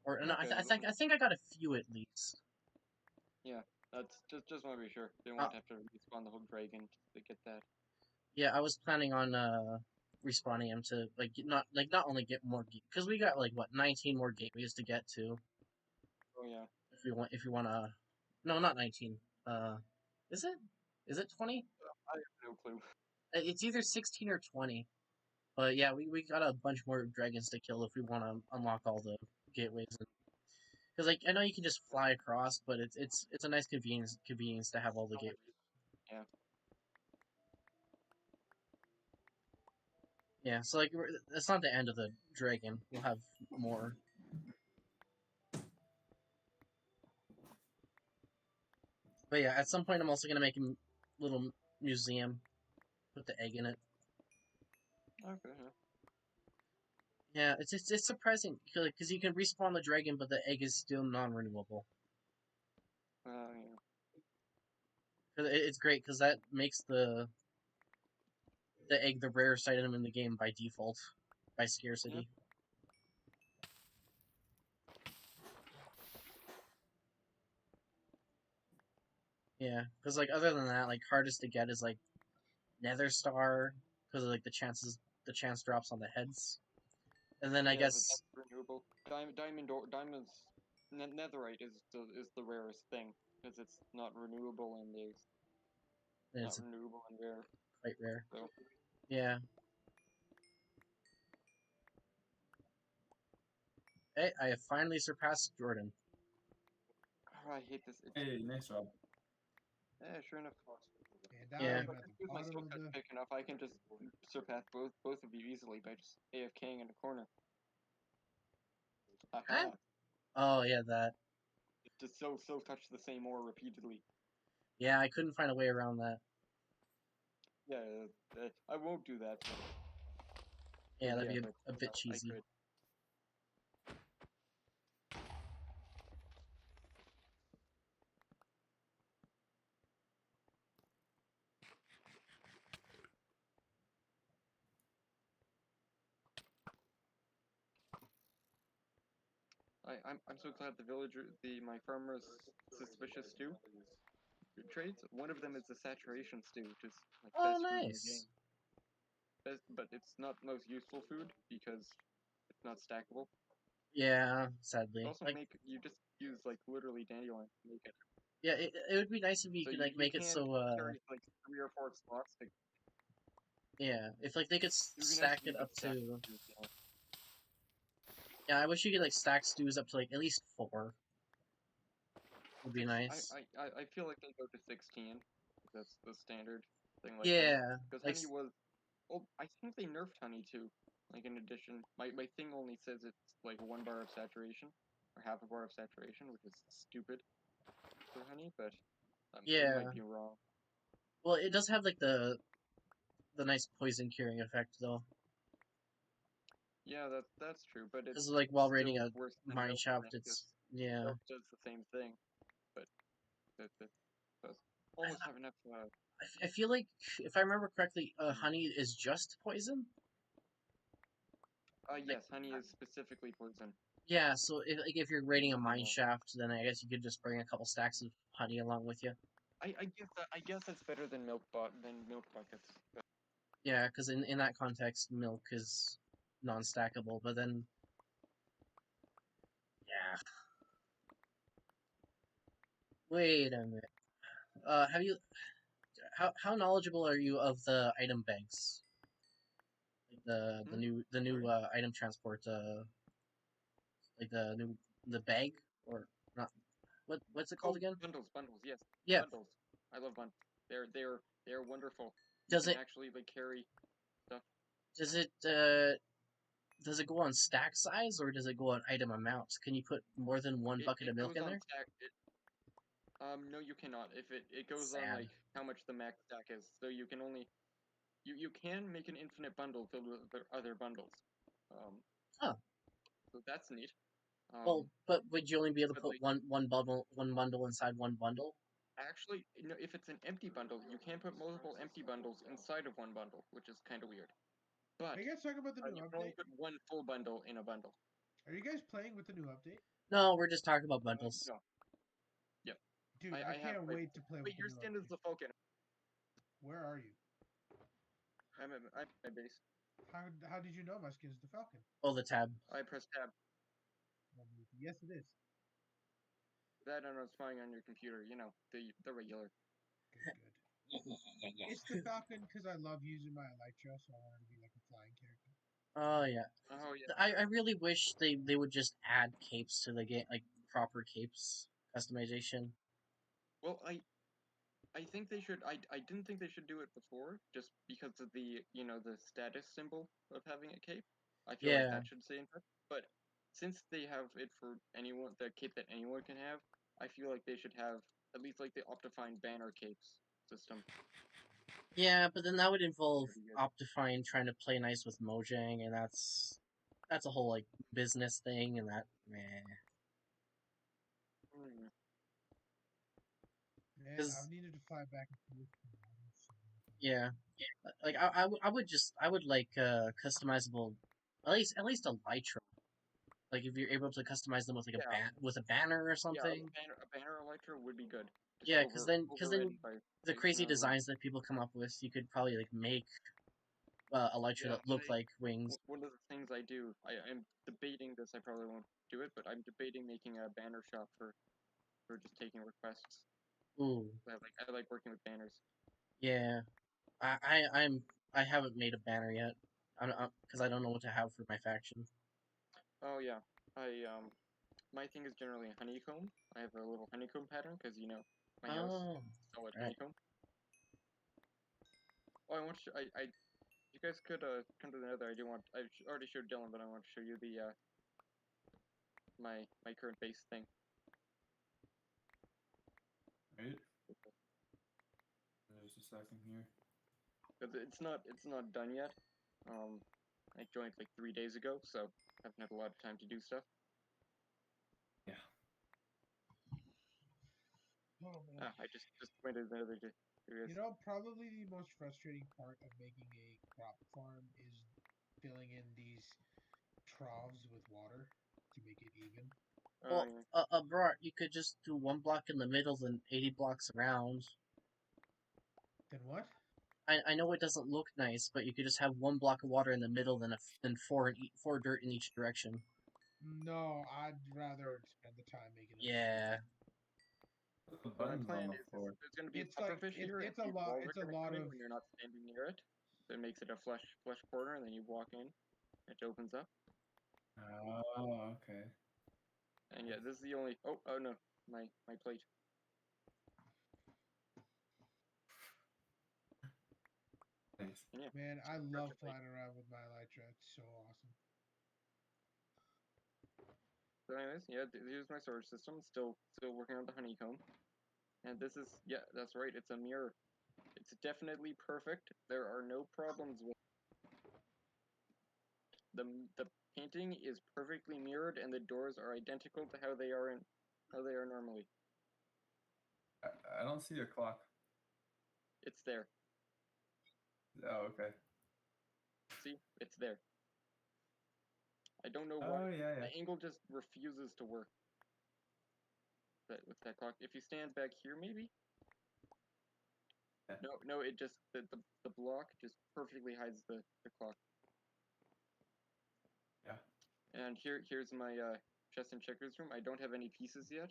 S1: or no,
S2: Okay,
S1: I think I got a few at least.
S2: yeah, that's just want to be sure. Didn't
S1: Uh,
S2: want to have to respawn the whole dragon to get that.
S1: yeah, I was planning on respawning him to not only get more because we got like what 19 more gateways to get to
S2: Oh yeah.
S1: if you want to. No, not 19. Is it? Is it 20?
S2: I have no clue.
S1: It's either 16 or 20. But yeah, we got a bunch more dragons to kill if we want to unlock all the gateways. Because like I know you can just fly across, but it's a nice convenience to have all the gateways.
S2: Yeah.
S1: Yeah, so like it's not the end of the dragon. We'll have more. But yeah, at some point I'm also gonna make a little museum. Put the egg in it.
S2: Okay. Yeah.
S1: Yeah, it's surprising because you can respawn the dragon, but the egg is still non-renewable.
S2: Yeah.
S1: 'Cause it's great because that makes the egg the rarest item in the game by default, by scarcity. Yeah, because like other than that, like hardest to get is like Nether Star because of like the chance drops on the heads, and then I
S2: Yeah, but
S1: guess
S2: that's renewable. Diamonds, netherite is the rarest thing because it's not renewable and it's not
S1: it's
S2: renewable and rare.
S1: quite rare.
S2: So
S1: Yeah. Hey, I have finally surpassed Jordan.
S2: I hate this. It's,
S3: Hey, nice job.
S2: yeah, sure enough.
S4: And now
S1: Yeah.
S2: If
S4: I'm
S2: I
S4: at
S2: can
S4: the
S2: use my
S4: bottom
S2: skill
S4: of
S2: cut
S4: the.
S2: quick enough, I can just surpass both of you easily by just AFKing in a corner.
S1: Huh?
S2: Haha.
S1: Oh yeah, that.
S2: Just so touch the same ore repeatedly.
S1: Yeah, I couldn't find a way around that.
S2: Yeah, I won't do that.
S1: Yeah, that'd
S2: Yeah,
S1: be
S2: but
S1: a bit
S2: I
S1: cheesy.
S2: could. I'm so glad the villager, my farmer's suspicious stew trades. One of them is the saturation stew, which is like
S1: Oh,
S2: best food in the
S1: nice.
S2: game. Best, but it's not the most useful food because it's not stackable.
S1: Yeah,
S2: You
S1: sadly.
S2: also
S1: Like,
S2: you just use like literally dandelion to make it.
S1: yeah, it would be nice if you
S2: So
S1: could
S2: you
S1: like make it
S2: can't
S1: so.
S2: carry like 3 or 4 slots. Like,
S1: Yeah, if like they could
S2: it would be nice
S1: stack
S2: if you
S1: it
S2: could
S1: up
S2: stack
S1: to.
S2: stews, you know.
S1: Yeah, I wish you could like stack stews up to like at least 4. Would be
S2: Six.
S1: nice.
S2: I feel like they go to 16. That's the standard thing like honey.
S1: Yeah,
S2: Because
S1: like
S2: honey was. Oh, I think they nerfed honey too. Like in addition, my thing only says it's like 1 bar of saturation or half a bar of saturation, which is stupid for honey, but it might
S1: yeah.
S2: be wrong.
S1: Well, it does have like the nice poison curing effect though,
S2: Yeah, that's true, but
S1: because
S2: it's
S1: like while raiding
S2: still
S1: a
S2: worse than
S1: mine
S2: milk
S1: shaft,
S2: then, because
S1: it's yeah.
S2: milk does the same thing, but that does almost have enough.
S1: I feel like if I remember correctly,
S2: Hmm.
S1: honey is just poison. Like
S2: Yes, honey is specifically poison.
S1: yeah, so if you're
S2: There's
S1: raiding a
S2: nothing
S1: mine
S2: else.
S1: shaft, then I guess you could just bring a couple stacks of honey along with you.
S2: I guess that's better than milk buckets. But
S1: Yeah, because in that context, milk is non-stackable. But then, yeah. Wait a minute. Have you how knowledgeable are you of the item banks? Like the new
S2: sorry.
S1: item transport like the bag or not what's it called
S2: Oh,
S1: again?
S2: bundles, yes,
S1: Yeah.
S2: bundles. I love bundles. They're wonderful. You
S1: Does
S2: can
S1: it
S2: actually like carry stuff.
S1: does it does it go on stack size or does it go on item amounts? Can you put more than one bucket
S2: It
S1: of milk
S2: goes
S1: in
S2: on
S1: there?
S2: stack. No, you cannot. If it goes on
S1: Sad.
S2: like how much the max stack is, so you can only you can make an infinite bundle filled with other bundles. Um,
S1: Oh.
S2: so that's neat.
S1: Well, but would you only be able to
S2: But
S1: put
S2: like
S1: one bundle inside one bundle?
S2: actually, if it's an empty bundle, you can put multiple empty bundles inside of one bundle, which is kind of weird.
S4: Are
S2: But
S4: you guys talking about the new
S2: you can only
S4: update?
S2: put one full bundle in a bundle.
S4: Are you guys playing with the new update?
S1: No, we're just talking about bundles.
S2: No. Yep.
S4: Dude, I
S2: I have
S4: can't
S2: played.
S4: wait to play with
S2: Wait,
S4: the
S2: your
S4: new
S2: stand is
S4: update.
S2: the Falcon.
S4: Where are you?
S2: I'm at my base.
S4: How did you know my skin is the Falcon?
S1: Oh, the tab.
S2: I press tab.
S4: Yes, it is.
S2: That and I was spying on your computer. You know, the regular.
S4: Good, good. It's the Falcon because I love using my Elytra, so I wanted to be like a flying character.
S1: Oh yeah.
S2: Oh yeah.
S1: I really wish they would just add capes to the game, like proper capes customization.
S2: Well, I think they should. I didn't think they should do it before, just because of the the status symbol of having a cape. I feel like
S1: Yeah.
S2: that should stay in touch. But since they have it for anyone, the cape that anyone can have, I feel like they should have at least like the Optifine banner capes system.
S1: Yeah, but then that would involve
S2: Pretty good.
S1: Optifine trying to play nice with Mojang, and that's a whole like business thing, and that meh.
S2: Hmm.
S4: Man,
S1: because
S4: I've needed to fly back and forth.
S1: yeah, like I would like customizable, at least a Lytra. Like if you're able to customize them with like
S2: Yeah,
S1: a banner or
S2: yeah,
S1: something.
S2: a banner Electro would be good. Just
S1: Yeah, because then
S2: overridden by
S1: the crazy
S2: another one.
S1: designs that people come up with, you could probably like make a Lytra
S2: Yeah,
S1: that look like wings.
S2: one of the things I do, I'm debating this. I probably won't do it, but I'm debating making a banner shop for just taking requests.
S1: Ooh,
S2: I like working with banners.
S1: yeah. I haven't made a banner yet. Because I don't know what to have for my faction.
S2: Oh yeah, I my thing is generally a honeycomb. I have a little honeycomb pattern because my house is
S1: Oh,
S2: solid
S1: right.
S2: honeycomb. Oh, I want to. You guys could come to the Nether. Already showed Dylan, but I want to show you the my current base thing.
S3: Right? There's a second here.
S2: Because it's not done yet. I joined like 3 days ago, so haven't had a lot of time to do stuff.
S3: Yeah.
S4: Oh man.
S2: I just went to the Nether to
S4: You know, probably the most frustrating part of making a crop farm is filling in these troughs with water to make it even.
S1: Well,
S2: yeah.
S1: bro, you could just do one block in the middle, then 80 blocks around.
S4: Then what?
S1: I know it doesn't look nice, but you could just have one block of water in the middle, then four dirt in each direction.
S4: No, I'd rather spend the time making them even.
S1: Yeah.
S3: Put the
S2: So my
S3: buttons on
S2: plan
S3: the
S2: is
S3: floor.
S2: there's going to be a
S4: It's like
S2: pufferfish here, and
S4: it's a
S2: these
S4: lot.
S2: walls are
S4: It's a
S2: going to
S4: lot
S2: come in
S4: of
S2: when you're not standing near it. So it makes it a flush corner, and then you walk in, it opens up,
S3: Oh, okay.
S2: and yeah, this is the only. Oh no, my plate.
S3: Nice.
S2: And yeah,
S4: man. I love
S2: construction plate.
S4: flying around with my elytra. It's so awesome.
S2: So anyways, yeah, here's my storage system. Still working on the honeycomb, and this is that's right. It's a mirror. It's definitely perfect. There are no problems with the painting is perfectly mirrored, and the doors are identical to how they are normally.
S3: I don't see a clock.
S2: It's there.
S3: Oh, okay.
S2: See, it's there. I don't know why
S3: Oh, yeah, yeah.
S2: the angle just refuses to work. With that clock, if you stand back here, maybe.
S3: Yeah.
S2: No, it just the block just perfectly hides the clock.
S3: Yeah.
S2: And here's my chess and checkers room. I don't have any pieces yet,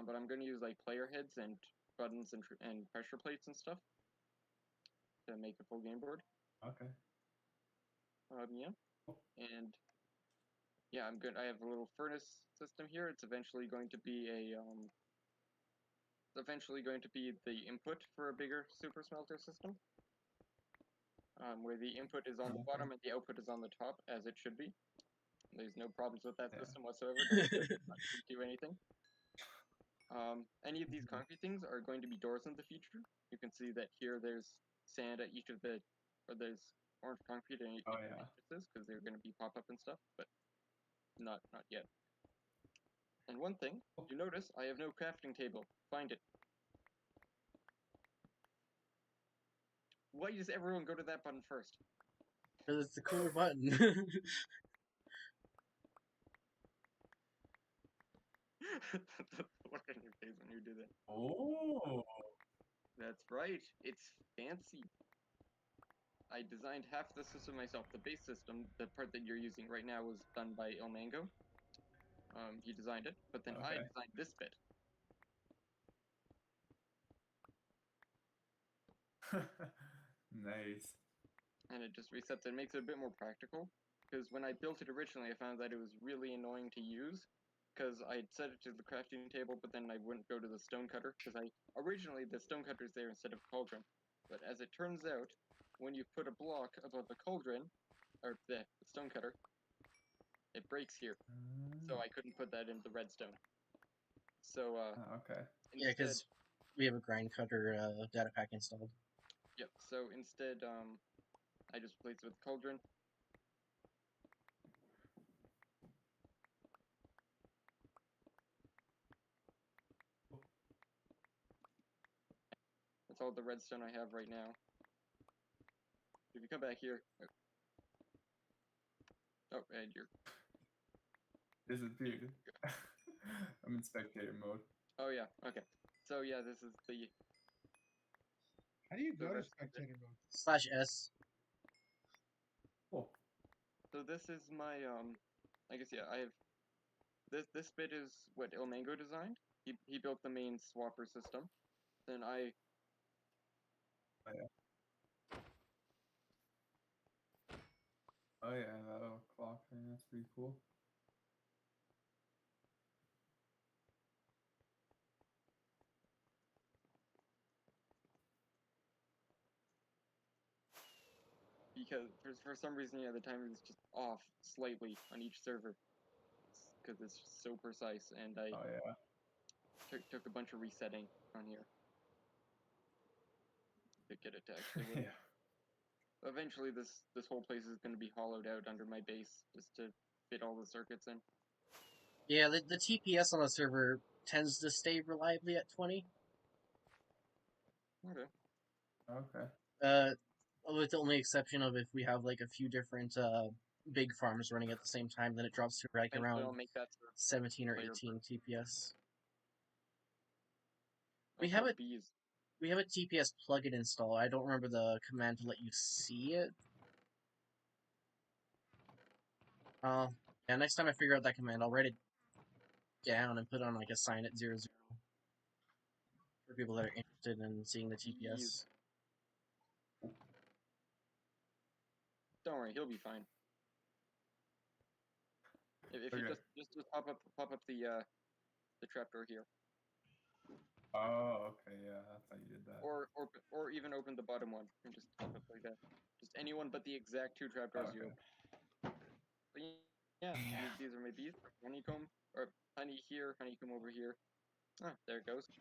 S2: but I'm going to use like player heads and buttons and pressure plates and stuff to make a full game board.
S3: Okay.
S2: Yeah,
S3: Cool.
S2: and yeah, I'm good. I have a little furnace system here. It's eventually going to be the input for a bigger super smelter system, where the input is on the
S3: Okay.
S2: bottom and the output is on the top, as it should be. There's no problems with that
S3: Yeah.
S2: system whatsoever. Don't do anything. Any of these concrete things are going to be doors in the future. You can see that here there's sand at each of or there's orange concrete at each
S3: Oh,
S2: of the
S3: yeah.
S2: entrances because they're going to be pop up and stuff, but not yet. And one thing, you notice I have no crafting table. Find it. Why does everyone go to that button first?
S1: Because it's the cooler button.
S2: The look on your face when you do that.
S3: Oh.
S2: That's right. It's fancy. I designed half the system myself. The base system, the part that you're using right now, was done by El Mango. He designed it, but then I
S3: Okay.
S2: designed this bit.
S3: Nice.
S2: And it just resets it. It makes it a bit more practical. Because when I built it originally, I found that it was really annoying to use. Because I had set it to the crafting table, but then I wouldn't go to the stone cutter. Because originally the stone cutter is there instead of cauldron. But as it turns out, when you put a block above a cauldron, or the stone cutter, it breaks here. So I couldn't put that in the redstone. So
S3: Okay.
S1: Yeah,
S2: instead,
S1: because we have a grind cutter data pack installed.
S2: yep. So instead, I just replaced it with cauldron. That's all the redstone I have right now. If you come back here. Oh, and you're.
S3: Disappeared. I'm in spectator mode.
S2: Oh yeah. Okay. So yeah, this is the.
S4: How do you
S2: The
S4: go to
S2: rest of it.
S4: spectator mode?
S1: /S.
S3: Oh,
S2: So this is my I guess yeah, I have this bit is what Il Mango designed. He built the main swapper system. Then I
S3: oh yeah, that little clock thing. That's pretty cool.
S2: because for some reason yeah the timing is just off slightly on each server because it's just so precise and I
S3: Oh yeah.
S2: took a bunch of resetting on here to get it to actually work.
S3: Yeah.
S2: Eventually this whole place is going to be hollowed out under my base just to fit all the circuits in.
S1: Yeah, the TPS on the server tends to stay reliably at 20.
S2: Okay.
S3: Okay.
S1: With the only exception of if we have like a few different big farms running at the same time, then it drops to like
S2: Eventually I'll
S1: around
S2: make that sort of
S1: 17 or
S2: player
S1: 18 TPS.
S2: Oh,
S1: We have
S2: cool,
S1: a
S2: bees.
S1: TPS plugin installed. I don't remember the command to let you see it. Yeah, next time I figure out that command, I'll write it down and put on like a sign at 00 for people that are interested in seeing the TPS.
S2: Don't worry, he'll be fine. If you
S3: Okay.
S2: just pop up the trapdoor here,
S3: Oh, okay, yeah, that's how you did that.
S2: or even open the bottom one and just pop up like that. Just anyone but the exact two trapdoors you
S3: Okay.
S2: open. But yeah, these are my bees. Honeycomb or honey here, honeycomb over here. Ah, there it goes.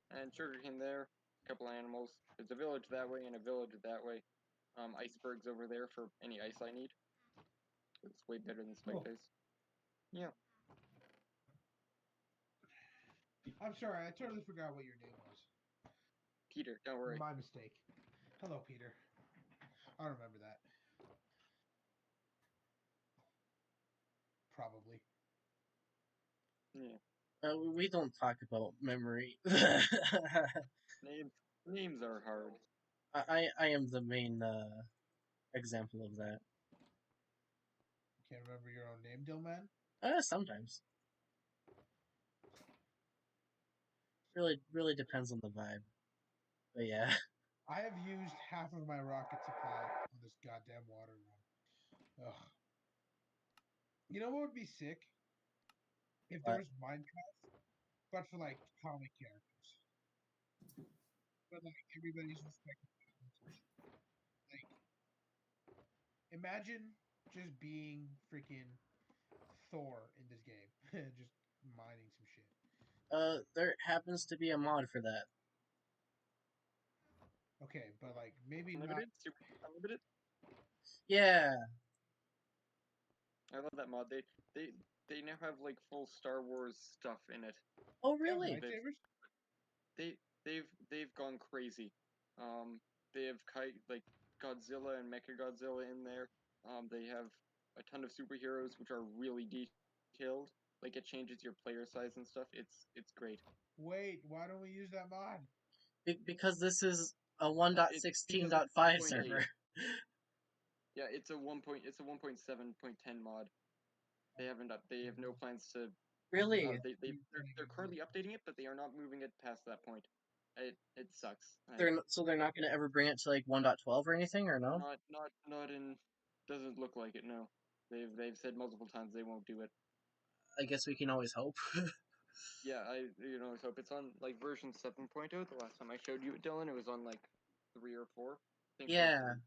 S2: And sugarcane there. A couple animals. There's a village that way and a village that way. Icebergs over there for any ice I need. It's way better than spike
S3: Cool.
S2: base. Yeah.
S4: I'm sorry, I totally forgot what your name was.
S2: Peter, don't worry.
S4: My mistake. Hello, Peter. I remember that. Probably.
S2: Yeah.
S1: We don't talk about memory.
S2: Names are hard.
S1: I am the main example of that.
S4: Can't remember your own name, Dillman?
S1: Sometimes. Really depends on the vibe. But yeah.
S4: I have used half of my rocket supply on this goddamn water run. Ugh. You know what would be sick? If there
S1: But
S4: was Minecraft, but for like comic characters. But like everybody's respected. Like, imagine just being freaking Thor in this game, just mining some shit.
S1: there happens to be a mod for that.
S4: Okay, but like maybe not.
S2: Unlimited? Super unlimited?
S1: Yeah.
S2: I love that mod. They now have like full Star Wars stuff in it.
S1: Oh
S4: They have
S1: really?
S4: lightsabers.
S2: They've gone crazy. Um, they have like Godzilla and Mechagodzilla in there. They have a ton of superheroes which are really detailed. Like it changes your player size and stuff. It's great.
S4: Wait, why don't we use that mod?
S1: Because this is a
S2: Because it's
S1: 1.16.5
S2: 1.8.
S1: server.
S2: Yeah, it's a 1.7.10 mod. They haven't up. They have no plans to.
S1: Really?
S2: They're currently updating it, but they are not moving it past that point. It sucks.
S1: They're not going to ever bring it to like 1.12 or anything, or no?
S2: Not in. Doesn't look like it. No, they've said multiple times they won't do it.
S1: I guess we can always hope.
S2: Yeah, I hope it's on like version 7.0. The last time I showed you it, Dylan, it was on like 3 or 4. I think it was
S1: Yeah,
S2: 3.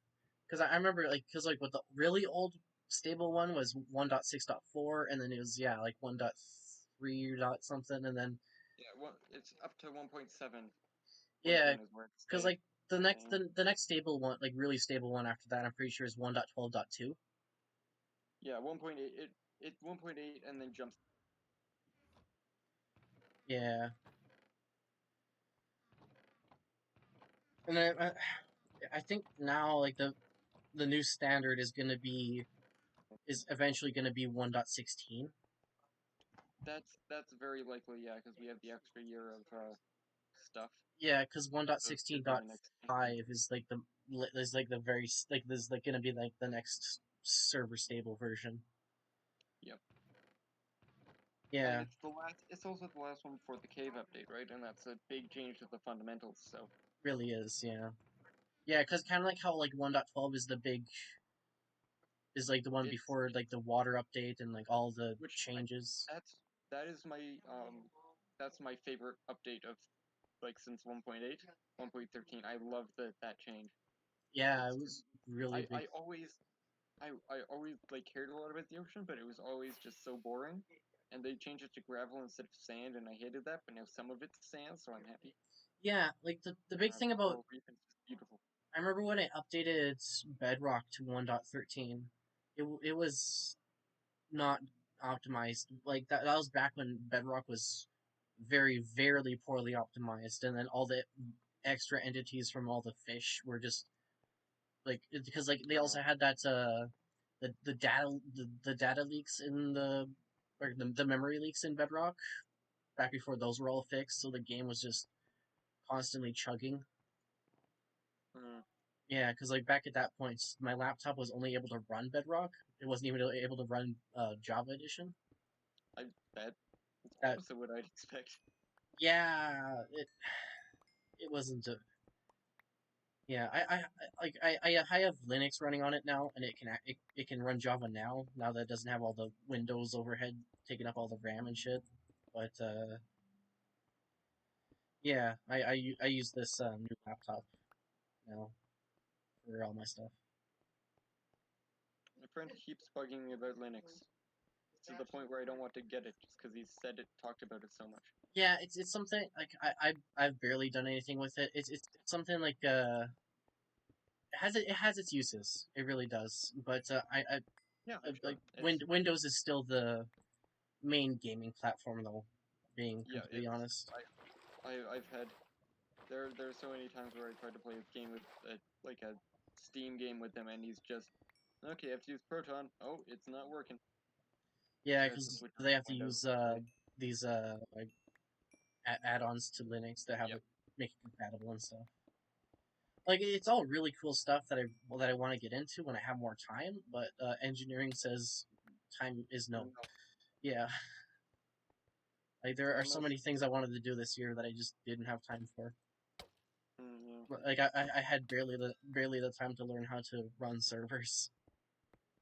S1: because I remember like with the really old stable one was 1.6.4, and then it was like 1.3 dot something, and then
S2: Yeah, it's up to 1.7.
S1: yeah,
S2: 1.7 is where it's
S1: because
S2: staying.
S1: like the next stable one, like really stable one after that, I'm pretty sure is 1.12.2.
S2: Yeah, 1.8. It 1.8 and then jumps.
S1: Yeah. And then I think now like the new standard is eventually gonna be 1.16.
S2: That's very likely, yeah, because we have the extra year of stuff.
S1: Yeah, because
S2: So it should be the next thing.
S1: 1.16.5 is like the very like this is like gonna be like the next server stable version.
S2: Yep. And
S1: Yeah,
S2: it's the last. It's also the last one before the cave update, right? And that's a big change to the fundamentals. So
S1: really is. Yeah, yeah, because kind of like how like 1.12 is like the one
S2: it's
S1: before like the water update and like all the
S2: which
S1: changes.
S2: that is my that's my favorite update of like since 1.8, 1.13. I love that change.
S1: Yeah, it
S2: It's
S1: was really big.
S2: I always like cared a lot about the ocean, but it was always just so boring. And they changed it to gravel instead of sand, and I hated that. But now some of it's sand, so I'm happy.
S1: Yeah, like the big thing
S2: The
S1: about
S2: coral reef is just beautiful.
S1: I remember when it updated Bedrock to 1.13. It was not optimized. Like that was back when Bedrock was very poorly optimized, and then all the extra entities from all the fish were just like because like they
S2: Uh,
S1: also had that the data leaks in the memory leaks in Bedrock back before those were all fixed, so the game was just constantly chugging.
S2: mm,
S1: Yeah, because like back at that point, my laptop was only able to run Bedrock. It wasn't even able to run Java Edition.
S2: I that It's
S1: That
S2: opposite what I'd expect.
S1: yeah, it wasn't a yeah. I have Linux running on it now, and it can run Java now that it doesn't have all the Windows overhead taking up all the RAM and shit. But yeah, I use this new laptop now for all my stuff.
S2: My friend keeps bugging me about Linux to the point where I don't want to get it just because he's said it, talked about it so much.
S1: Yeah, it's something like I've barely done anything with it. It's something like it has its uses. It really does. But
S2: Yeah, I'm sure.
S1: like Windows is still the main gaming platform though. Being
S2: Yeah,
S1: completely honest.
S2: I've had there's so many times where I tried to play a game with like a Steam game with him, and he's just okay. I have to use Proton. Oh, it's not working.
S1: Yeah,
S2: So I have to
S1: because
S2: switch
S1: they
S2: over to
S1: have to
S2: Windows.
S1: use
S2: Right.
S1: these like add-ons to Linux to have
S2: Yep.
S1: it make it compatible and stuff. Like it's all really cool stuff that I want to get into when I have more time. But engineering says time is no.
S2: No,
S1: Yeah, like there are so
S2: unless
S1: many things I wanted to do this year that I just didn't have time for.
S2: yeah.
S1: Like I had barely the time to learn how to run servers.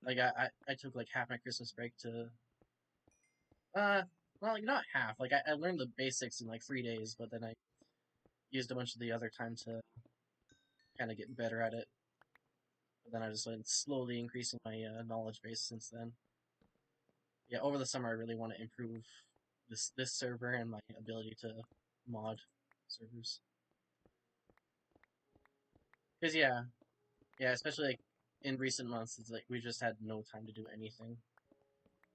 S1: Like I took like half my Christmas break to uh well like not half. Like I learned the basics in like 3 days, but then I used a bunch of the other time to kind of get better at it. But then I just went slowly increasing my knowledge base since then. Yeah, over the summer I really want to improve this server and my ability to mod servers. Because yeah, especially like in recent months, it's like we just had no time to do anything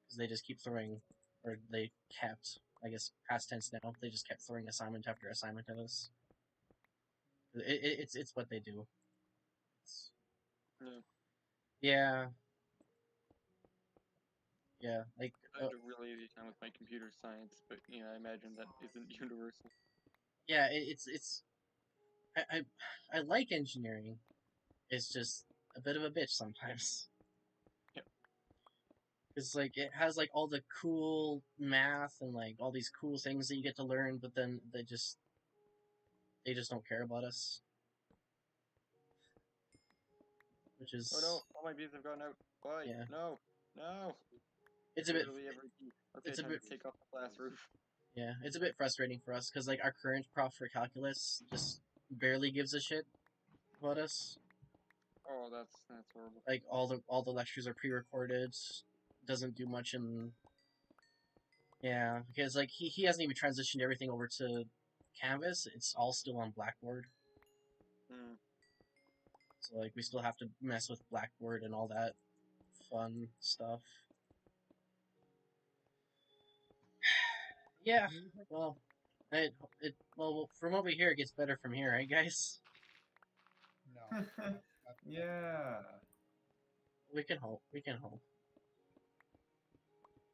S1: because they just keep throwing, or they kept, I guess past tense now. They just kept throwing assignment after assignment at us. It's what they do. It's,
S2: Yeah.
S1: yeah, yeah, like
S2: I had a really easy time with my computer science, but I imagine that isn't universal.
S1: yeah, it's I, I I like engineering. It's just a bit of a bitch sometimes.
S2: Yeah.
S1: It's like it has like all the cool math and like all these cool things that you get to learn, but then they just don't care about us, which
S2: Oh no!
S1: is
S2: All my bees have gone out. Why?
S1: yeah,
S2: No! No!
S1: it's a bit
S2: Literally every bee. Okay,
S1: it's a
S2: time
S1: bit
S2: to take off the glass roof.
S1: yeah, it's a bit frustrating for us because like our current prof for calculus just barely gives a shit about us.
S2: Oh, that's horrible.
S1: Like all the lectures are pre-recorded, doesn't do much in yeah because like he hasn't even transitioned everything over to Canvas. It's all still on Blackboard.
S2: Hmm.
S1: So like we still have to mess with Blackboard and all that fun stuff. Yeah, well, it well from what we hear, it gets better from here, right, guys?
S4: No.
S3: Yeah.
S1: We can hope. We can hope.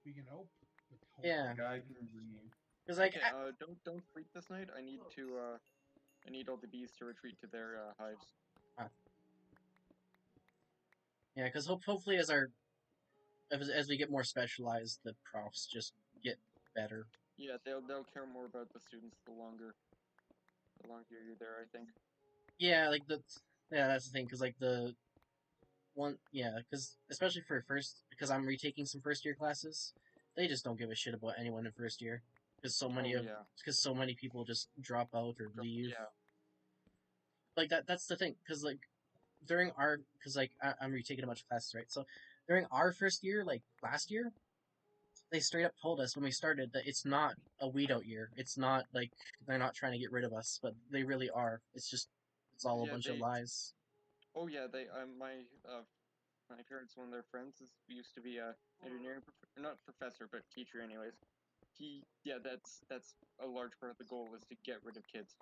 S4: We can hope, but hope.
S1: Yeah.
S3: A guy can dream.
S1: Because like
S2: Okay, don't sleep this night. I need all the bees to retreat to their hives.
S1: yeah, because hopefully as we get more specialized, the profs just get better.
S2: Yeah, they'll care more about the students the longer you're there, I think.
S1: Yeah, like that's the thing. Because like the one, yeah, because especially for first, because I'm retaking some first year classes, they just don't give a shit about anyone in first year. Because
S2: Oh yeah.
S1: so many people just drop out or leave.
S2: Yeah.
S1: Like that's the thing. Because like during our, because like I'm retaking a bunch of classes, right? So during our first year, like last year, they straight up told us when we started that it's not a weed out year. It's not like they're not trying to get rid of us, but they really are. It's all a
S2: Yeah,
S1: bunch of lies.
S2: oh yeah, they my parents, one of their friends used to be a engineering not professor but teacher anyways. That's a large part of the goal is to get rid of kids.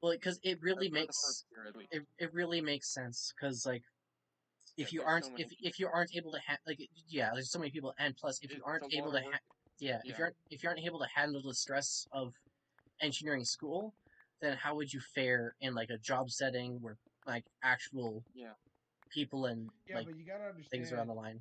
S1: Well, because
S2: For the first year at least.
S1: it really makes sense. Because like
S2: Yeah,
S1: if you
S2: there's
S1: aren't
S2: so many
S1: if you aren't able to like yeah, there's so many people, and plus if you
S2: it's
S1: aren't
S2: a
S1: able
S2: lot
S1: to
S2: of work.
S1: yeah,
S2: Yeah.
S1: if you aren't able to handle the stress of engineering school, then how would you fare in like a job setting where like actual
S2: Yeah.
S1: people and
S4: Yeah,
S1: like
S4: but you gotta
S1: things are on
S4: understand
S1: the line?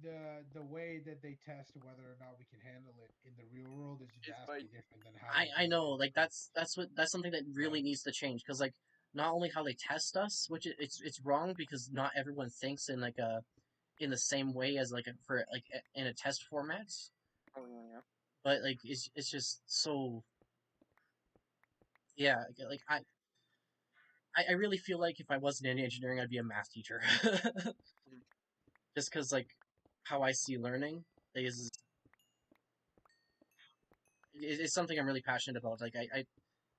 S4: the way that they test whether or not we can handle it in the real world is
S2: It's by
S4: vastly different than how they
S1: I
S4: do it
S1: know,
S4: in
S1: like
S4: school.
S1: that's something that really needs to change. Because like not only how they test us, which it's wrong because not everyone thinks in like a in the same way as like for like in a test format,
S2: oh yeah.
S1: but like it's just so yeah, like I really feel like if I wasn't in engineering, I'd be a math teacher.
S2: Mhm.
S1: Just because like how I see learning is it's something I'm really passionate about. Like I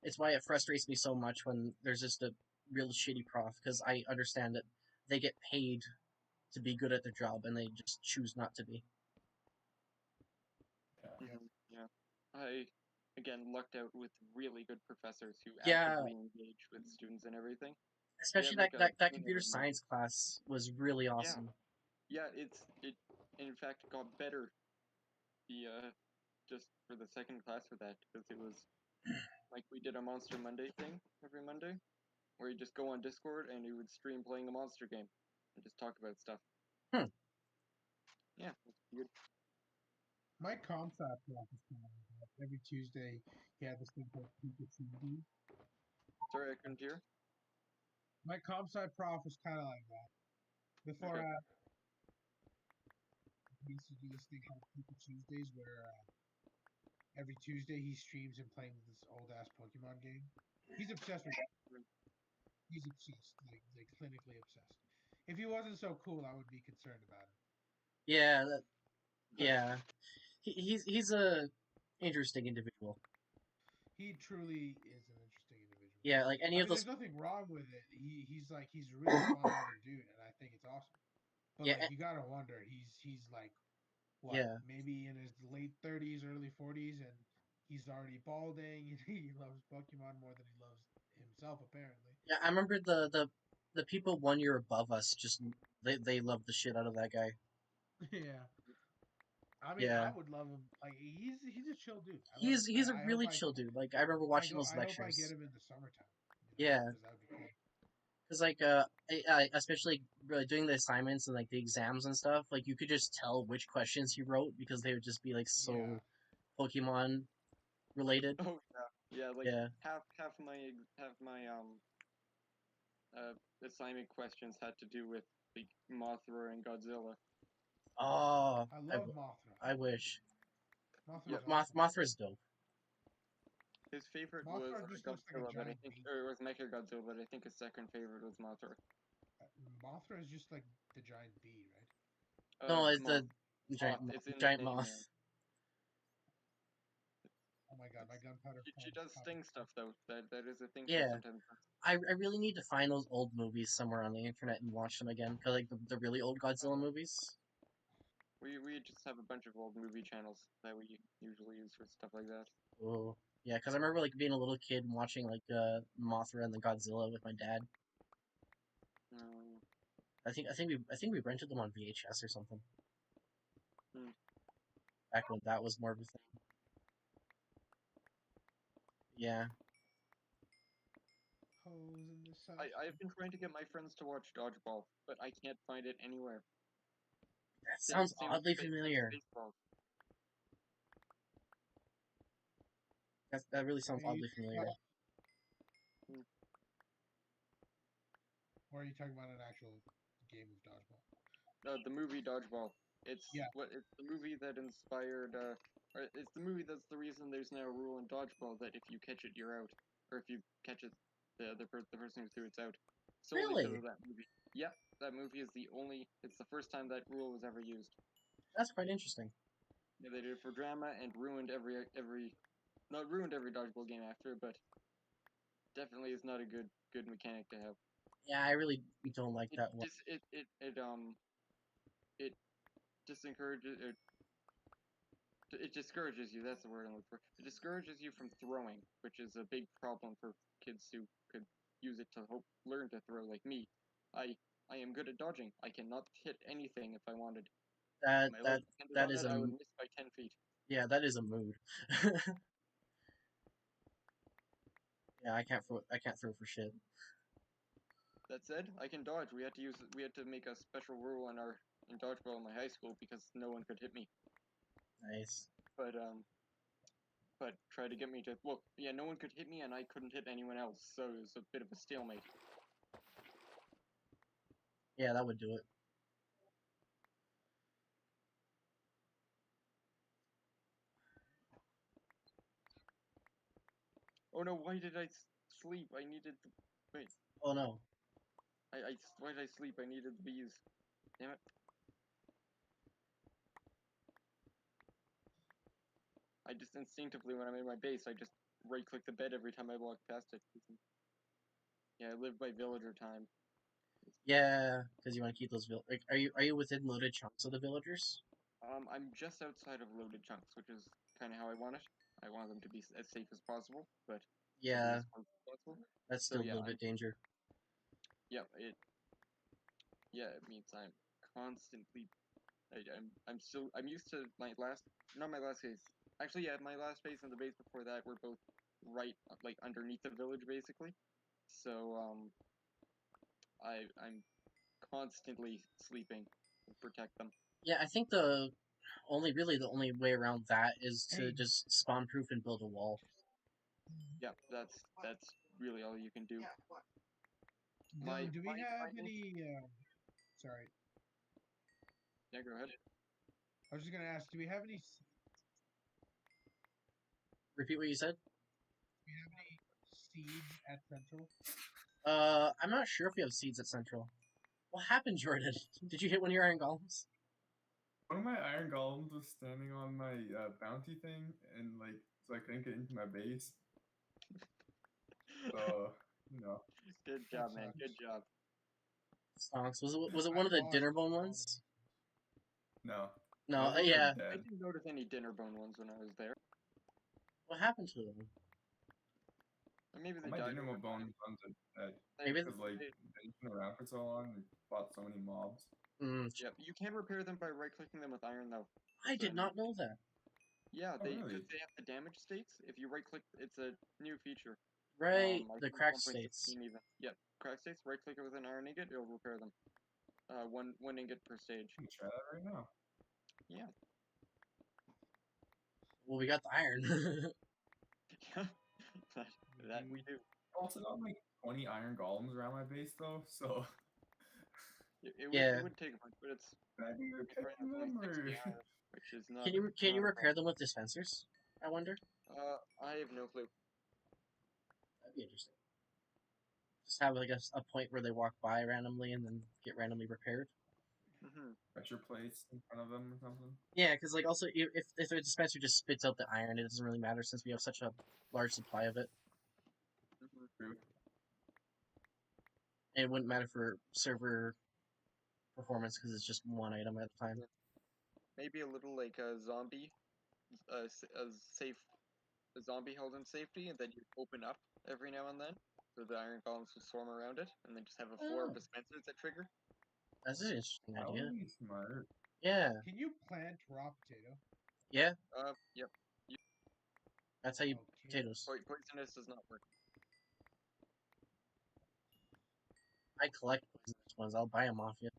S1: it's why it frustrates me so much when there's just a real shitty prof because I understand that they get paid to be good at their job and they just choose not to be.
S3: Yeah.
S2: Yeah. I again lucked out with really good professors who
S1: Yeah,
S2: actively engage with students and everything. We
S1: especially
S2: had like a
S1: that
S2: thing
S1: computer
S2: every Monday.
S1: science class was really
S2: Yeah.
S1: awesome.
S2: Yeah, it in fact got better the just for the second class for that because it was like we did a Monster Monday thing every Monday where you just go on Discord and you would stream playing a monster game and just talk about stuff.
S1: Hmm.
S2: Yeah, it's good.
S4: My comp sci prof is kind of like that. Every Tuesday he had this thing called Pikachu.
S2: Sorry, I couldn't hear.
S4: My comp sci prof was kind of like that. Before
S2: Okay.
S4: he used to do this thing called Pikachu Tuesdays, where every Tuesday he streams and playing this old ass Pokemon game. He's obsessed with. He's obsessed, like clinically obsessed. If he wasn't so cool, I would be concerned about him.
S1: Yeah, yeah. He's a interesting individual.
S4: He truly is an interesting individual.
S1: Yeah, like any
S4: I
S1: of
S4: mean,
S1: those.
S4: there's nothing wrong with it. He's a really fun-loving dude, and I think it's awesome. But
S1: Yeah,
S4: like, you gotta wonder, he's like what,
S1: yeah,
S4: maybe in his late 30s, early 40s, and he's already balding. He loves Pokemon more than he loves himself, apparently.
S1: yeah. I remember the people 1 year above us just they love the shit out of that guy.
S4: Yeah. I mean, I
S1: Yeah,
S4: would love him. Like, he's a chill dude. I love.
S1: he's a
S4: I hope
S1: really
S4: I
S1: chill dude. Like I remember watching those
S4: I hope I get
S1: lectures.
S4: him in the summertime.
S1: Yeah,
S4: Because that would be cool.
S1: because like especially really doing the assignments and like the exams and stuff, like you could just tell which questions he wrote because they would just be like
S4: Yeah.
S1: so Pokemon related.
S2: Oh yeah, like
S1: Yeah.
S2: half my assignment questions had to do with like Mothra and Godzilla.
S1: Oh,
S4: I love Mothra.
S1: I wish
S2: Yeah,
S4: Mothra's awesome.
S1: Mothra's dope.
S2: his favorite was
S4: Mothra just looks like a
S2: Godzilla, but I
S4: giant
S2: think
S4: bee.
S2: or it was Mecha Godzilla, but I think his second favorite was Mothra.
S4: Mothra is just like the giant bee, right?
S1: No, it's
S2: Moth.
S1: the
S2: Moth. It's in the
S1: giant
S2: name,
S1: moth.
S2: man.
S4: Oh my god, my gunpowder
S2: She does sting stuff though. That is a thing she
S1: Yeah,
S2: sometimes does.
S1: I really need to find those old movies somewhere on the internet and watch them again. Cause like the really old Godzilla movies.
S2: We just have a bunch of old movie channels that we usually use for stuff like that.
S1: Oh, yeah, cause I remember like being a little kid and watching like Mothra and the Godzilla with my dad.
S2: No.
S1: I think we rented them on VHS or something.
S2: Hmm.
S1: Back when that was more of a thing. Yeah.
S4: Hoes in the sun.
S2: I've been trying to get my friends to watch Dodgeball, but I can't find it anywhere.
S1: That
S2: Same,
S1: sounds
S2: same with
S1: oddly
S2: same with
S1: familiar.
S2: Baseball.
S1: That really sounds
S4: Hey,
S1: oddly familiar.
S2: Hmm.
S4: or are you talking about an actual game of dodgeball?
S2: The movie Dodgeball. It's
S4: Yeah.
S2: it's the movie that inspired. Or it's the movie that's the reason there's now a rule in Dodgeball that if you catch it, you're out, or if you catch it, the person who threw it's out. Solely because
S1: Really?
S2: of that movie. Yeah, that movie is the only. It's the first time that rule was ever used.
S1: That's quite interesting.
S2: Yeah, they did it for drama and ruined every not ruined every dodgeball game after, but definitely is not a good mechanic to have.
S1: Yeah, I really don't like
S2: It
S1: that one.
S2: dis it disencourages it discourages you. That's the word I'm looking for. It discourages you from throwing, which is a big problem for kids who could use it to learn to throw. Like me, I I am good at dodging. I cannot hit anything if I wanted.
S1: That
S2: My life
S1: that
S2: depended
S1: that
S2: on
S1: is
S2: it. I would miss by 10 feet.
S1: yeah, that is a mood. Yeah, I can't throw for shit.
S2: That said, I can dodge. We had to make a special rule in dodgeball in my high school because no one could hit me.
S1: Nice.
S2: But tried to get me to well, yeah, no one could hit me and I couldn't hit anyone else, so it was a bit of a stalemate.
S1: Yeah, that would do it.
S2: Oh no, why did I sleep? I needed the wait.
S1: Oh no.
S2: Why did I sleep? I needed the bees. Damn it. I just instinctively when I'm in my base, I just right click the bed every time I walk past it. Yeah, I live by villager time.
S1: Yeah, because you want to keep those like, are you within loaded chunks of the villagers?
S2: I'm just outside of loaded chunks, which is kind of how I want it. I want them to be as safe as possible, but to be
S1: Yeah,
S2: as close as possible.
S1: that's
S2: So
S1: still
S2: yeah,
S1: loaded danger.
S2: yeah, it means I'm constantly. I'm used to my last, not my last base. Actually, yeah, my last base and the base before that were both right like underneath the village basically. So I'm constantly sleeping to protect them.
S1: Yeah, I think the only way around that is to
S4: Hey,
S1: just spawn proof and build a wall.
S2: Yeah, that's really all you can do.
S4: Dylan, do we have
S2: My
S4: any? Sorry,
S2: yeah, go ahead.
S4: I was just gonna ask. Do we have any?
S1: Repeat what you said.
S4: Do we have any seeds at Central?
S1: I'm not sure if we have seeds at Central. What happened, Jordan? Did you hit one of your iron golems?
S3: One of my iron golems was standing on my bounty thing, and like, so I couldn't get into my base. So, you know,
S2: Good
S4: That
S2: job, man. Good
S4: sucks.
S2: job.
S1: Stonks. Was it
S4: I
S1: one of the
S4: lost
S1: dinner bone
S4: all.
S1: ones?
S3: no,
S1: No.
S3: no, those are
S1: Yeah.
S2: I
S3: dead.
S2: didn't notice any dinner bone ones when I was there.
S1: What happened to them?
S2: Or maybe
S3: All
S2: they
S3: my
S2: died
S3: dinner
S2: over time.
S3: bone ones are dead
S1: Maybe.
S3: because like
S2: They
S3: they've been around for so long. They fought so many mobs.
S2: Yep, you can repair them by right-clicking them with iron though.
S1: I
S2: It's a
S1: did not know that.
S2: yeah,
S3: Oh
S2: because
S3: really?
S2: they have the damage states. If you right-click, it's a new feature.
S1: Right,
S2: I
S1: the
S2: think
S1: crack states.
S2: 1.16 even. Yep, crack states. Right-click it with an iron ingot, it'll repair them. One ingot per stage.
S3: I'm gonna try that right now.
S2: Yeah,
S1: Well, we got the iron.
S2: yeah, that, that we
S4: You
S2: do.
S3: I also got like 20 iron golems around my base though, so
S2: It
S1: Yeah.
S2: would take a bunch, but it's
S3: can I be
S2: my friend has
S3: repairing
S2: only
S3: them
S2: 60
S3: or?
S2: iron, which is
S1: Can you
S2: not a
S1: repair
S2: problem.
S1: them with dispensers? I wonder.
S2: I have no clue.
S1: That'd be interesting. Just have like a point where they walk by randomly and then get randomly repaired.
S2: Hmm.
S3: Pressure plates in front of them or something.
S1: Yeah, because like also if the dispenser just spits out the iron, it doesn't really matter since we have such a large supply of it.
S2: Hmm.
S3: True.
S1: And it wouldn't matter for server performance because it's just one item at a time.
S2: Maybe a little like a zombie, a safe, a zombie held in safety, and then you open up every now and then. so the iron golems will swarm around it, and then just have a floor of dispensers that trigger.
S1: That's an interesting
S3: That
S1: idea.
S3: would be smart.
S1: Yeah,
S4: Can you plant raw potato?
S1: yeah.
S2: Yep.
S1: That's how you
S4: Okay.
S1: potatoes.
S2: Poisonous does not work.
S1: I collect poisonous ones. I'll buy them off you.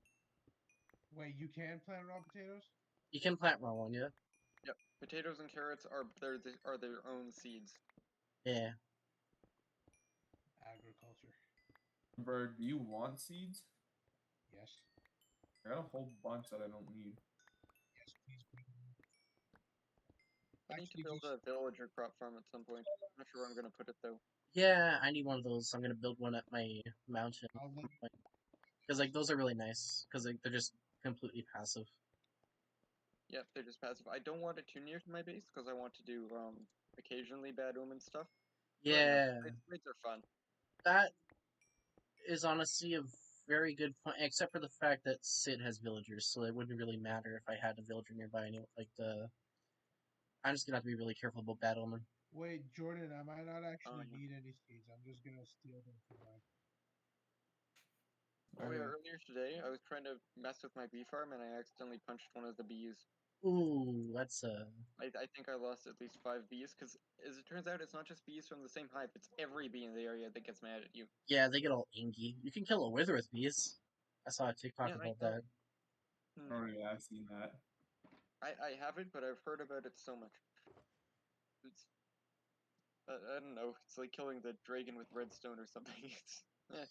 S4: Wait, you can plant raw potatoes?
S1: You can plant raw one, yeah.
S2: Yep. Potatoes and carrots are their own seeds.
S1: Yeah.
S4: Agriculture.
S3: Bird, do you want seeds?
S4: Yes.
S3: I got a whole bunch that I don't need.
S4: Yes, please.
S2: I need to
S4: Actually,
S2: build
S4: just
S2: a villager crop farm at some point. I'm not sure where I'm gonna put it though.
S1: Yeah, I need one of those. I'm gonna build one at my mountain.
S4: I'll let you.
S1: Because, like, those are really nice. Because, like, they're just completely passive.
S2: Yep, they're just passive. I don't want it too near to my base because I want to do occasionally bad omen stuff. But I know
S1: Yeah.
S2: raids are fun.
S1: That is honestly a very good point, except for the fact that Sid has villagers, so it wouldn't really matter if I had a villager nearby. Like, I'm just gonna have to be really careful about Bad Omen.
S4: Wait, Jordan, I might not actually
S2: Yeah.
S4: need any seeds. I'm just gonna steal them from mine.
S2: Oh yeah,
S3: Okay.
S2: earlier today I was trying to mess with my bee farm and I accidentally punched one of the bees.
S1: Ooh, that's
S2: I think I lost at least 5 bees because, as it turns out, it's not just bees from the same hive. It's every bee in the area that gets mad at you.
S1: yeah, they get all inky. You can kill a wither with bees. I saw a TikTok
S2: Yeah, I
S1: about
S2: know.
S1: that.
S3: Oh yeah, I've seen that.
S2: I haven't, but I've heard about it so much. It's I don't know. It's like killing the dragon with redstone or something.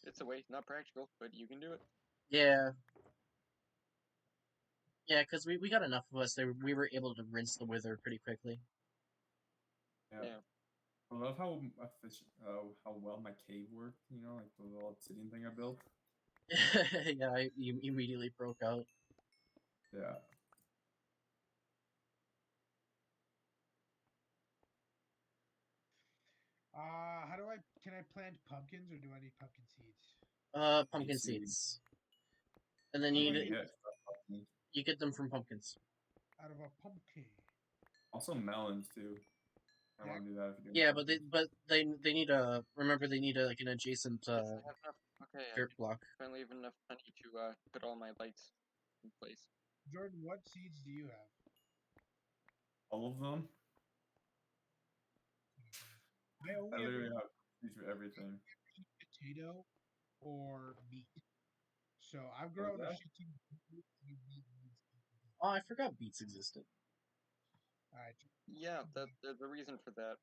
S2: It's a way, not practical, but you can do it.
S1: Yeah, yeah, because we got enough of us that we were able to rinse the wither pretty quickly.
S3: Yeah.
S2: Yeah.
S3: I love how efficient, how well my cave worked. You know, like the little obsidian thing I built.
S1: Yeah, you immediately broke out.
S3: Yeah.
S4: How do I? Can I plant pumpkins or do I need pumpkin seeds?
S1: Pumpkin
S3: seeds.
S1: seeds, and then
S4: How do
S1: you
S4: I
S3: You
S4: make
S3: get
S1: you get them from pumpkins.
S4: out of a pumpkin?
S3: also melons too. I
S4: Yeah.
S3: want to do that if you're doing
S1: Yeah,
S3: pumpkins.
S1: but they need a remember they need a like an adjacent
S2: Yes, I have enough. Okay, I
S1: dirt block.
S2: finally have enough money to put all my lights in place.
S4: Jordan, what seeds do you have?
S3: All of them.
S4: I
S3: I
S4: only ever
S3: literally have seeds for everything.
S4: eat potato or meat. So I've
S3: What was
S4: grown a
S3: that?
S4: shit ton of meat.
S1: Oh, I forgot beets existed.
S4: Alright,
S2: Yeah, there's a reason for that.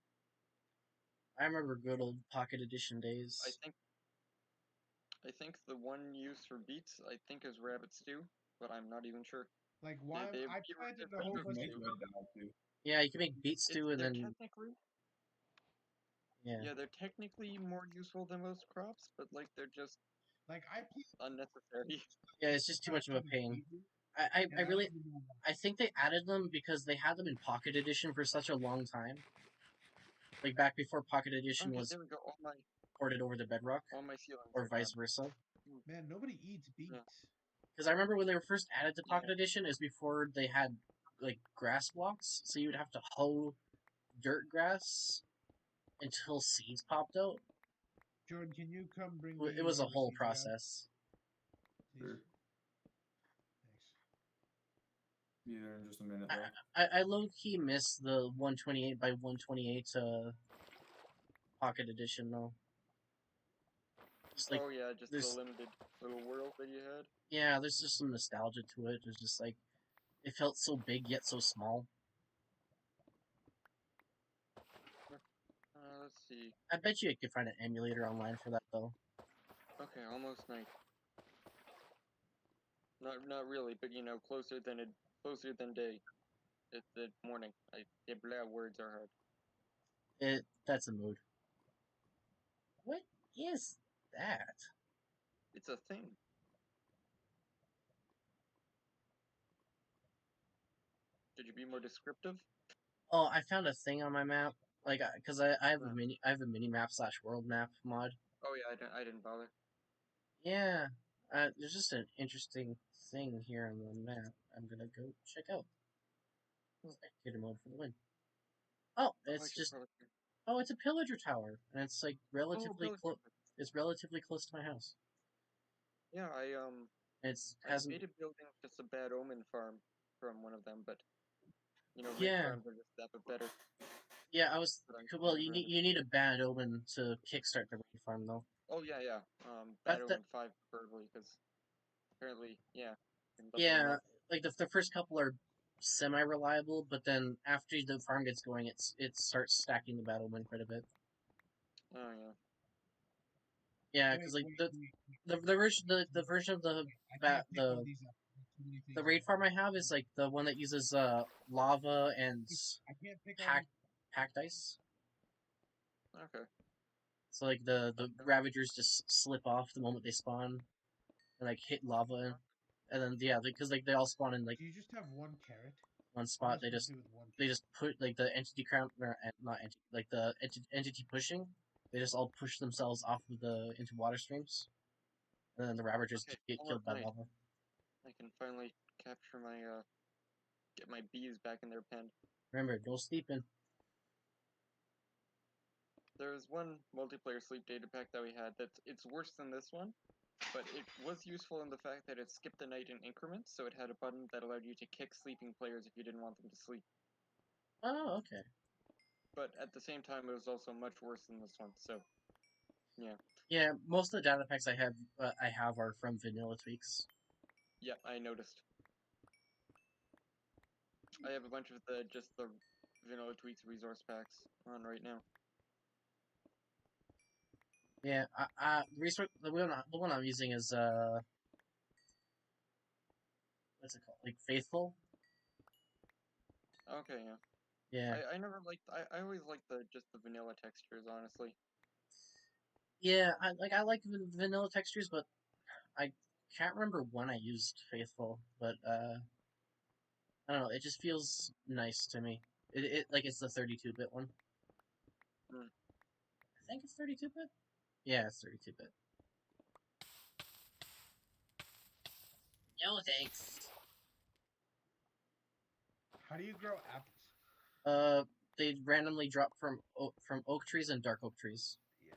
S1: I remember good old Pocket Edition
S2: I
S1: days.
S2: think I think the one use for beets I think is rabbit stew, but I'm not even sure.
S4: like
S2: They
S4: why
S2: they
S4: I
S2: appear
S4: planted a
S2: different
S4: whole
S3: You can
S4: bunch
S2: cooks
S3: make
S2: too.
S3: red dye too.
S1: Yeah, you can make beet
S2: It's
S1: stew and
S2: they're
S1: then
S2: technically
S1: yeah.
S2: yeah, they're technically more useful than most crops, but like they're just
S4: like I planted
S2: unnecessary.
S1: Yeah, it's just too much of a pain. I
S4: and I don't
S1: really
S4: even know why.
S1: I think they added them because they had them in Pocket Edition for such a long time. Like back before Pocket Edition
S2: Okay,
S1: was
S2: there we go.
S1: ported over to Bedrock,
S2: All my ceilings
S1: or
S2: are done.
S1: vice versa.
S4: Man, nobody eats
S2: Yeah.
S4: beets.
S1: Because I remember when they were first added to
S2: Yeah.
S1: Pocket Edition is before they had like grass blocks, so you'd have to hoe dirt grass until seeds popped out.
S4: Jordan, can you come bring
S1: It
S4: me
S1: was a
S4: whatever
S1: whole
S4: seeds you have,
S1: process.
S4: please?
S3: Sure.
S4: Thanks.
S3: Be there in just a minute
S1: I
S3: though.
S1: I low key miss the 128 by 128 Pocket Edition though. Just like
S2: Oh yeah, just the
S1: there's
S2: limited little world that you had.
S1: yeah, there's just some nostalgia to it. It's just like it felt so big yet so small.
S2: Let's see.
S1: I bet you could find an emulator online for that though.
S2: Okay, almost night. Not really, but you know, closer than day. It's the morning. Blah, words are hard.
S1: That's a mood. What is that?
S2: It's a thing. Could you be more descriptive?
S1: Oh, I found a thing on my map. Like, cause I have a
S2: Uh,
S1: mini map / world map mod.
S2: oh yeah, I didn't bother.
S1: Yeah, there's just an interesting thing here on the map. I'm gonna go check out. Spectator mode for the win. Oh,
S2: Oh, I
S1: it's
S2: should
S1: just
S2: probably.
S1: oh, it's a pillager tower, and it's like
S2: Oh,
S1: relatively
S2: Billy.
S1: close. It's relatively close to my house.
S2: Yeah, I
S1: I hasn't.
S2: made a building just a bad omen farm from one of them, but raid
S1: Yeah,
S2: farms are just that bit better.
S1: yeah. I was.
S2: But
S1: Well,
S2: never ended.
S1: you need a bad omen to kickstart the raid farm though.
S2: Oh yeah. Bad
S1: That that
S2: omen 5 preferably because apparently you can level them
S1: yeah.
S2: up.
S1: Like the first couple are semi reliable, but then after the farm gets going, it starts stacking the bad omen quite a bit.
S2: Oh yeah.
S1: Yeah,
S4: Wait,
S1: because like
S4: wait, wait, wait.
S1: the version of the
S4: I
S1: ba-
S4: can't pick all these up. There's too many
S1: the
S4: things in
S1: raid
S4: front
S1: farm
S4: of
S1: I
S4: me.
S1: have is like the one that uses lava and
S4: I can't pick all
S1: pack
S4: these.
S1: packed ice.
S2: Okay.
S1: So like the Ravagers just slip off the moment they spawn and like hit lava, and then yeah, because like they all spawn in like
S4: Do you just have one carrot?
S1: one
S4: What am
S1: spot.
S4: I supposed to do with one
S1: They
S4: carrot?
S1: just put like the entity crown or not entity like the entity pushing. They just all push themselves off of the into water streams, and then the Ravagers
S2: Okay.
S1: get killed by
S2: Night.
S1: lava.
S2: I can finally capture my get my bees back in their pen.
S1: Remember, no sleeping.
S2: There's one multiplayer sleep data pack that we had it's worse than this one, but it was useful in the fact that it skipped the night in increments, so it had a button that allowed you to kick sleeping players if you didn't want them to sleep.
S1: Oh, okay.
S2: But at the same time, it was also much worse than this one. So yeah,
S1: Yeah, most of the data packs I have are from vanilla tweaks.
S2: yeah, I noticed. I have a bunch of the vanilla tweaks resource packs on right now.
S1: Yeah, the one I'm using is what's it called? Like Faithful.
S2: Okay, yeah.
S1: Yeah,
S2: I never liked I always liked the vanilla textures, honestly.
S1: yeah. I like vanilla textures, but I can't remember when I used Faithful. But I don't know. It just feels nice to me. It like it's the 32-bit one.
S2: Hmm.
S1: I think it's 32-bit. Yeah, it's 32-bit. No thanks.
S4: How do you grow apples?
S1: Uh, they randomly drop from oak trees and dark oak trees.
S4: Yeah.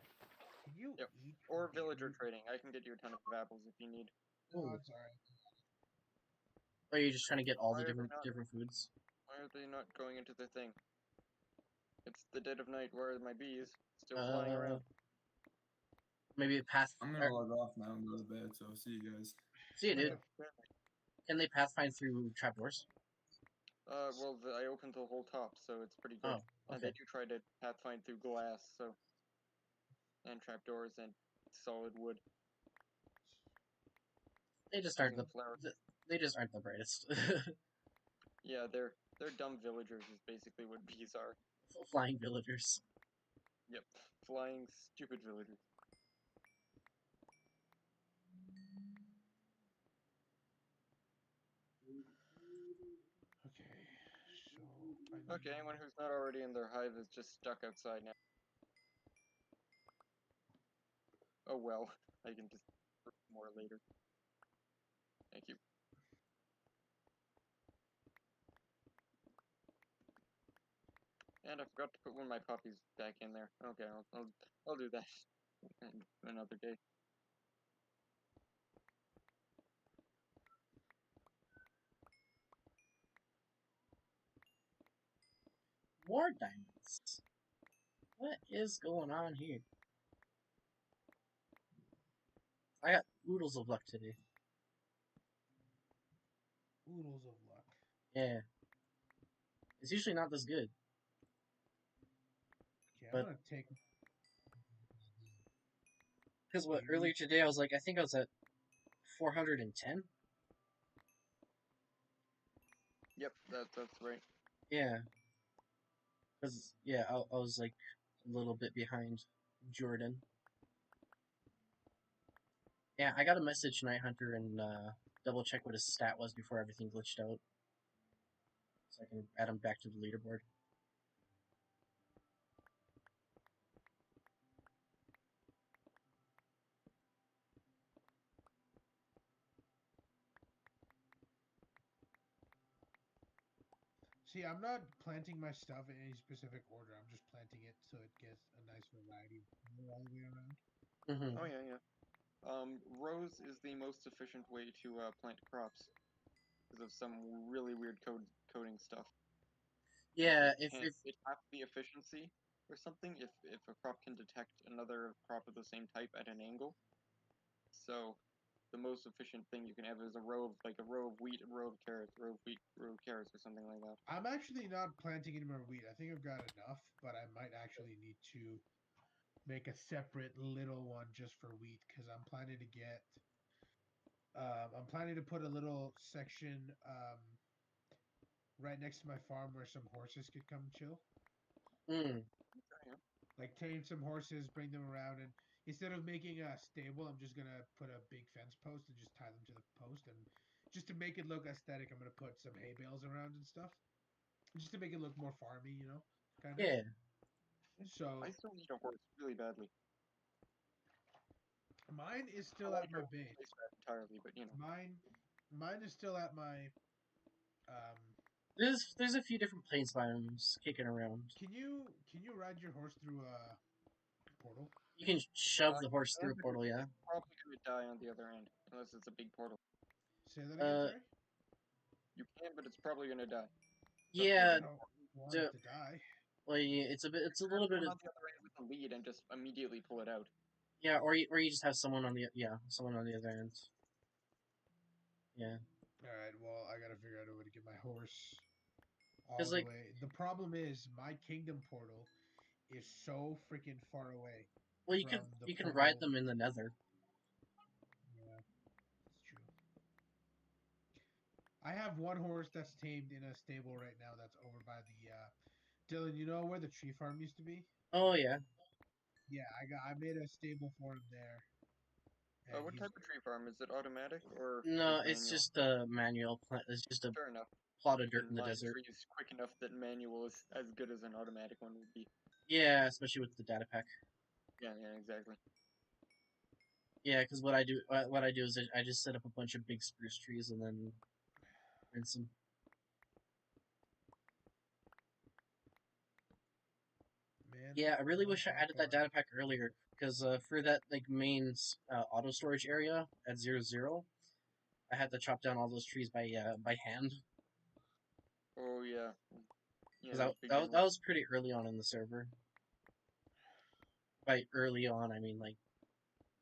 S4: Can you
S2: Yep.
S4: eat
S2: Or villager
S4: berries?
S2: trading. I can get you a ton of apples if you need.
S4: No,
S1: Ooh.
S4: it's alright.
S1: Or are you just trying to get all
S2: Why
S1: the
S2: are they not
S1: different foods?
S2: why are they not going into the thing? It's the dead of night. Where are my bees? Still flying
S1: Uh,
S2: around.
S1: maybe a path.
S3: I'm gonna log off now and go to bed, so see you guys.
S1: See you,
S4: See
S1: dude.
S4: ya.
S1: Can they pathfind through trapdoors?
S2: Well, I opened the whole top, so it's pretty good.
S1: Oh,
S2: And they
S1: okay.
S2: do try to pathfind through glass, so and trapdoors and solid wood
S1: They just aren't
S2: using flower.
S1: they just aren't the brightest.
S2: Yeah, they're dumb villagers is basically what bees are.
S1: Flying villagers.
S2: Yep, flying stupid villagers.
S4: Okay, so I
S2: Okay,
S4: need.
S2: anyone who's not already in their hive is just stuck outside now. Oh well, I can just more later. Thank you. And I forgot to put one of my puppies back in there. Okay, I'll do that another day.
S1: More diamonds. What is going on here? I got oodles of luck today.
S4: Oodles of luck.
S1: Yeah, it's usually not this good.
S4: Okay, I'm
S1: But
S4: gonna take.
S1: because what
S4: Wait,
S1: earlier today I was like I think I was at 410.
S2: Yep, that's right.
S1: Yeah, because yeah I was like a little bit behind Jordan. Yeah, I got a message Night Hunter and double check what his stat was before everything glitched out, so I can add him back to the leaderboard.
S4: See, I'm not planting my stuff in any specific order. I'm just planting it so it gets a nice variety all the way around.
S1: Hmm.
S2: Oh yeah, yeah. Rows is the most efficient way to plant crops because of some really weird coding stuff.
S1: Yeah,
S2: It can't. It has to be efficiency or something if a crop can detect another crop of the same type at an angle. So the most efficient thing you can have is a row of like a row of wheat, a row of carrots, row of wheat, row of carrots, or something like that.
S4: I'm actually not planting any more wheat. I think I've got enough, but I might actually need to make a separate little one just for wheat because I'm planning to get. I'm planning to put a little section right next to my farm where some horses could come chill.
S1: mm,
S2: Okay, yeah.
S4: Like tame some horses, bring them around, and instead of making a stable, I'm just gonna put a big fence post and just tie them to the post, and just to make it look aesthetic, I'm gonna put some hay bales around and stuff, just to make it look more farmy, kind of.
S1: yeah.
S2: I
S4: So
S2: still need a horse really badly.
S4: mine is
S2: I
S4: still
S2: want to
S4: at
S2: get
S4: my
S2: rid of
S4: base.
S2: space rat entirely, but you know.
S4: Mine, mine is still at my. Um,
S1: There's a few different plains biomes kicking around.
S4: can you ride your horse through a portal?
S1: You can shove the
S2: You
S1: horse
S2: can,
S1: through a
S2: but
S1: portal, yeah.
S2: it's probably gonna die on the other end unless it's a big portal.
S4: Say that again.
S1: Uh,
S4: Sorry.
S2: You can, but it's probably gonna die. It's up to the
S4: I
S1: yeah.
S2: big.
S4: don't want it
S1: The,
S4: to die.
S1: well, yeah, it's a
S2: Grab
S1: little bit
S2: someone
S1: of
S2: on the other end with the lead and just immediately pull it out.
S1: yeah, or you just have someone on the someone on the other end. Yeah,
S4: All right. Well, I gotta figure out a way to get my horse
S1: because
S4: all the
S1: like
S4: way. The problem is my kingdom portal is so freaking far away
S1: well
S4: from the
S1: you can ride
S4: portal.
S1: them in the Nether.
S4: Yeah, that's true. I have one horse that's tamed in a stable right now that's over by the Dylan, you know where the tree farm used to be?
S1: Oh yeah.
S4: Yeah, I made a stable for him there, and
S2: What
S4: he's
S2: type of tree farm? Is it automatic or
S1: No,
S2: just
S1: it's
S2: manual?
S1: just a manual plant. It's just a
S2: Fair enough.
S1: plot of dirt
S2: Can
S1: in the
S2: mine
S1: desert.
S2: trees quick enough that manual is as good as an automatic one would be.
S1: Yeah, especially with the data pack.
S2: Yeah, yeah, exactly.
S1: Yeah, because what I do is I just set up a bunch of big spruce trees and then rinse them.
S4: man.
S1: Yeah, I really
S4: Not
S1: wish I
S4: that
S1: added that
S4: far.
S1: data pack earlier because for that like main auto storage area at 0, I had to chop down all those trees by hand
S2: Oh yeah, yeah.
S1: because
S2: Those big ones.
S1: that was pretty early on in the server. By early on, I mean like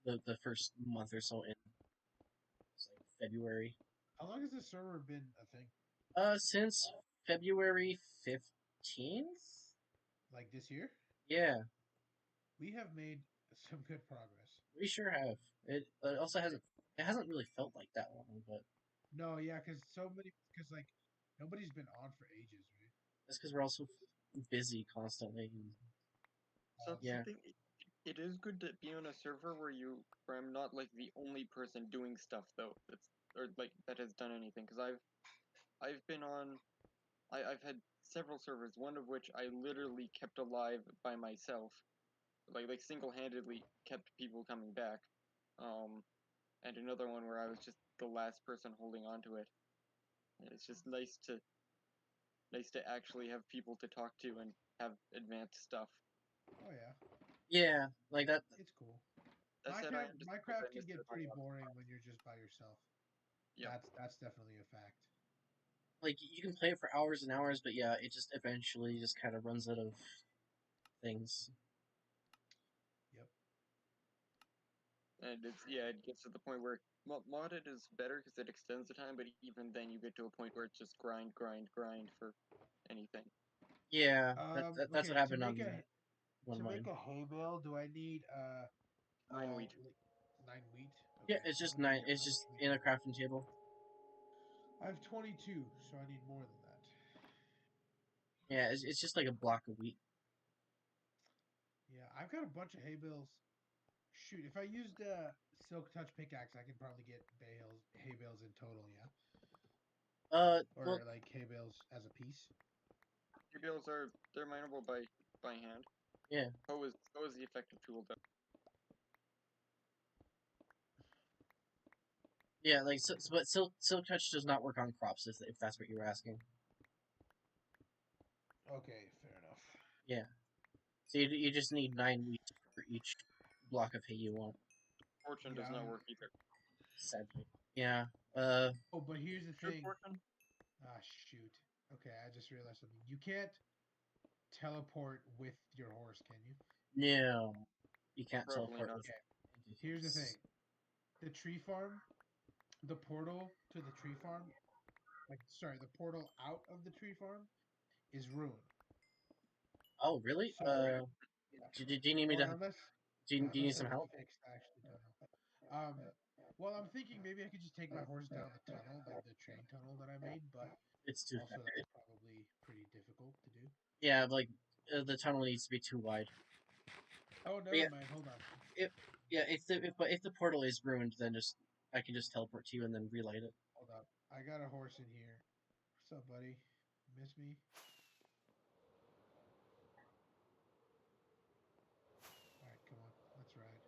S1: the first month or so in it's like February.
S4: How long has this server been a thing?
S1: Since February 15th.
S4: Like this year?
S1: Yeah,
S4: We have made some good progress.
S1: we sure have. It also hasn't really felt like that long, but
S4: No, yeah, because like nobody's been on for ages, right?
S1: that's because we're also busy constantly. And,
S2: So that's the
S1: yeah,
S2: thing. It is good to be on a server where I'm not like the only person doing stuff though. That's or like that has done anything. Because I've been on. I've had several servers. One of which I literally kept alive by myself. Like single handedly kept people coming back. Um, and another one where I was just the last person holding on to it. And it's just nice to actually have people to talk to and have advanced stuff.
S4: Oh yeah,
S1: yeah, like that.
S4: it's cool.
S2: That said, I am disappointed I
S4: Minecraft can
S2: missed it
S4: get
S2: on
S4: pretty
S2: the other
S4: boring
S2: side.
S4: when you're just by yourself.
S2: Yep.
S4: That's definitely a fact.
S1: Like you can play it for hours and hours, but yeah, it just eventually just kind of runs out of things.
S4: Yep.
S2: And it gets to the point where modded is better because it extends the time, but even then you get to a point where it's just grind, grind, grind for anything.
S1: Yeah, that's what
S4: Okay.
S1: happened on one
S4: To make
S1: mine.
S4: a hay bale, do I need
S2: 9 wheat.
S4: 9 wheat?
S1: Yeah,
S4: Okay.
S1: it's
S4: So
S1: just
S4: let me
S1: nine.
S4: get
S1: It's
S4: how much
S1: just
S4: wheat
S1: in
S4: I
S1: a
S4: need.
S1: crafting table.
S4: I have 22, so I need more than that.
S1: Yeah, it's just like a block of wheat.
S4: Yeah, I've got a bunch of hay bales. Shoot, if I used silk touch pickaxe, I could probably get hay bales in total. Yeah,
S1: Well,
S4: or like hay bales as a piece.
S2: Your bills they're mineable by hand.
S1: yeah,
S2: So is the effective tool though.
S1: yeah. Like, but silk touch does not work on crops if that's what you were asking.
S4: Okay, fair enough.
S1: Yeah. So you just need 9 wheat for each block of hay you want.
S2: Fortune does not work either.
S1: Sadly, yeah.
S4: Oh, but here's the
S2: Shoot
S4: thing.
S2: fortune?
S4: Ah, shoot. Okay, I just realized something. You can't teleport with your horse, can you?
S1: No, you can't
S2: Probably
S1: teleport
S2: not.
S1: with.
S4: Okay. Here's the thing. The tree farm, the portal to the tree farm, the portal out of the tree farm is ruined.
S1: Oh, really?
S4: So,
S1: Do you need me
S4: or
S1: to?
S4: unless
S1: Do you need
S4: unless
S1: some
S4: it's
S1: help?
S4: fixed, I actually don't know. Well, I'm thinking maybe I could just take my horse down the tunnel, the train tunnel that I made, but
S1: It's too
S4: also
S1: fast.
S4: that's probably pretty difficult to do.
S1: Yeah, like the tunnel needs to be too wide.
S4: Oh,
S1: But yeah,
S4: never mind. Hold on.
S1: if the portal is ruined, then I can just teleport to you and then relight it.
S4: Hold up. I got a horse in here. What's up, buddy? Miss me? All right, come on. Let's ride.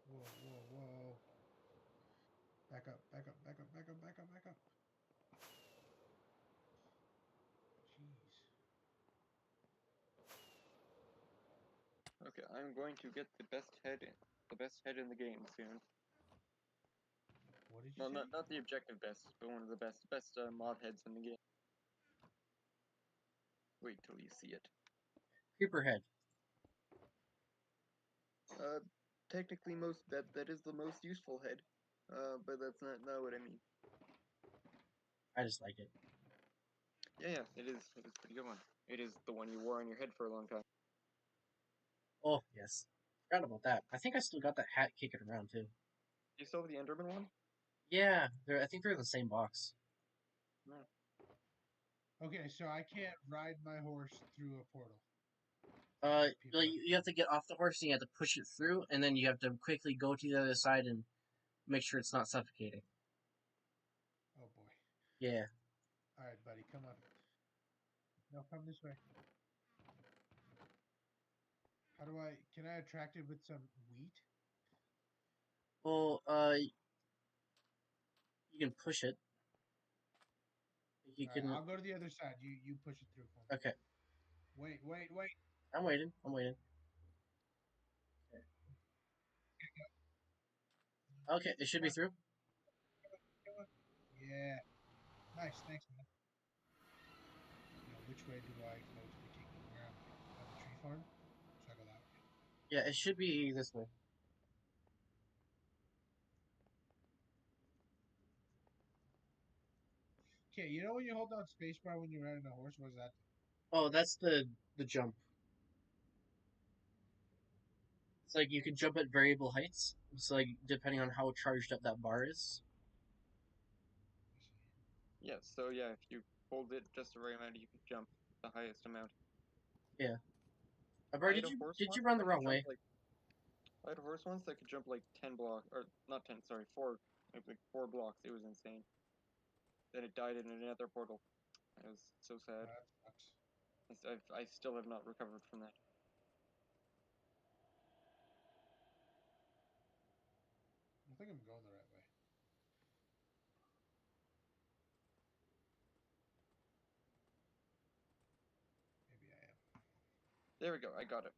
S4: Whoa, whoa, whoa. Back up, back up, back up, back up, back up, back up. Jeez.
S2: Okay, I'm going to get the best head in the game soon.
S4: What did you
S2: Well,
S4: say?
S2: not the objective best, but one of the best mod heads in the game. Wait till you see it.
S1: Creeper head.
S2: Technically, that is the most useful head. But that's not what I mean.
S1: I just like it.
S2: Yeah, it is a pretty good one. It is the one you wore on your head for a long time.
S1: Oh yes, forgot about that. I think I still got that hat kicking around too.
S2: Do you still have the Enderman one?
S1: Yeah, I think they're in the same box.
S2: No.
S4: Okay, so I can't ride my horse through a portal.
S1: Well, you have to get off the horse and you have to push it through, and then you have to quickly go to the other side and make sure it's not suffocating.
S4: Oh boy.
S1: Yeah.
S4: All right, buddy, come on. No, come this way. How do I? Can I attract it with some wheat?
S1: Well, you can push it. You
S4: All right,
S1: can.
S4: I'll go to the other side. You push it through for me.
S1: Okay,
S4: Wait, wait, wait.
S1: I'm waiting. I'm waiting. Okay, it should
S4: Come
S1: be
S4: on,
S1: through.
S4: come on. Yeah. Nice, thanks, man. Now, which way do I go to the kingdom? Where am I? By the tree farm? Should I go that way?
S1: Yeah, it should be this way.
S4: Okay, you know when you hold down spacebar when you're riding a horse? What is that?
S1: Oh, that's the jump. It's like you can jump at variable heights. It's like depending on how charged up that bar is.
S2: Yeah, so yeah, if you hold it just the right amount, you can jump the highest amount.
S1: Yeah.
S2: I
S1: Did
S2: had a
S1: you
S2: horse
S1: did you
S2: once
S1: run the
S2: that could
S1: wrong
S2: jump
S1: way?
S2: like I had a horse once that could jump like 10 blocks, or not 10, sorry, 4, like 4 blocks. It was insane. Then it died in another portal. It was so sad.
S4: That sucks.
S2: I still have not recovered from that.
S4: I think I'm going the right way. Maybe I am.
S2: There we go, I got it.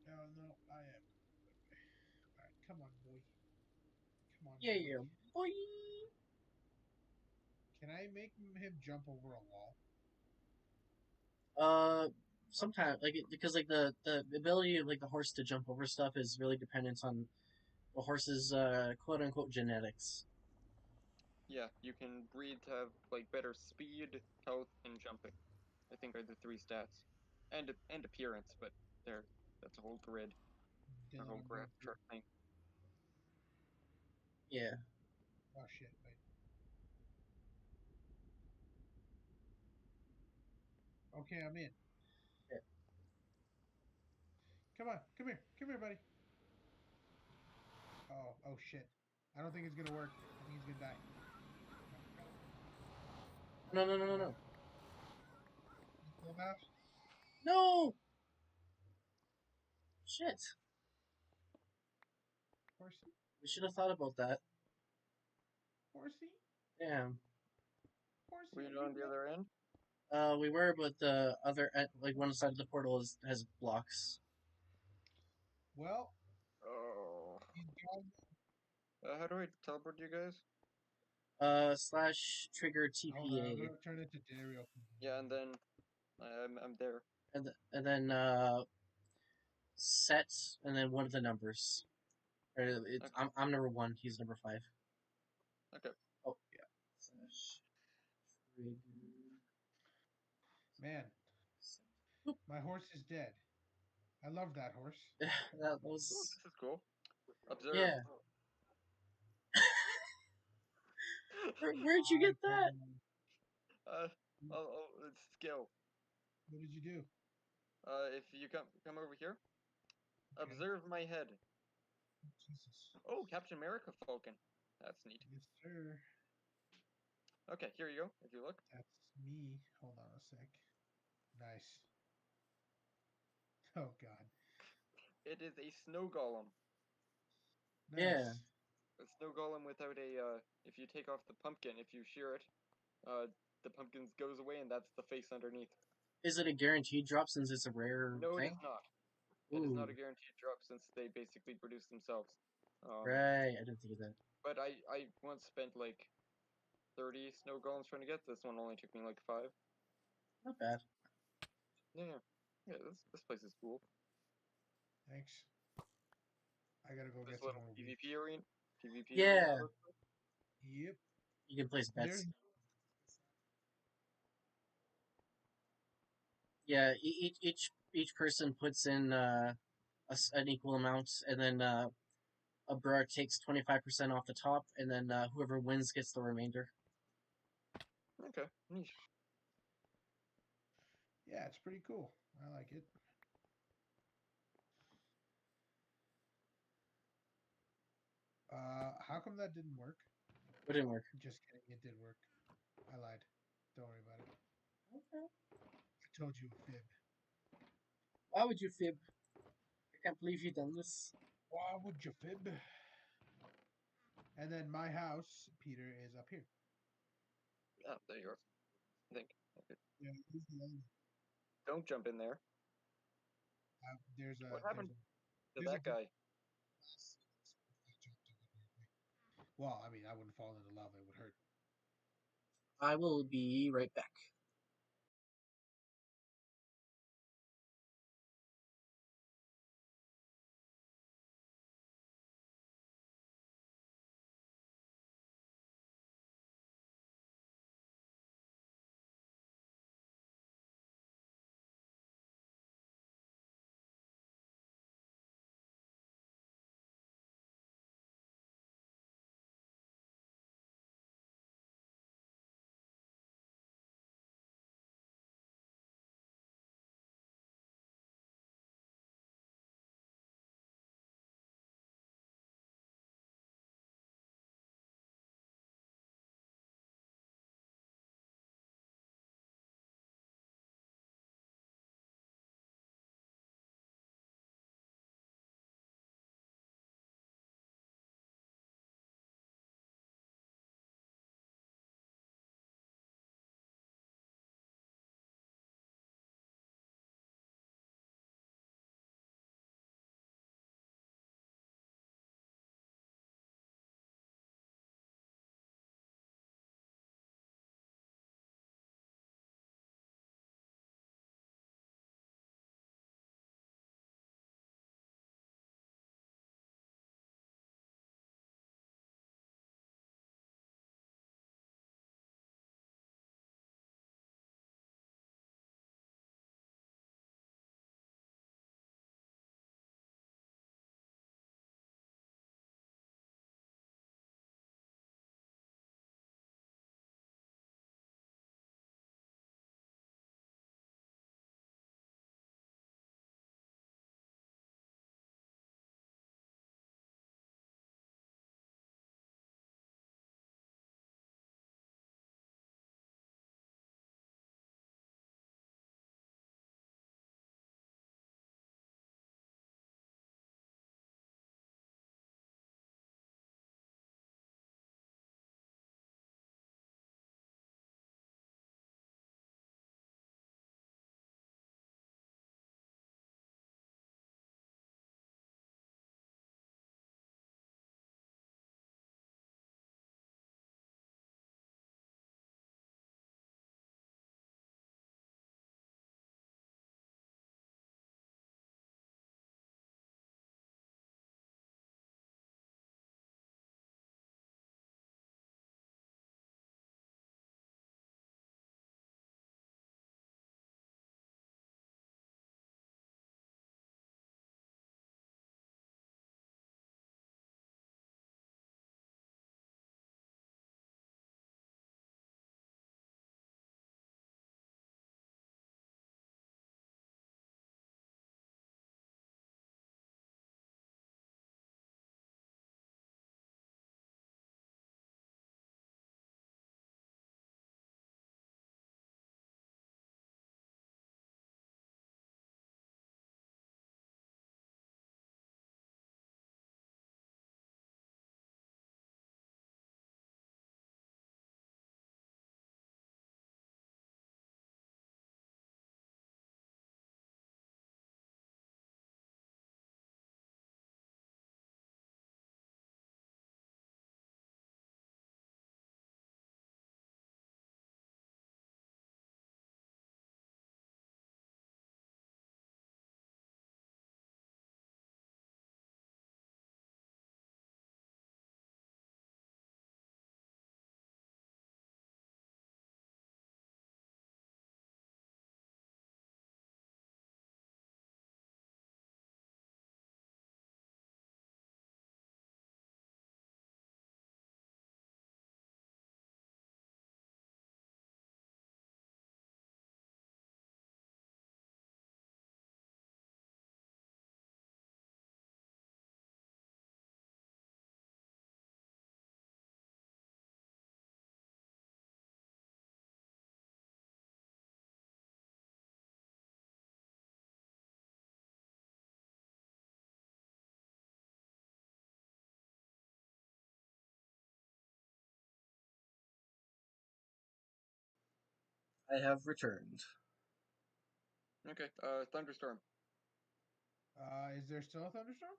S4: No, no, I am. All right, come on, boy. Come on,
S1: Yeah,
S4: boy.
S1: yeah, boy.
S4: Can I make him jump over a wall?
S1: Uh, Sometimes because like the ability of like the horse to jump over stuff is really dependent on the horse's quote unquote genetics.
S2: Yeah, you can breed to have like better speed, health, and jumping. I think are the 3 stats, and appearance, but that's a whole grid, a
S4: Dylan,
S2: whole
S4: I'm
S2: graph
S4: going through.
S2: chart thing.
S1: Yeah.
S4: Oh shit! Wait. Okay, I'm in.
S1: Yeah.
S4: Come here, buddy. Oh shit! I don't think it's gonna work. I think he's gonna die.
S1: No, no, no, no,
S4: Come on.
S1: no,
S4: Pull him out.
S1: no. Shit.
S4: Horsey?
S1: We should have thought about that.
S4: Horsey?
S1: Damn.
S4: Horsey,
S2: Were
S4: are
S2: you
S4: you
S2: on the
S4: there?
S2: other end?
S1: We were, but the other like one side of the portal has blocks.
S4: Well,
S2: Oh.
S4: he's gone.
S2: How do I teleport you guys?
S1: Slash trigger
S4: Hold on, I'm
S1: TPA,
S4: gonna turn it to day real quick.
S2: Yeah, and then I'm there.
S1: and then set, and then one of the numbers.
S2: Okay.
S1: I'm number 1. He's number 5.
S2: Okay.
S1: Oh,
S4: Yeah.
S1: slash trigger.
S4: Man,
S1: Boop.
S4: my horse is dead. I love that horse.
S1: That
S2: Oh,
S1: was
S2: this is cool. Observe.
S1: yeah. Where'd you
S4: I
S1: get that?
S2: Uh, it's skill.
S4: What did you do?
S2: If you come over here,
S4: Okay.
S2: observe my head.
S4: Jesus.
S2: Oh, Captain America Falcon. That's neat.
S4: Yes, sir.
S2: Okay, here you go. If you look,
S4: That's me. Hold on a sec. Nice. Oh God.
S2: it is a snow golem.
S1: Yeah.
S4: Nice.
S2: A snow golem without a. If you take off the pumpkin, if you shear it, the pumpkin goes away, and that's the face underneath.
S1: Is it a guaranteed drop since it's a rare
S2: No, it is
S1: thing?
S2: not. It is not a
S1: Ooh,
S2: guaranteed drop since they basically produce themselves.
S1: right. I didn't think of that.
S2: But I once spent like 30 snow golems trying to get this one. Only took me like 5.
S1: Not bad.
S2: Yeah, yeah. This place is cool.
S4: Thanks. I gotta go
S2: This
S4: get some
S2: little
S4: more weed.
S2: PvP arena. PvP arena.
S1: Yeah,
S4: Yep.
S1: you can place
S4: There.
S1: bets. Yeah, each person puts in an equal amount, and then a bro takes 25% off the top, and then whoever wins gets the remainder.
S2: Okay, neat.
S4: Yeah, it's pretty cool. I like it. How come that didn't work?
S1: It didn't work.
S4: Just kidding. It did work. I lied. Don't worry about it.
S1: Okay.
S4: I told you a fib.
S1: Why would you fib? I can't believe you done this.
S4: Why would you fib? And then my house, Peter, is up here.
S2: Ah, there you are. I think. Okay.
S4: Yeah, he's the only-
S2: Don't jump in there.
S4: there's
S2: What
S4: a
S2: happened to
S4: there's a
S2: that
S4: glass
S2: guy?
S4: that jumped in. Well, I mean, I wouldn't fall into lava; it would hurt.
S1: I will be right back. I have returned.
S2: Okay. Thunderstorm.
S4: Is there still a thunderstorm?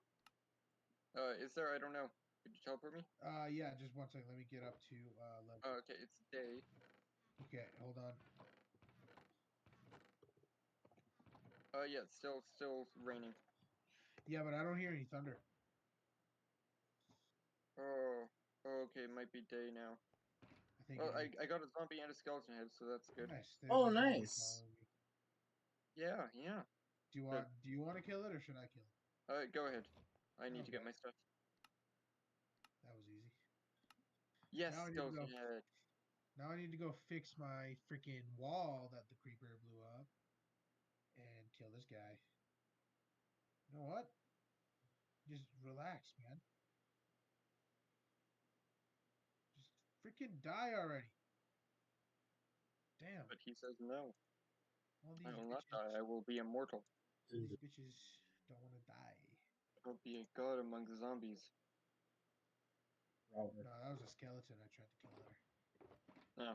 S2: Is there? I don't know. Could you teleport me?
S4: Yeah, just one second. Let me get up to level.
S2: Okay, it's day.
S4: Okay, hold on.
S2: Yeah, it's still raining.
S4: Yeah, but I don't hear any thunder.
S2: Oh, okay, it might be day now.
S4: I think
S2: Well,
S4: it is.
S2: I got a zombie and a skeleton head, so that's good.
S4: Nice. There's
S1: Oh,
S4: a zombie
S1: nice.
S4: following me.
S2: Yeah, yeah.
S4: Do you want to kill it or should I kill it?
S2: Go ahead. I need to get
S4: Okay,
S2: my stuff.
S4: that was easy.
S2: Yes,
S4: Now I need to
S2: skeleton
S4: go.
S2: head.
S4: Now I need to go fix my freaking wall that the creeper blew up and kill this guy. You know what? Just relax, man. Just freaking die already. Damn.
S2: But he says no.
S4: All
S2: I
S4: these
S2: will not
S4: bitches.
S2: die. I will be immortal.
S4: These bitches don't want to die.
S2: I will be a god among the zombies.
S1: Robert.
S4: No, that was a skeleton I tried to kill there.
S2: No,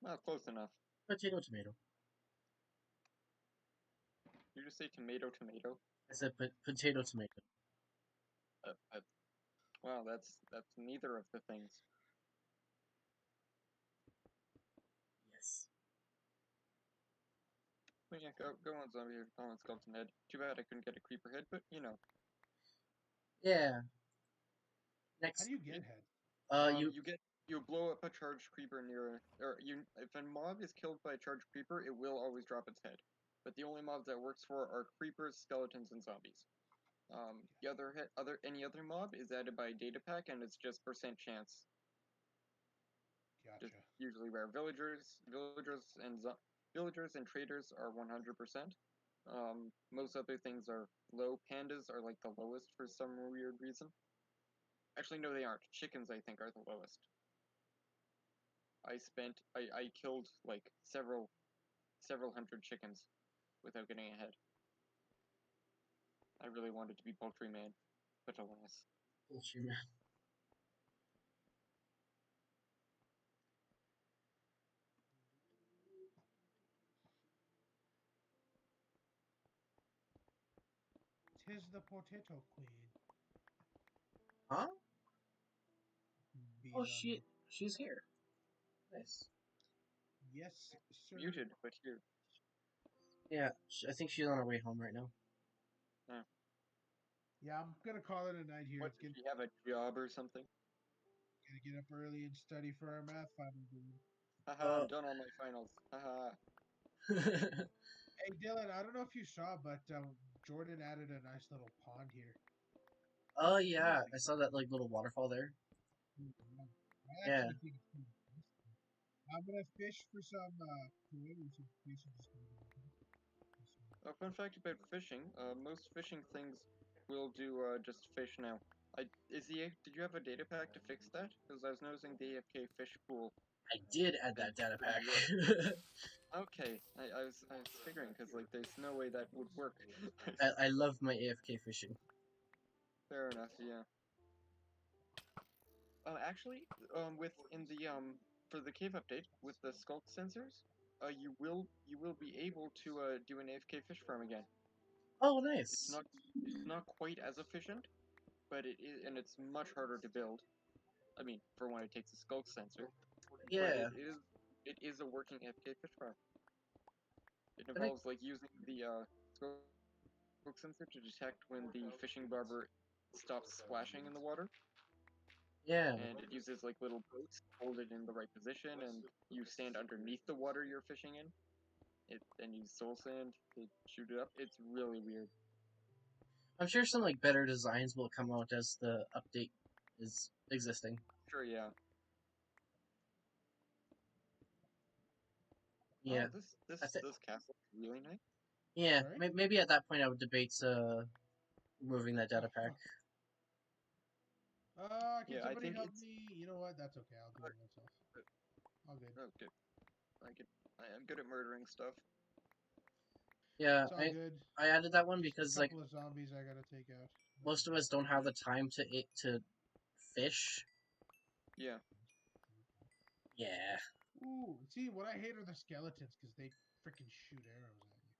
S2: not close enough.
S1: Potato, tomato.
S2: You just say tomato, tomato.
S1: I said potato, tomato.
S2: That, wow, that's neither of the things.
S1: Yes.
S2: But yeah, go on, zombie. Go on, skeleton head. Too bad I couldn't get a creeper head, but you know.
S1: Yeah.
S4: How
S1: Next.
S4: do you get head?
S1: You.
S2: You blow up a charged creeper near, or you if a mob is killed by a charged creeper, it will always drop its head. But the only mobs that works for are creepers, skeletons, and zombies. The any other mob is added by a data pack, and it's just percent chance. Just
S4: Gotcha.
S2: usually rare. Villagers and traders are 100%. Most other things are low. Pandas are like the lowest for some weird reason. Actually, no, they aren't. Chickens, I think, are the lowest. I killed like several hundred chickens without getting ahead. I really wanted to be poultry man, but alas.
S1: Bullshit, man.
S4: Tis the potato queen.
S1: Huh?
S4: Bees
S1: Oh,
S4: on you.
S1: she's here. Nice.
S4: Yes, sir.
S2: Muted, but here.
S1: Yeah, I think she's on her way home right now.
S4: Yeah, I'm gonna call it a night here.
S2: What,
S4: It's
S2: does she have a job or something?
S4: gonna get up early and study for our math final, dude.
S2: Haha, I'm done all my finals. Haha.
S4: Hey Dylan, I don't know if you saw, but Jordan added a nice little pond here.
S1: Oh yeah, I saw that like little waterfall there.
S4: I
S1: Yeah.
S4: actually think it's pretty nice. I'm gonna fish for some koi. We should just go there.
S2: A fun fact about fishing, most fishing things will do just fish now. Did you have a data pack to fix that? Because I was noticing the AFK fish pool
S1: I did add
S2: is
S1: that data
S2: pretty
S1: pack.
S2: low. Okay, I was figuring because like there's no way that would work.
S1: I love my AFK fishing.
S2: Fair enough, yeah. Actually, with in the for the cave update with the skulk sensors, you will be able to do an AFK fish farm again.
S1: Oh,
S2: It's
S1: nice.
S2: not quite as efficient, but it is, and it's much harder to build. I mean, for one, it takes a skulk sensor, but
S1: Yeah.
S2: it is a working AFK fish farm. It
S1: I think.
S2: involves like using the skulk sensor to detect when the fishing barber stops splashing in the water,
S1: Yeah.
S2: and it uses like little boats to hold it in the right position, and you stand underneath the water you're fishing in. It then use soul sand to shoot it up. It's really weird.
S1: I'm sure some like better designs will come out as the update is existing.
S2: Sure, yeah.
S1: Yeah.
S2: Oh, this
S1: I
S2: this
S1: think.
S2: this castle is really nice.
S1: Yeah.
S4: Sorry?
S1: Maybe at that point I would debate removing that
S4: Oh
S1: data pack.
S4: fuck. Can
S2: Yeah, I
S4: somebody
S2: think
S4: help
S2: it's
S4: me? You know what? That's okay. I'll do it myself. All good.
S2: oh good. I am good at murdering stuff.
S1: Yeah.
S4: It's all
S1: I
S4: good.
S1: I added that one
S4: Just a
S1: because like
S4: couple of zombies I gotta take out.
S1: most of us don't have the time to fish.
S2: Yeah.
S1: Yeah.
S4: Ooh, see, what I hate are the skeletons because they freaking shoot arrows at you.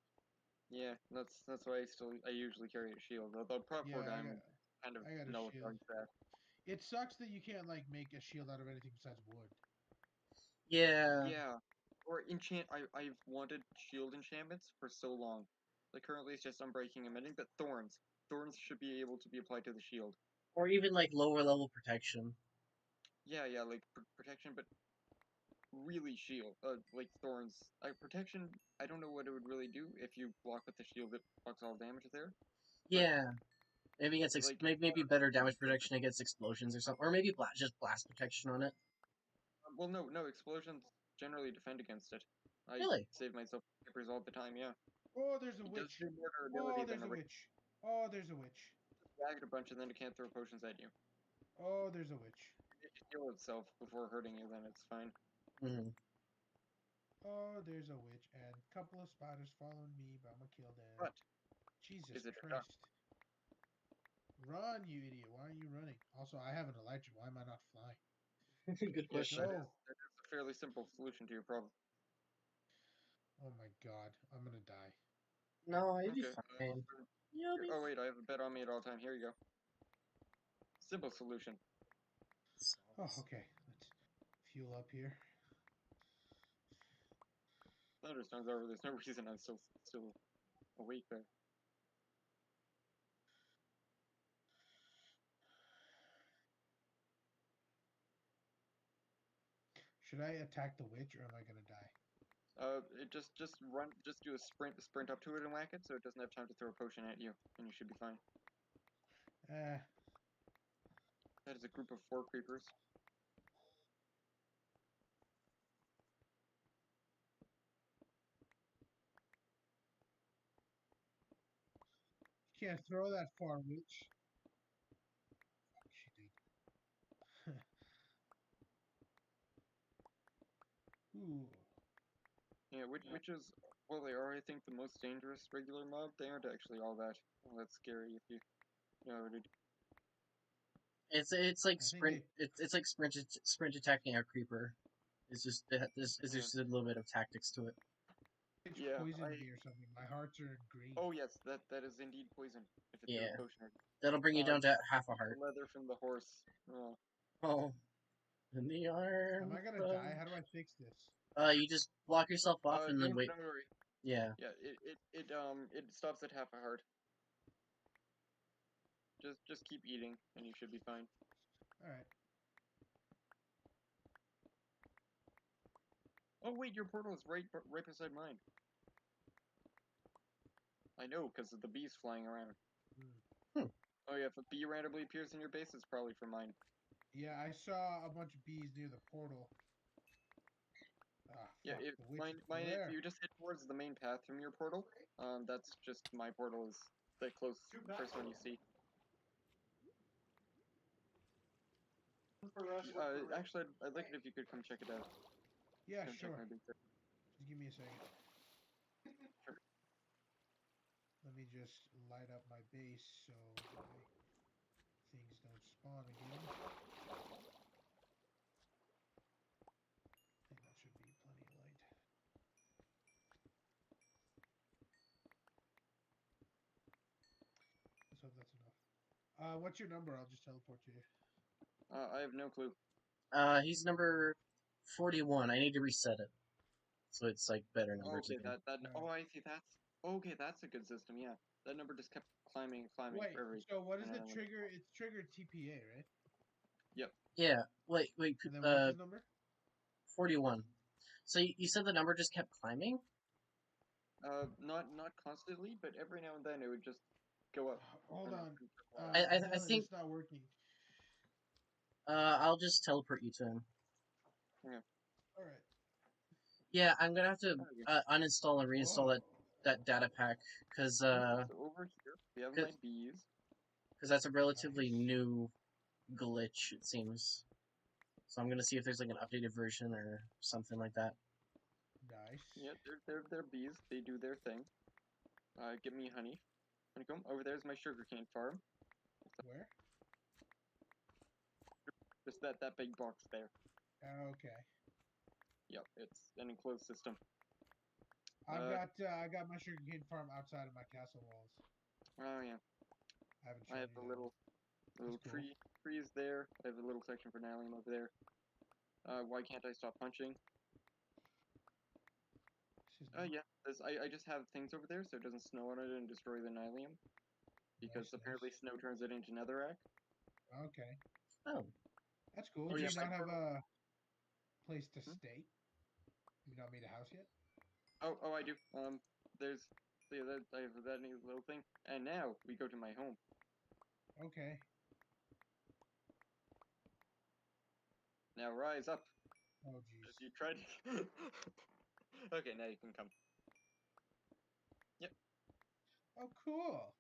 S2: Yeah, that's why I usually carry a shield. Although prop 4
S4: Yeah,
S2: diamond kind of
S4: I got a shield.
S2: nullifies that.
S4: It sucks that you can't like make a shield out of anything besides wood.
S1: Yeah.
S2: Yeah. Or enchant. I've wanted shield enchantments for so long. Like currently it's just unbreaking and mending, but thorns. Thorns should be able to be applied to the shield.
S1: Or even like lower level protection.
S2: Yeah, like protection, but really shield. Like thorns. Protection. I don't know what it would really do if you block with the shield. It blocks all damage there. But
S1: Yeah. Maybe it's
S2: like
S1: maybe better damage protection against explosions or something, or maybe just blast protection on it.
S2: well, no, explosions generally defend against it. I
S1: Really?
S2: save myself papers all the time. Yeah,
S4: Oh, there's a
S2: it does
S4: witch.
S2: do more
S4: Oh,
S2: durability than
S4: there's
S2: a
S4: a
S2: range.
S4: witch. Oh, there's a witch.
S2: Stagger a bunch and then it can't throw potions at you.
S4: Oh, there's a witch.
S2: If it heal itself before hurting you, then it's fine.
S1: Hmm.
S4: Oh, there's a witch and a couple of spiders following me, but I'm gonna kill them.
S2: But
S4: Jesus
S2: is it a duck?
S4: Christ. Run, you idiot. Why are you running? Also, I have an elytra. Why am I not flying?
S1: Good
S2: Yes,
S1: question.
S4: Go.
S2: that is a fairly simple solution to your problem.
S4: Oh my god. I'm gonna die.
S1: No, you'll be
S2: Okay.
S1: fine. You'll be
S2: Oh wait, I have a bed on me at all time. Here you go. Simple solution.
S4: Oh, okay. Let's fuel up here.
S2: Thunderstorm's over. There's no reason I'm still awake there.
S4: Should I attack the witch or am I gonna die?
S2: It just run, just do a sprint up to it and whack it, so it doesn't have time to throw a potion at you, and you should be fine.
S4: Ah,
S2: That is a group of 4 creepers.
S4: you can't throw that far, witch. Fuck, she did. Ooh.
S2: Yeah, witches, well, they are, I think, the most dangerous regular mob. They aren't actually all that scary if you know what to do.
S1: It's like
S4: I think
S1: sprint.
S4: they
S1: It's like sprint attacking a creeper. There's
S2: Yeah.
S1: just a little bit of tactics to it.
S4: witch
S2: Yeah,
S4: poisoned me or something. My hearts are green.
S2: oh yes, that is indeed poison, if it threw a
S1: Yeah,
S2: potion at you.
S1: that'll bring you
S2: Oh,
S1: down
S2: you
S1: to half a
S2: eat the
S1: heart.
S2: leather from the horse. Oh.
S1: Oh, in the
S4: Am
S1: arms
S4: I gonna
S1: of.
S4: die? How do I fix this?
S1: You just block yourself off and then
S2: Don't,
S1: wait.
S2: don't worry.
S1: Yeah.
S2: Yeah, it stops at half a heart. Just keep eating, and you should be fine.
S4: Alright.
S2: Oh wait, your portal is right beside mine. I know, because of the bees flying around.
S1: Hmm.
S2: Oh yeah, if a bee randomly appears in your base, it's probably from mine.
S4: Yeah, I saw a bunch of bees near the portal. Ah,
S2: Yeah,
S4: fuck. The witch is still
S2: if
S4: there.
S2: you just head towards the main path from your portal, that's just my portal is the first one you see. Actually, I'd like it if you could come check it out.
S4: Yeah,
S2: Come check
S4: sure.
S2: my base.
S4: Just give me a second.
S2: Sure.
S4: Let me just light up my base so my things don't spawn again. I think that should be plenty of light. Let's hope that's enough. What's your number? I'll just teleport to you.
S2: I have no clue.
S1: He's number 41. I need to reset it, so it's like better
S2: Oh,
S1: numbers
S2: okay,
S1: again.
S2: oh,
S4: Alright.
S2: I see. That's a good system. Yeah, that number just kept climbing and climbing
S4: Wait,
S2: forever.
S4: so what is
S2: And
S4: the
S2: then like,
S4: trigger? It's triggered TPA, right?
S2: yep.
S1: Yeah. Wait.
S4: And then what's his number?
S1: 41. So you said the number just kept climbing?
S2: Not constantly, but every now and then it would just go up.
S4: Hold
S2: And up
S4: on.
S2: and for a while.
S1: I
S4: Dylan,
S1: think
S4: it's not working.
S1: I'll just teleport you to him.
S2: Yeah.
S4: Alright.
S1: Yeah, I'm gonna have to
S2: Okay.
S1: uninstall and reinstall
S4: Whoa.
S1: that data pack because
S2: Okay, so over here we have my bees.
S1: that's a relatively
S4: Nice.
S1: new glitch, it seems. So I'm gonna see if there's like an updated version or something like that.
S4: Nice.
S2: Yeah, they're bees. They do their thing. Give me honey. Honeycomb. Over there's my sugarcane farm.
S4: Where?
S2: Just that big box there.
S4: Okay.
S2: Yep, it's an enclosed system.
S4: I got my sugarcane farm outside of my castle walls.
S2: Oh yeah,
S4: I haven't
S2: I
S4: shown
S2: have
S4: you
S2: a
S4: that.
S2: little
S4: cool.
S2: trees there. I have a little section for nylium over there. Why can't I stop punching?
S4: This is neat.
S2: Yeah, I just have things over there so it doesn't snow on it and destroy the nylium. Because
S4: Nice,
S2: apparently
S4: nice.
S2: snow turns it into netherrack.
S4: Okay,
S1: Oh,
S4: that's cool.
S2: Oh
S4: Do
S2: yeah,
S4: you
S2: my
S4: not have
S2: portal.
S4: a place to
S2: Hmm?
S4: stay? You not made a house yet?
S2: Oh, I do. There's so yeah, I have that neat little thing. And now we go to my home.
S4: Okay.
S2: Now rise up
S4: Oh,
S2: as
S4: jeez.
S2: you try to. Okay, now you can come. Yep.
S4: Oh, cool.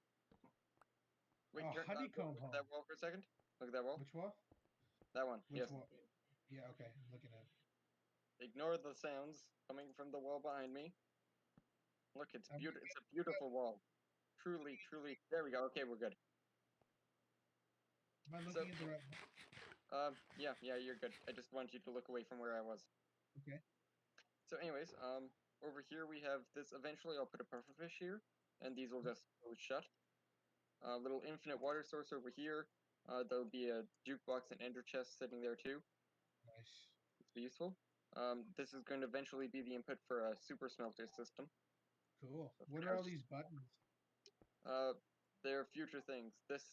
S2: Wait,
S4: Oh, honeycomb
S2: look at that
S4: home.
S2: wall for a second. Look at that wall.
S4: Which wall?
S2: That one.
S4: Which
S2: Yes.
S4: wall? Yeah, okay. I'm looking at it.
S2: Ignore the sounds coming from the wall behind me. Look, it's
S4: I'm,
S2: beautiful. It's a beautiful wall. Truly, truly. There we go. Okay, we're good.
S4: am I
S2: So,
S4: looking at the right
S2: yeah, you're good. I just want you to look away from where I was.
S4: one? Okay.
S2: So, anyways, over here we have this. Eventually, I'll put a pufferfish here, and these will just close shut. Little infinite water source over here. There'll be a jukebox and ender chest sitting there too.
S4: Nice.
S2: It's useful. This is going to eventually be the input for a super smelter system.
S4: Cool.
S2: So
S4: What
S2: for
S4: are
S2: now,
S4: all
S2: it's just
S4: these buttons?
S2: they're future things. This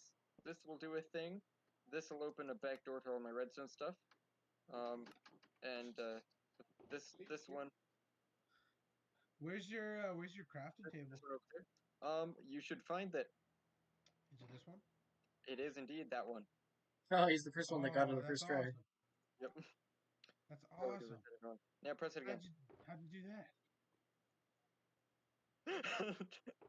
S2: will do a thing. This will open a back door to all my redstone stuff. And this one
S4: Where's your crafting table?
S2: this one over there. You should find that
S4: Is it this one?
S2: it is indeed that one.
S1: oh, he's the first one that got it
S4: Oh,
S1: the
S4: that's
S1: first try.
S4: awesome.
S2: Yep.
S4: That's
S2: Oh, because I
S4: awesome.
S2: said it wrong. Now press it again.
S4: How'd you how'd you do that?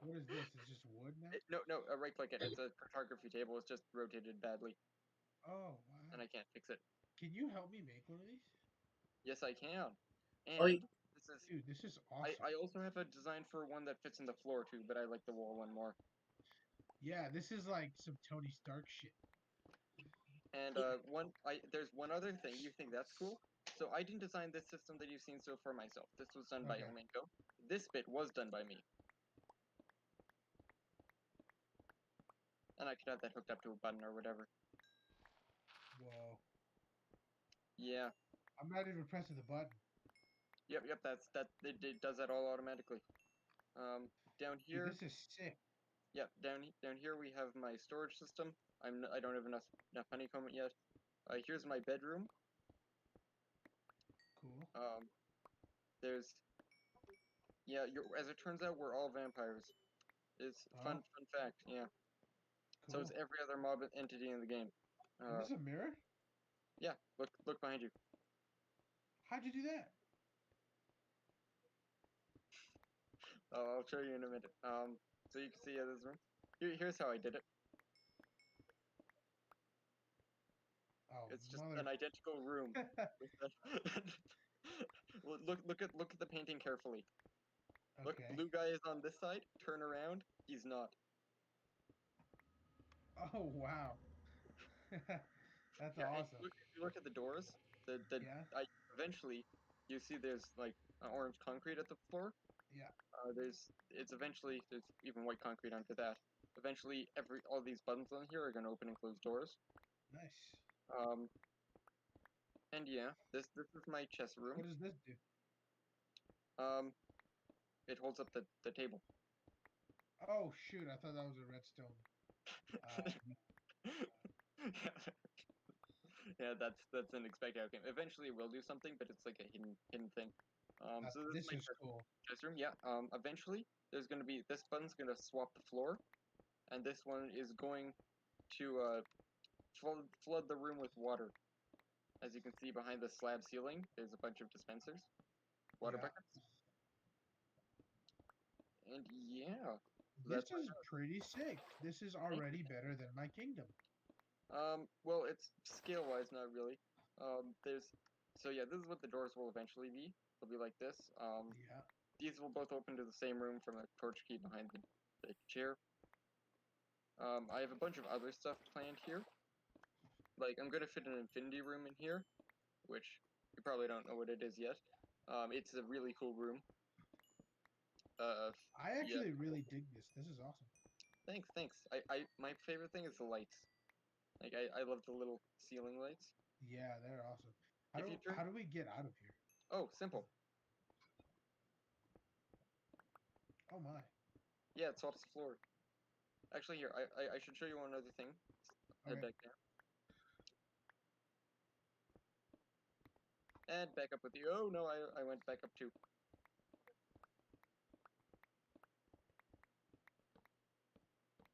S4: What is this? It's just wood now?
S2: No, right click it. It's a cartography table. It's just rotated badly,
S4: Oh,
S2: and
S4: wow.
S2: I can't fix it.
S4: Can you help me make one of these?
S2: Yes, I can.
S1: Oh,
S2: And this is.
S4: Dude, this is awesome.
S2: I also have a design for one that fits in the floor too, but I like the wall one more.
S4: Yeah, this is like some Tony Stark shit.
S2: And there's one other thing. You think that's cool? So I didn't design this system that you've seen so far myself. This was done by
S4: Okay.
S2: Omenko. This bit was done by me, and I could have that hooked up to a button or whatever.
S4: Whoa.
S2: Yeah.
S4: I'm not even pressing the button.
S2: Yep. It does that all automatically. Down
S4: Dude,
S2: here,
S4: this is sick.
S2: yep, down here we have my storage system. I don't have enough honeycomb yet. Here's my bedroom.
S4: Cool.
S2: There's yeah. As it turns out, we're all vampires. It's
S4: Oh,
S2: fun fact. Yeah. So is
S4: cool.
S2: every other mob entity in the game.
S4: Is
S2: Uh,
S4: this a mirror?
S2: yeah. Look behind you.
S4: How'd you do that?
S2: I'll show you in a minute. So you can see this room. Here's how I did it.
S4: Oh,
S2: It's just
S4: mother.
S2: an identical room. Well, look at the painting carefully. Look,
S4: Okay.
S2: blue guy is on this side. Turn around. He's not.
S4: Oh, wow. That's
S2: Yeah, and
S4: awesome.
S2: if you look at the doors, the
S4: Yeah.
S2: I eventually you see there's like orange concrete at the floor.
S4: Yeah.
S2: It's eventually there's even white concrete under that. Eventually, all these buttons on here are going to open and close doors.
S4: Nice.
S2: Um, and yeah, this is my chess room.
S4: What does this do?
S2: Um, it holds up the table.
S4: Oh, shoot. I thought that was a redstone. Uh,
S2: Yeah, that's an expected outcome. Eventually, it will do something, but it's like a hidden thing. So this is
S4: this
S2: my
S4: is cool.
S2: chess room. Yeah. Eventually, there's gonna be this button's gonna swap the floor, and this one is going to flood the room with water. As you can see behind the slab ceiling, there's a bunch of dispensers, water
S4: Yeah.
S2: buckets, and yeah, so
S4: This
S2: that's my
S4: is pretty sick. This is
S2: thing.
S4: already better than my kingdom.
S2: Well, it's scale-wise, not really. There's so yeah, this is what the doors will eventually be. They'll be like this.
S4: Yeah.
S2: These will both open to the same room from a torch key behind the chair. I have a bunch of other stuff planned here. Like, I'm gonna fit an infinity room in here, which you probably don't know what it is yet. It's a really cool room.
S4: I actually really dig this. This is awesome.
S2: Thanks. My favorite thing is the lights. Like I love the little ceiling lights.
S4: Yeah, they're awesome.
S2: If you turn,
S4: How do we get out of here?
S2: oh, simple.
S4: Oh my.
S2: Yeah, it's off the floor. Actually, here I should show you one other thing. Head
S4: Okay.
S2: back down. And back up with you. Oh no, I went back up too.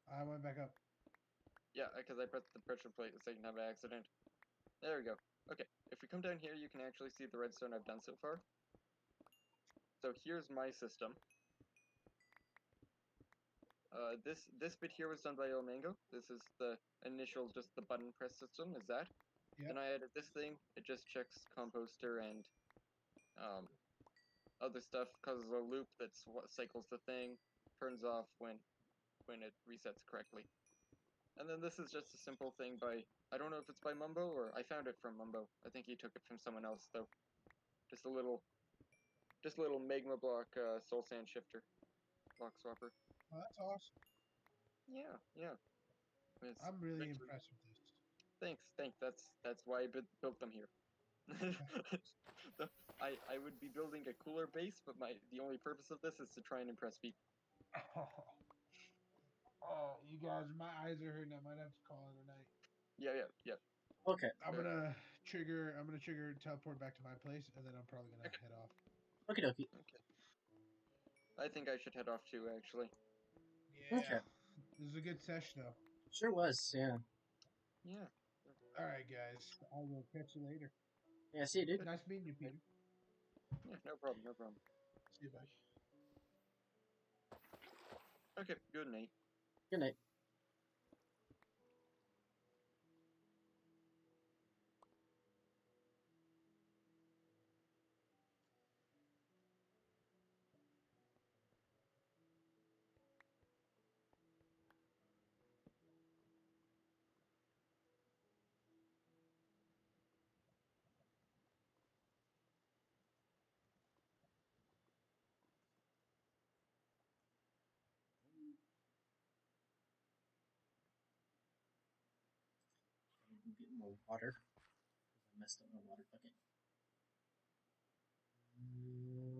S4: I went back up.
S2: Yeah, because I pressed the pressure plate the second time by accident. There we go. Okay, if we come down here, you can actually see the redstone I've done so far. So here's my system. This bit here was done by Omango. This is the initial, just the button press system, is that.
S4: Yep.
S2: Then I added this thing. It just checks composter and other stuff, causes a loop that's what cycles the thing, turns off when it resets correctly. And then this is just a simple thing by, I don't know if it's by Mumbo or I found it from Mumbo. I think he took it from someone else though. Just a little magma block soul sand shifter block swapper.
S4: Oh, that's awesome.
S2: Yeah. It's
S4: I'm really
S2: eventually.
S4: impressed with this.
S2: Thanks. That's why I built them here. I would be building a cooler base, but the only purpose of this is to try and impress people.
S4: You guys, my eyes are hurting. I might have to call it a night.
S2: Yeah.
S1: Okay.
S4: I'm gonna trigger teleport back to my place, and then I'm probably gonna
S2: Okay.
S4: head off.
S1: Okie dokie.
S2: Okay. I think I should head off too, actually.
S4: Yeah.
S1: Okay.
S4: This is a good session, though.
S1: Sure was. Yeah.
S2: Yeah.
S4: All right, guys. I will catch you later.
S1: Yeah. See you, dude.
S4: Nice meeting you, Peter.
S2: Yeah, no problem.
S4: See you, bye.
S2: Okay, good night.
S1: Good night. Get more water because I messed up my water bucket.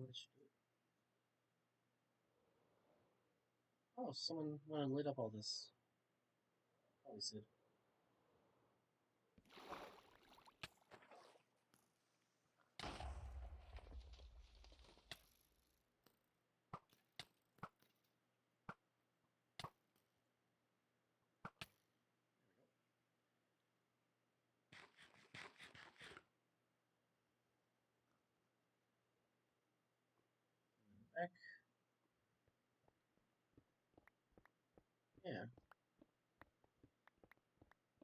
S1: Let's do it. Oh, someone went and lit up all this. Probably Sid. Back. Yeah.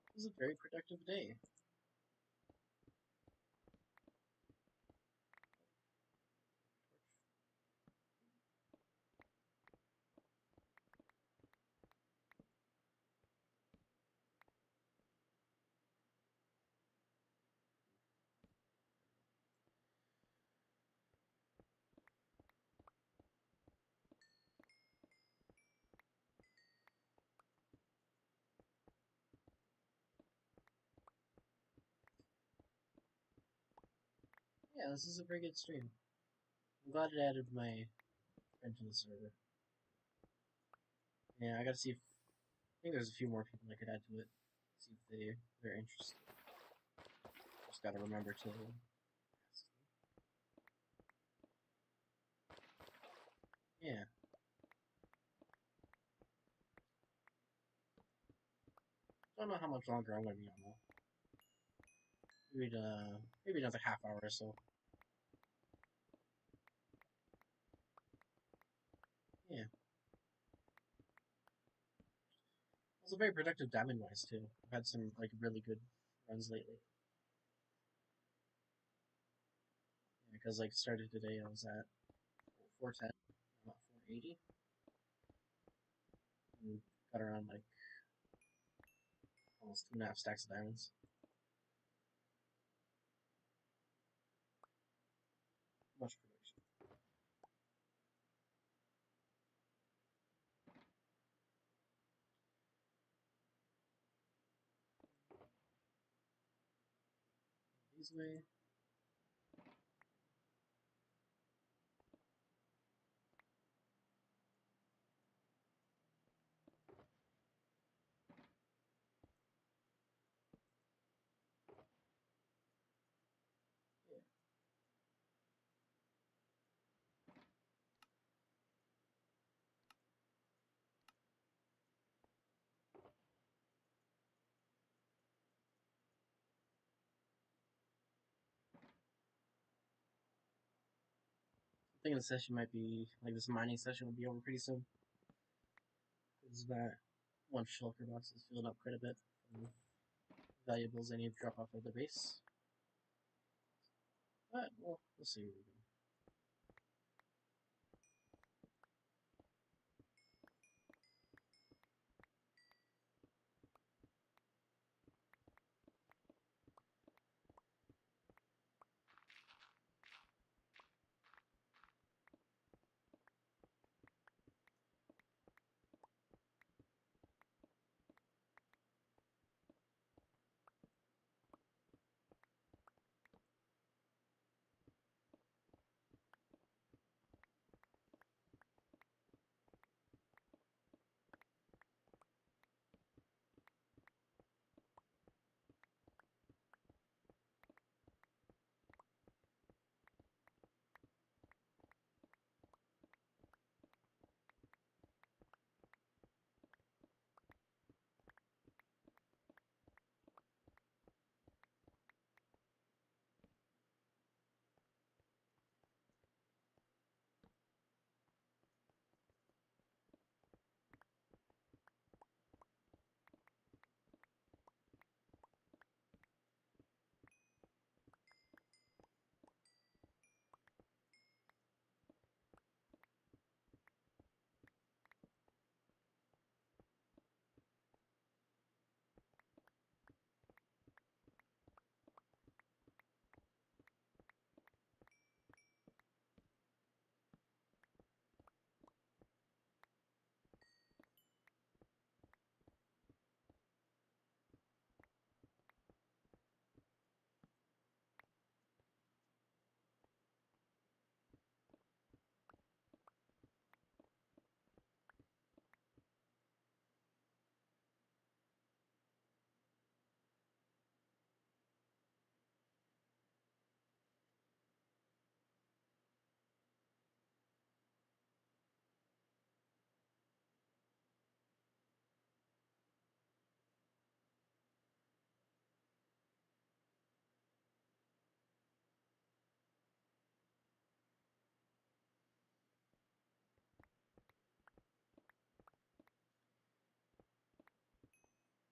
S1: It was a very productive day. Yeah, this is a very good stream. I'm glad it added my friend to the server. Yeah, I gotta see if I think there's a few more people I could add to it. See if they're interested. Just gotta remember to ask them. Yeah. Don't know how much longer I'm gonna be on though. Maybe another half hour or so. Yeah. It was a very productive diamond wise too. I've had some like really good runs lately. Yeah, because like started today I was at 410, I'm at 480. And got around like almost 2.5 stacks of diamonds. much production. This way. I think the session might be, like this mining session will be over pretty soon. Because that one shulker box is filled up quite a bit from valuables I need to drop off of the base. But we'll see.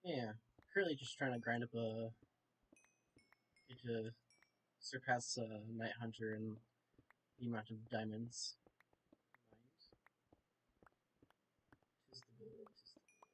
S1: Yeah, currently just trying to grind up to surpass Night Hunter and the amount of diamonds mined. 'Tis the goal. 'Tis the goal.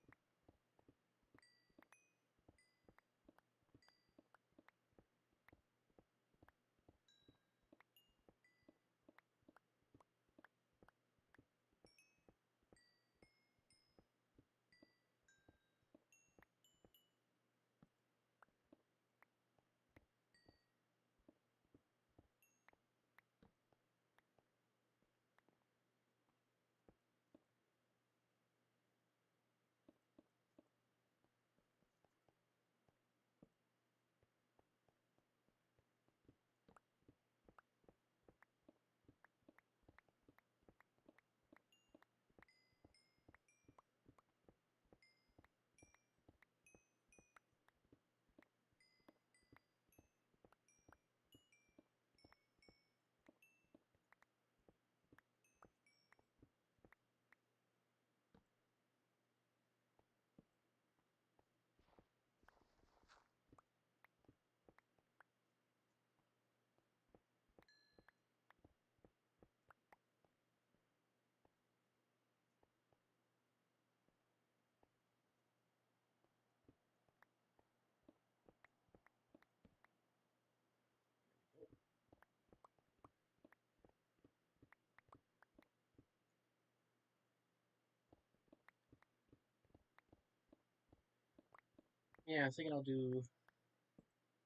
S1: Yeah, I'm thinking I'll do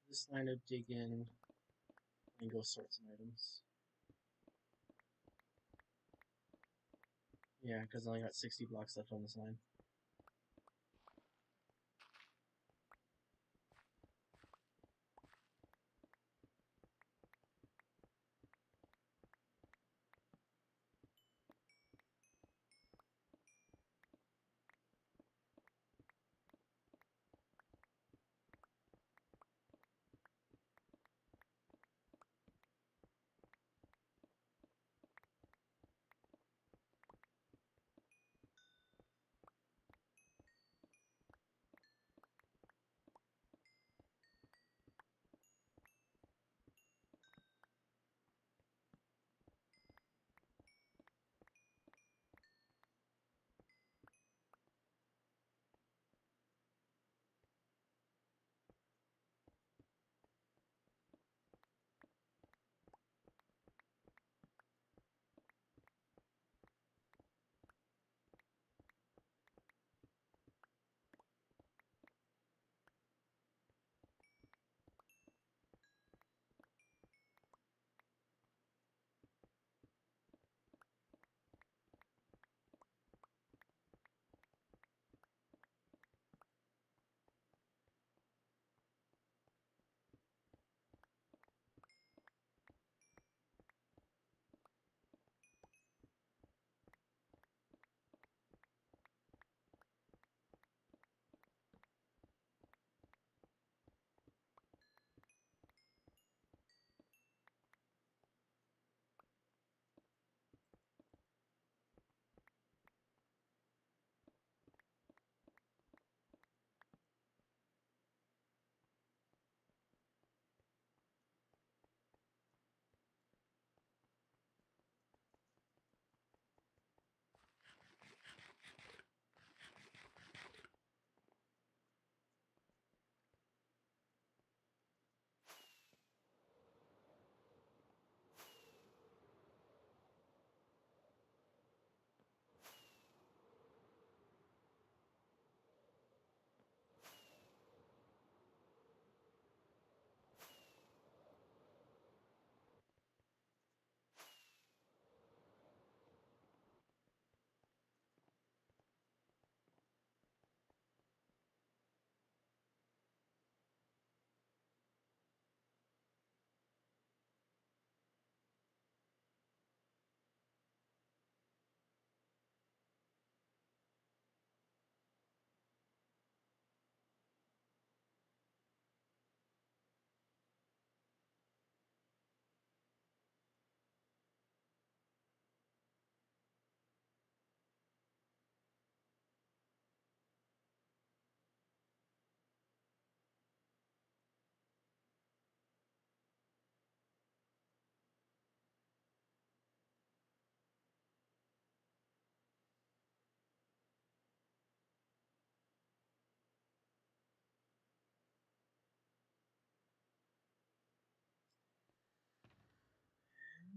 S1: this line of dig in and go sort some items. Yeah, because I only got 60 blocks left on this line.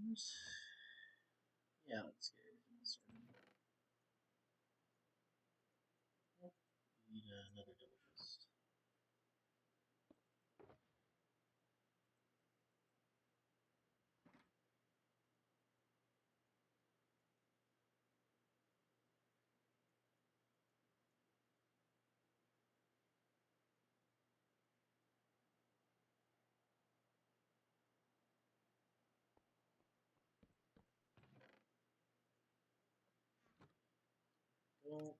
S1: And yeah, let's get everything sorted. Oh, we need another double fist. Go.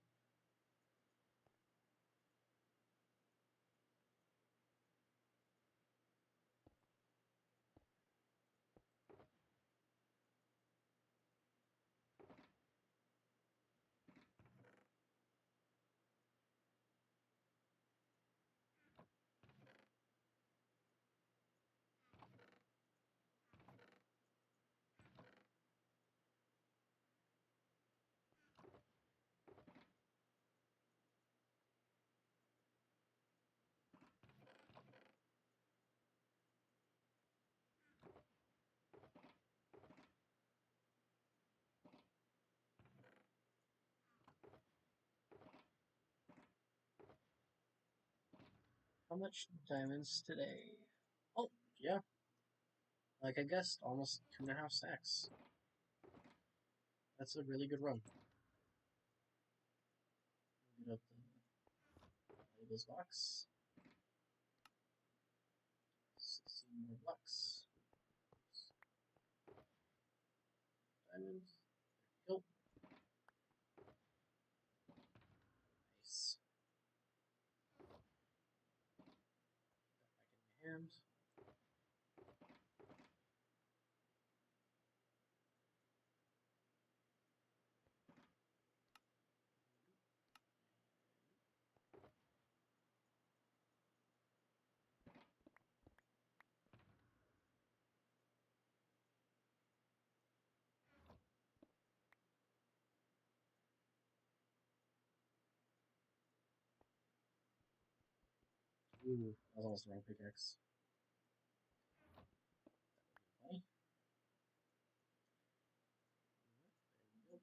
S1: how much diamonds today? Oh, yeah. Like I guessed, almost 2.5 stacks. That's a really good run. Get up the valuables box. 16 more bucks. Diamonds. There we go. Nice. Put that back in my hand. Ooh, that was almost the wrong pickaxe. Okay. There we go.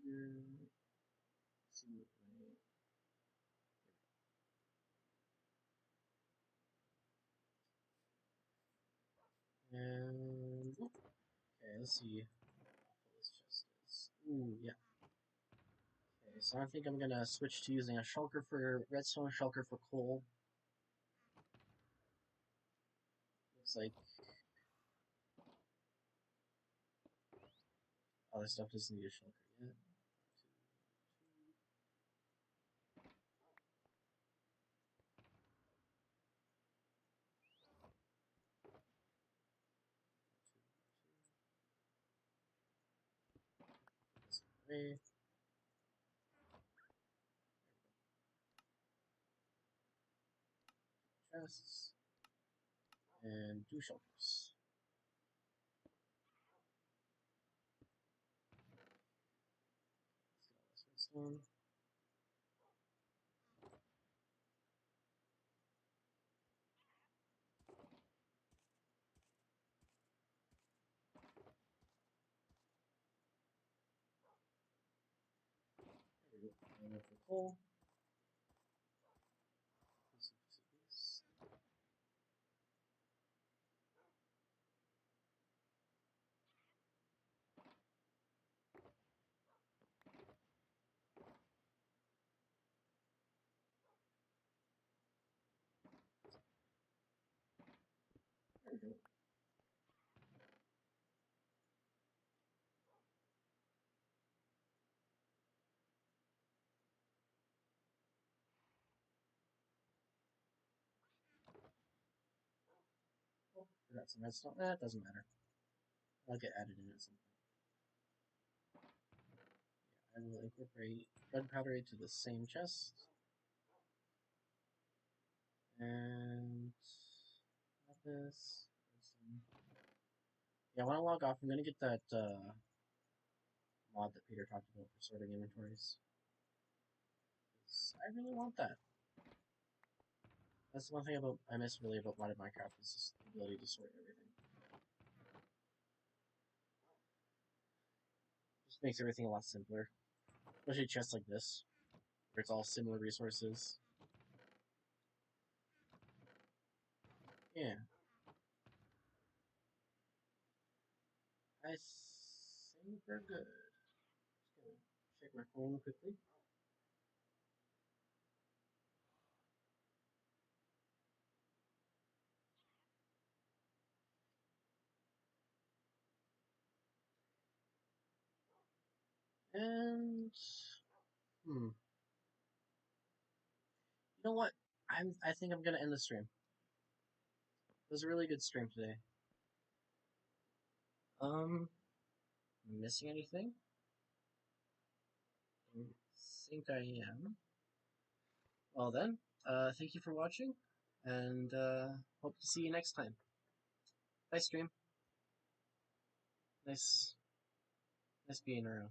S1: Here. Let's see what and okay, let's see how full this chest is. Ooh, yeah. Okay, so I think I'm gonna switch to using a shulker for redstone, shulker for coal. Looks like other stuff doesn't need a shulker yet. Put this away. Chests and 2 shulkers. Let's get all this redstone. There we go. And then for coal. There we go. Oh, forgot some redstone. That doesn't matter. I'll get added in at some point. Yeah, I will incorporate gunpowder into the same chest. And not this. Yeah, when I log off, I'm gonna get that mod that Peter talked about for sorting inventories. 'Cause I really want that. That's the one thing about I miss really about modded Minecraft is just the ability to sort everything. Just makes everything a lot simpler. Especially chests like this, where it's all similar resources. Yeah. I think we're good. Just gonna check my phone quickly. And you know what? I think I'm gonna end the stream. It was a really good stream today. Missing anything? I think I am. Well then, thank you for watching, and hope to see you next time. Bye, stream. Nice being around.